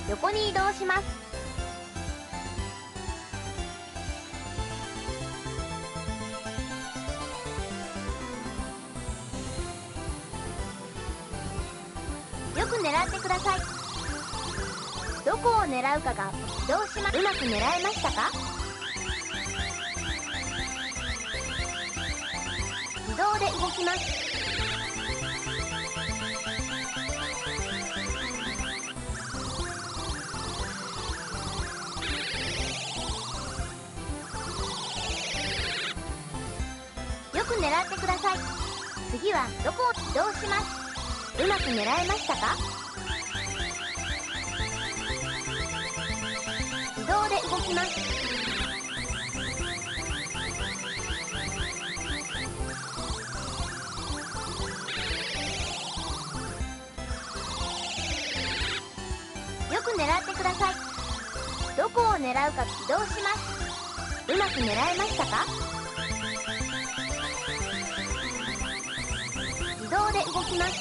横に移動します。よく狙ってください。どこを狙うかが移動します。うまく狙えましたか？自動で動きます。よく狙ってください。次はどこを移動します。うまく狙えましたか？自動で動きます。よく狙ってください。どこを狙うか移動します。うまく狙えましたか？で動きます。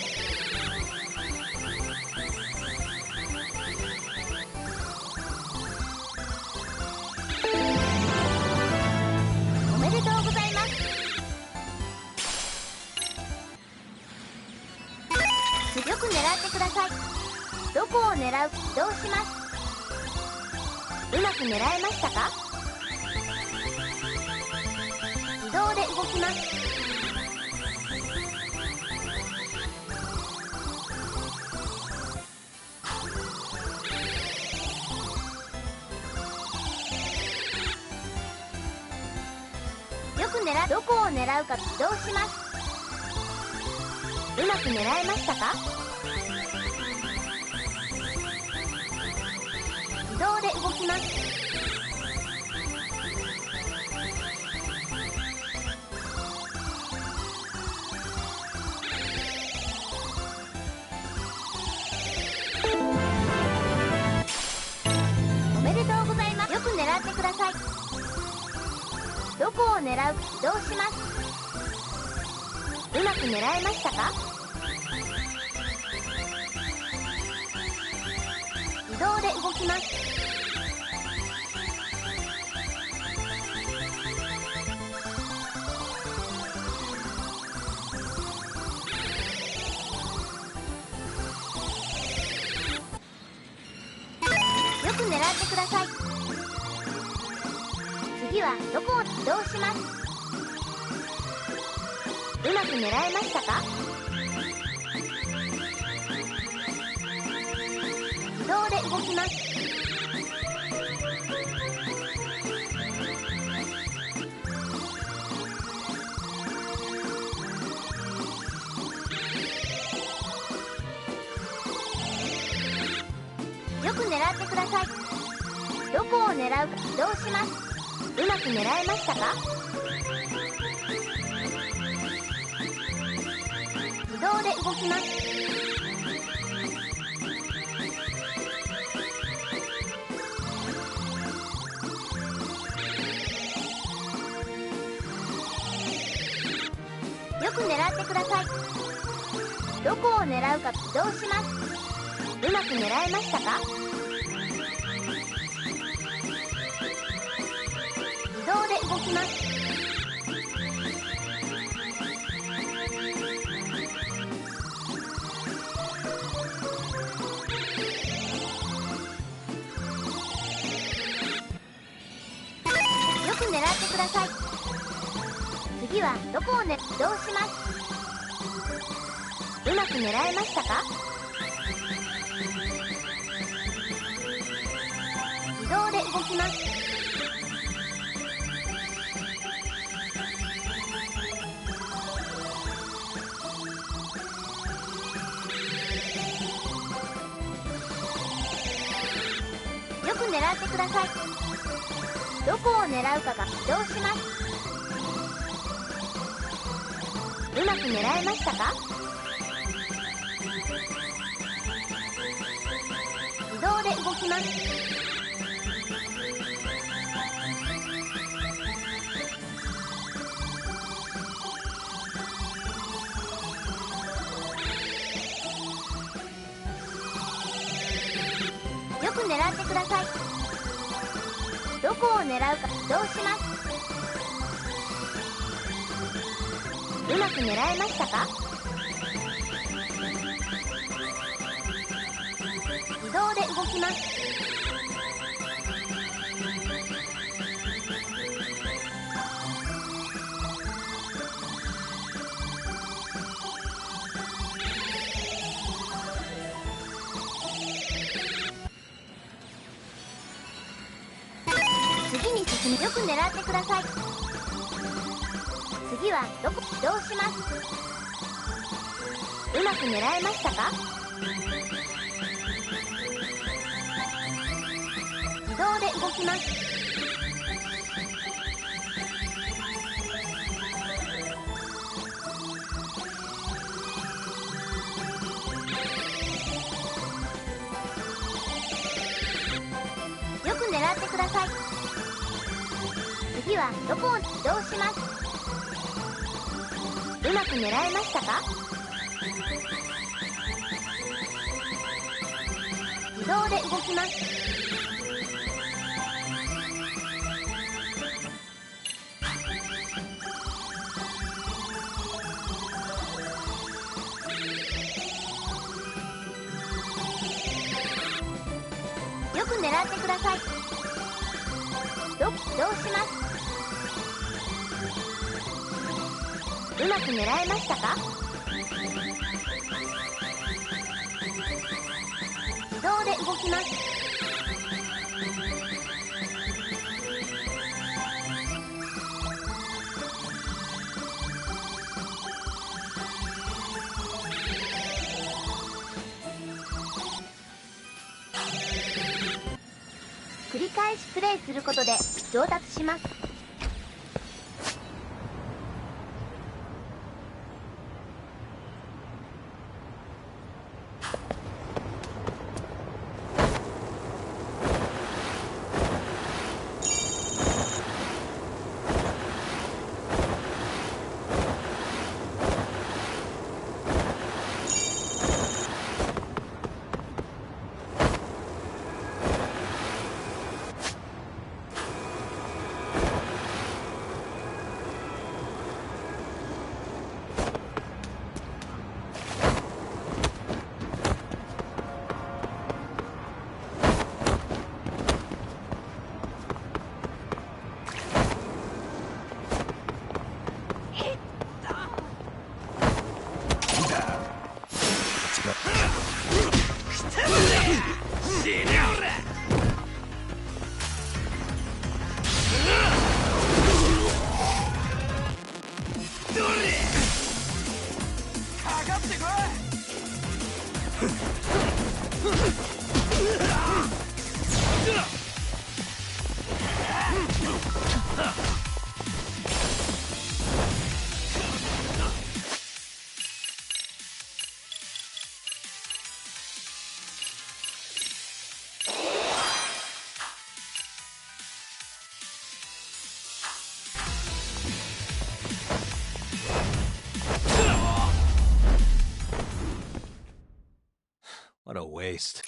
おめでとうございます。よく狙ってください。どこを狙う？移動します。うまく狙えましたか？移動で動きます。よくどこを狙うか移動します。うまく狙えましたか？移動で動きます。おめでとうございます。よく狙ってください。どこを狙うか移動します。うまく狙えましたか？移動で動きます。よく狙ってください。次はどこを移動します。うまく狙えましたか？移動で動きます。よく狙ってください。どこを狙うか移動します。うまく狙えましたか？移動で動きます。よく狙ってください。どこを狙うか移動します。うまく狙えましたか？移動で動きます。よく狙ってください。次はどこを移動します。うまく狙えましたか？移動で動きます。よく狙ってください。どこを狙うかが移動します。うまく狙えましたか？移動で動きます。よく狙ってください。どこを狙うか移動します。うまく狙えましたか？移動で動きます。次に進む。よく狙ってください。次はどこ移動します。うまく狙えましたか？移動で動きます。よく狙ってください。次はどこを移動します。うまく狙えましたか？動で動きます。よく狙ってください。どうします。うまく狙えましたか？自動で動きます。繰り返しプレイすることで上達します。What a waste.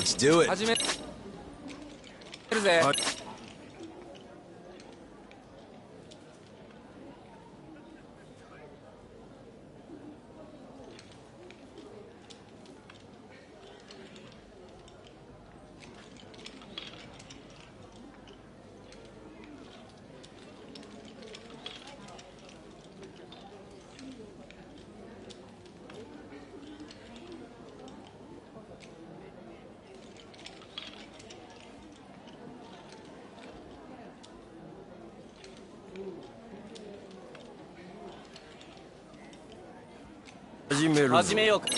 Let's do it. 始めるぜ。始めようか。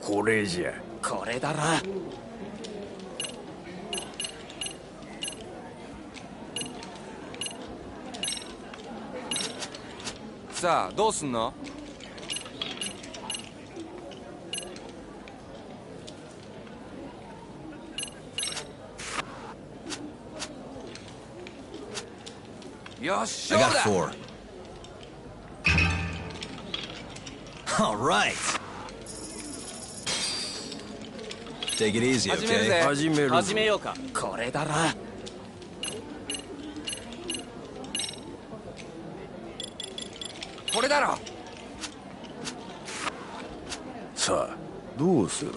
これじゃ。これだろ。さあ、どうすんの？よし、 I 勝負 got だ。 4. All right. Take it easy, 始める okay? ぜ。始める。始めようか。これだろ。これだろ。さあ、どうする？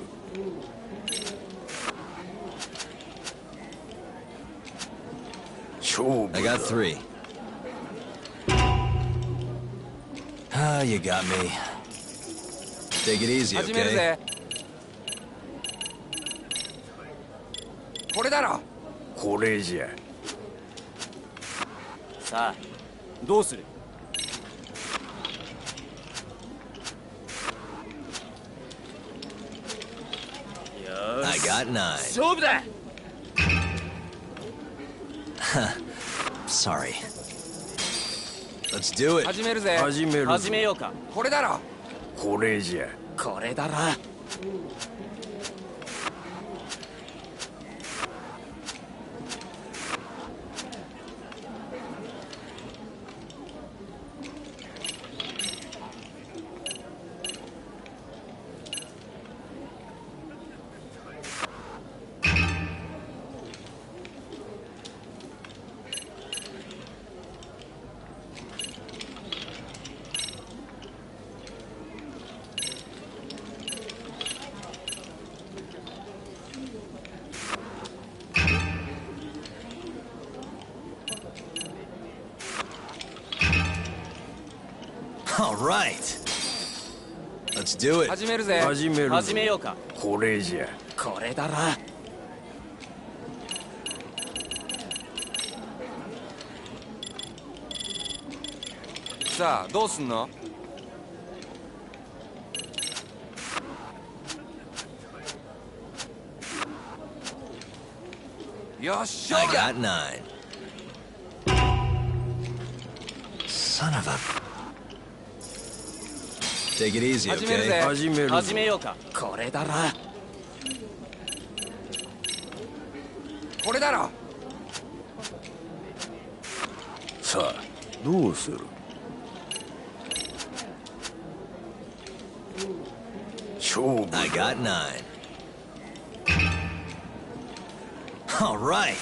勝負だ。 I got 3. Ah, you got me. Take it easy, 始める okay? ぜ。これだろ。これじゃ。さあ、どうする？よ I し。 got 9. 勝負だ。 Sorry. Let's do it. 始めるぜ。始める。始めようか。これだろ。これじゃ。これだろ。All right. Let's do it. 始めるぜ。始める。始めようか。これじゃ。これだろ。さあ、どうすんの？よし、 I 勝負だ。 got 9. Son of a... Take it easy, 始める okay? ぜ。始める。始めようか。これだろ。これだろ。さあ、どうする？勝負だ。 I got 9. All right.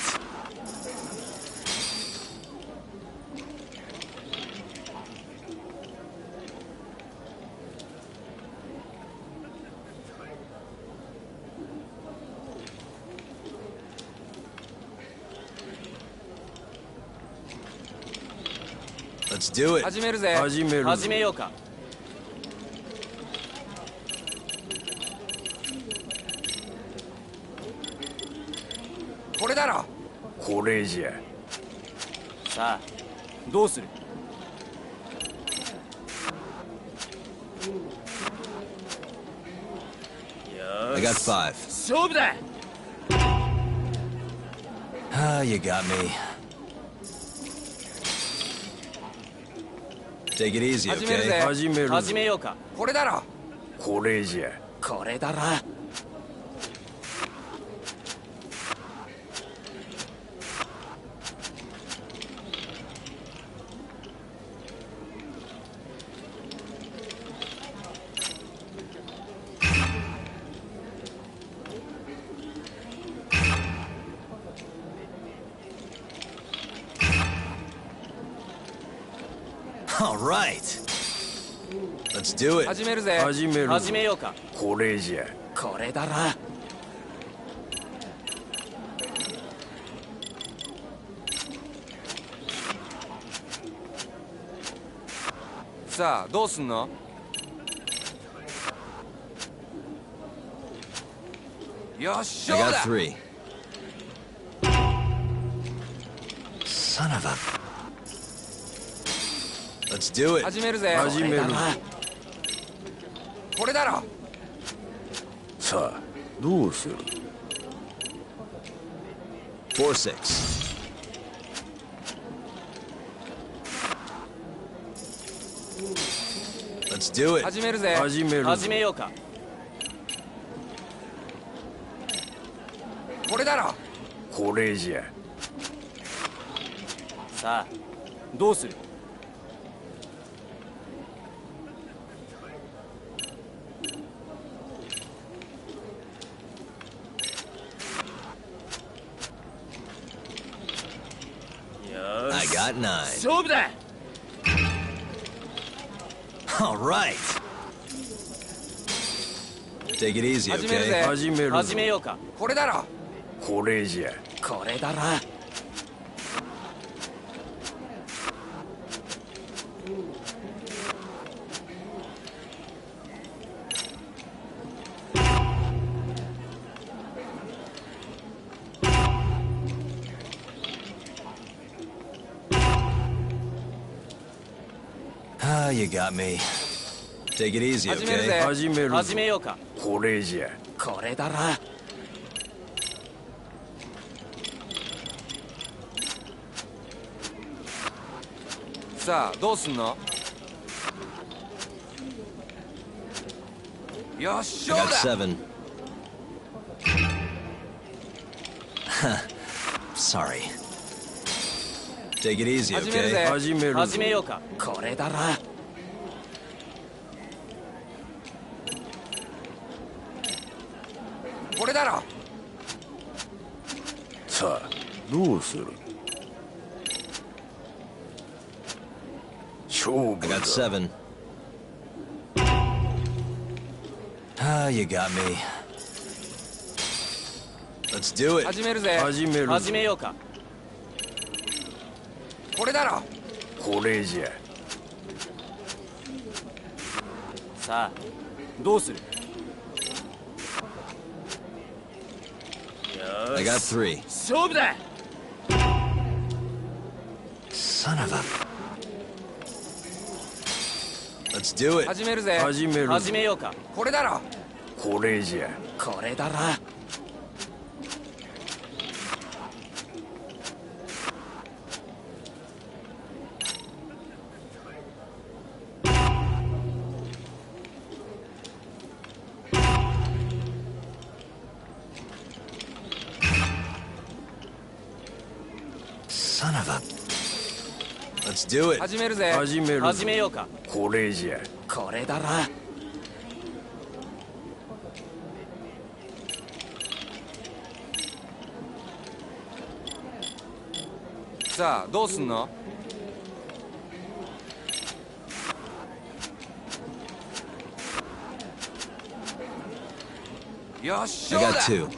Let's do it. 始めるぜ。始める。始めようか。これだろ。これじゃ。さあ、どうする？ I got 5. 勝負だ! Ah, you got me. Take it easy, 始める okay? ぜ。始める。始めようか。これだろ。これじゃ。これだろ。All right. Let's do it. 始めるぜ。始める。始めようか。これじゃ。これだろ。さあ、どうすんの？よっしゃ I だ。 got 3. Son of a... Let's do it. 始めるぜ。始める。これだろ。さあ、どうする？ 4-6. Let's do it. 始めるぜ。始める。始めようか。これだろ。これじゃ。さあ、どうする？I got 9. 勝負だ。 All right. Take it easy, 始めるぜ。 okay? 始める。始めようか。これだろ。これじゃ。これだろ。Ah, you got me. Take it easy, 始める okay? ぜ。始める。始めようか。これじゃ。これだろ。さあ、どうすんの？よっし I ゃ got だ。 7. Sorry. Take it easy, 始めるぜ。 okay? 始める。始めようか。これだろ。これだろ。さあ、どうする？勝負 I だ。 got 7. Ah, you got me. Let's do it. 始めるぜ。始める。始めようか。これだろ。これじゃ。さあ、どうする？ I got 3. 勝負だ。 Son of a... Let's do it. 始めるぜ。始める。始めようか。これだろ。これじゃ。これだろ。Son of a... Let's do it. 始めるぜ。始める。始めようか。これじゃ。これだろ。さあ、どうすんの？よっし I ゃ got だ。 2.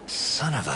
Son of a...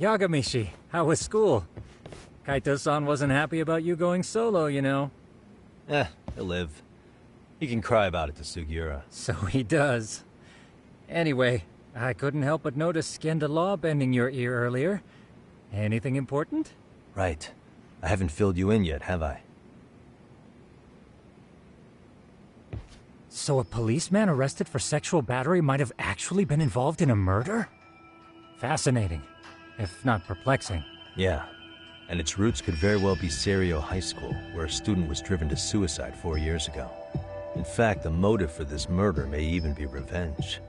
Yagamishi, how was school? Kaito-san wasn't happy about you going solo, you know. He'll live. He can cry about it to Sugiura. So he does. Anyway, I couldn't help but notice Skenda Law bending your ear earlier. Anything important? Right. I haven't filled you in yet, have I? So a policeman arrested for sexual battery might have actually been involved in a murder? Fascinating, if not perplexing. Yeah. And its roots could very well be Serio High School, where a student was driven to suicide 4 years ago. In fact, the motive for this murder may even be revenge.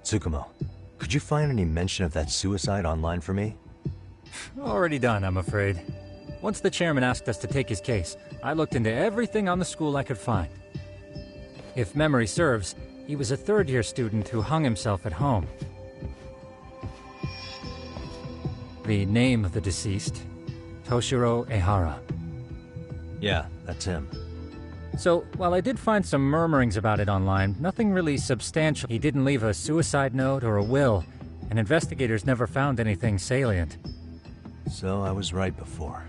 Tsukumo, could you find any mention of that suicide online for me? Already done, I'm afraid. Once the chairman asked us to take his case, I looked into everything on the school I could find. If memory serves, he was a third-year student who hung himself at home. The name of the deceased, Toshiro Ehara. Yeah, that's him. So, while I did find some murmurings about it online, nothing really substantial. He didn't leave a suicide note or a will, and investigators never found anything salient. So I was right before.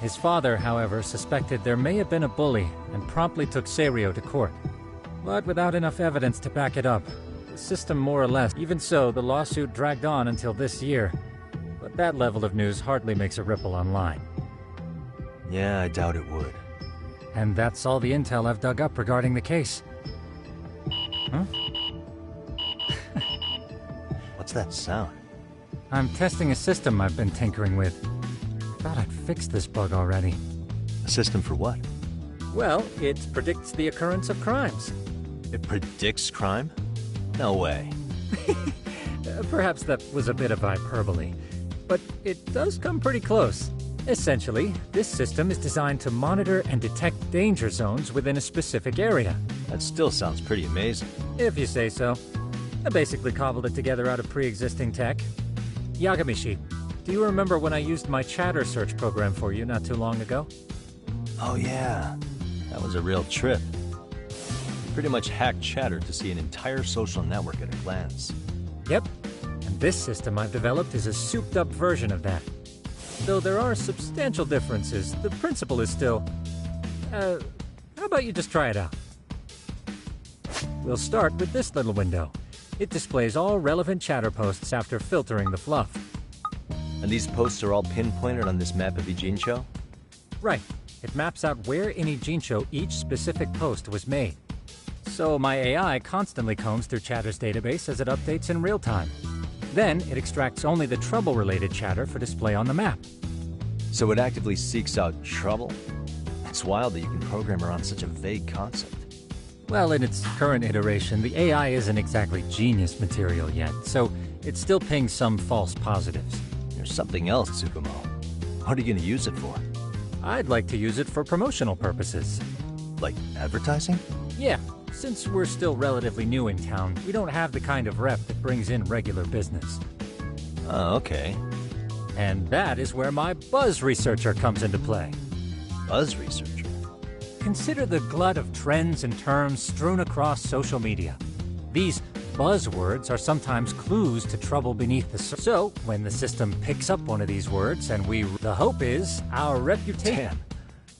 His father, however, suspected there may have been a bully and promptly took Serio to court. But without enough evidence to back it up, the system more or less. Even so, the lawsuit dragged on until this year. But that level of news hardly makes a ripple online. Yeah, I doubt it would. And that's all the intel I've dug up regarding the case. Huh? What's that sound? I'm testing a system I've been tinkering with. Thought I'd fixed this bug already. A system for what? Well, it predicts the occurrence of crimes. It predicts crime? No way. Perhaps that was a bit of hyperbole, but it does come pretty close. Essentially, this system is designed to monitor and detect danger zones within a specific area. That still sounds pretty amazing. If you say so. I basically cobbled it together out of pre-existing tech. Yagamishi, do you remember when I used my chatter search program for you not too long ago? Oh yeah, that was a real trip. You pretty much hacked Chatter to see an entire social network at a glance. Yep, and this system I've developed is a souped-up version of that. Though there are substantial differences, the principle is still... how about you just try it out? We'll start with this little window. It displays all relevant chatter posts after filtering the fluff. And these posts are all pinpointed on this map of Ijincho? Right. It maps out where in Ijincho each specific post was made. So my AI constantly combs through Chatter's database as it updates in real time. Then it extracts only the trouble-related chatter for display on the map. So it actively seeks out trouble? It's wild that you can program around such a vague concept. Well, in its current iteration, the AI isn't exactly genius material yet, so it still pings some false positives. There's something else, Tsukumo. What are you going to use it for? I'd like to use it for promotional purposes. Like advertising? Yeah. Since we're still relatively new in town, we don't have the kind of rep that brings in regular business. Oh, okay. And that is where my buzz researcher comes into play. Buzz researcher? Consider the glut of trends and terms strewn across social media. These buzzwords are sometimes clues to trouble beneath the surface. So, when the system picks up one of these words and the hope is our reputation... Damn.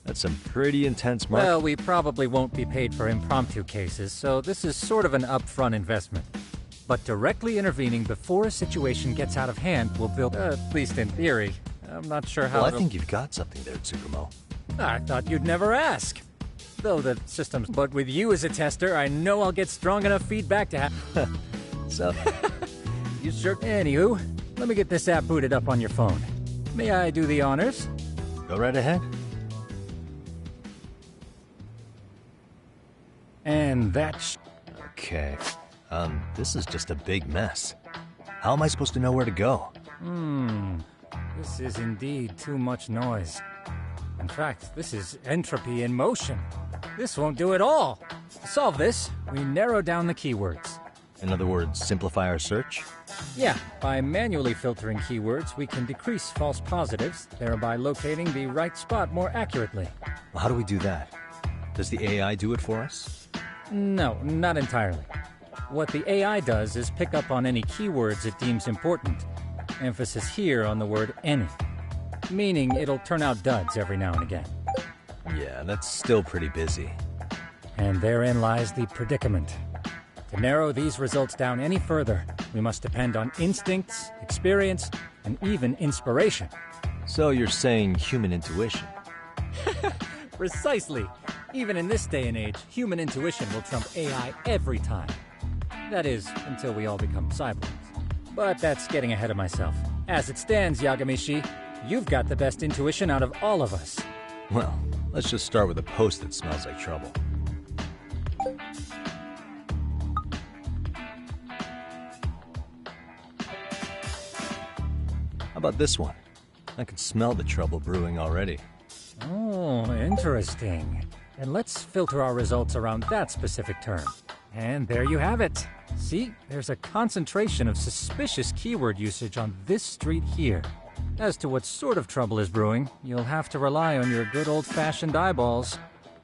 That's some pretty intense marketing. Well, we probably won't be paid for impromptu cases, so this is sort of an upfront investment. But directly intervening before a situation gets out of hand will build, at least in theory. I'm not sure how. Well, I think you've got something there, Tsukumo. I thought you'd never ask. Though the system's... But with you as a tester, I know I'll get strong enough feedback to have... So... You sure... Anywho, let me get this app booted up on your phone. May I do the honors? Go right ahead. And that's... Okay. This is just a big mess. How am I supposed to know where to go? This is indeed too much noise. In fact, this is entropy in motion. This won't do it all. To solve this, we narrow down the keywords. In other words, simplify our search? Yeah, by manually filtering keywords, we can decrease false positives, thereby locating the right spot more accurately. Well, how do we do that? Does the AI do it for us? No, not entirely. What the AI does is pick up on any keywords it deems important. Emphasis here on the word any. Meaning it'll turn out duds every now and again. Yeah, that's still pretty busy. And therein lies the predicament. To narrow these results down any further, we must depend on instincts, experience, and even inspiration. So you're saying human intuition? Precisely. Even in this day and age, human intuition will trump AI every time. That is, until we all become cyborgs. But that's getting ahead of myself. As it stands, Yagami-shi, you've got the best intuition out of all of us. Well, let's just start with a post that smells like trouble. How about this one? I can smell the trouble brewing already. Oh, interesting. And let's filter our results around that specific term. And there you have it. See, there's a concentration of suspicious keyword usage on this street here. As to what sort of trouble is brewing, you'll have to rely on your good old-fashioned eyeballs.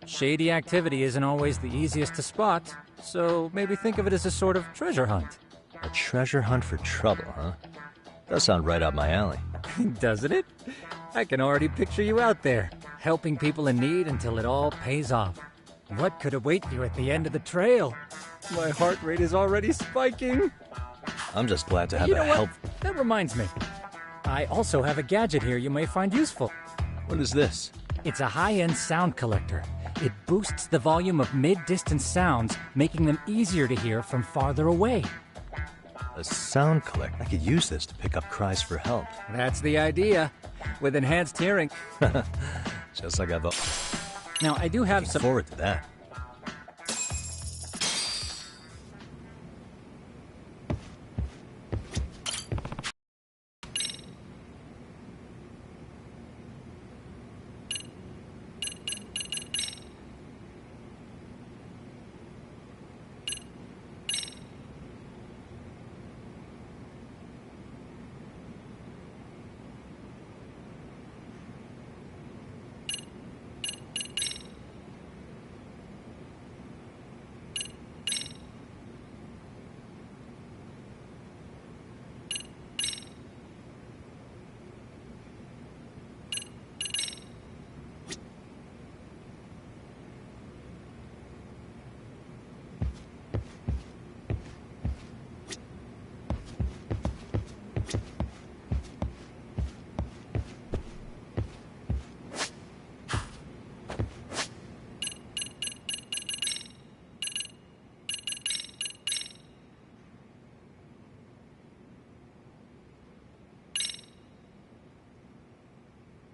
Shady activity isn't always the easiest to spot, so maybe think of it as a sort of treasure hunt. A treasure hunt for trouble, huh? Does sound right up my alley. Doesn't it? I can already picture you out there, helping people in need until it all pays off. What could await you at the end of the trail? My heart rate is already spiking. I'm just glad to have You a know help. what? That reminds me. I also have a gadget here you may find useful. What is this? It's a high-end sound collector. It boosts the volume of mid-distance sounds, making them easier to hear from farther away. A sound collector? I could use this to pick up cries for help. That's the idea. With enhanced hearing. Just like I've... Now, I do have some... forward to that.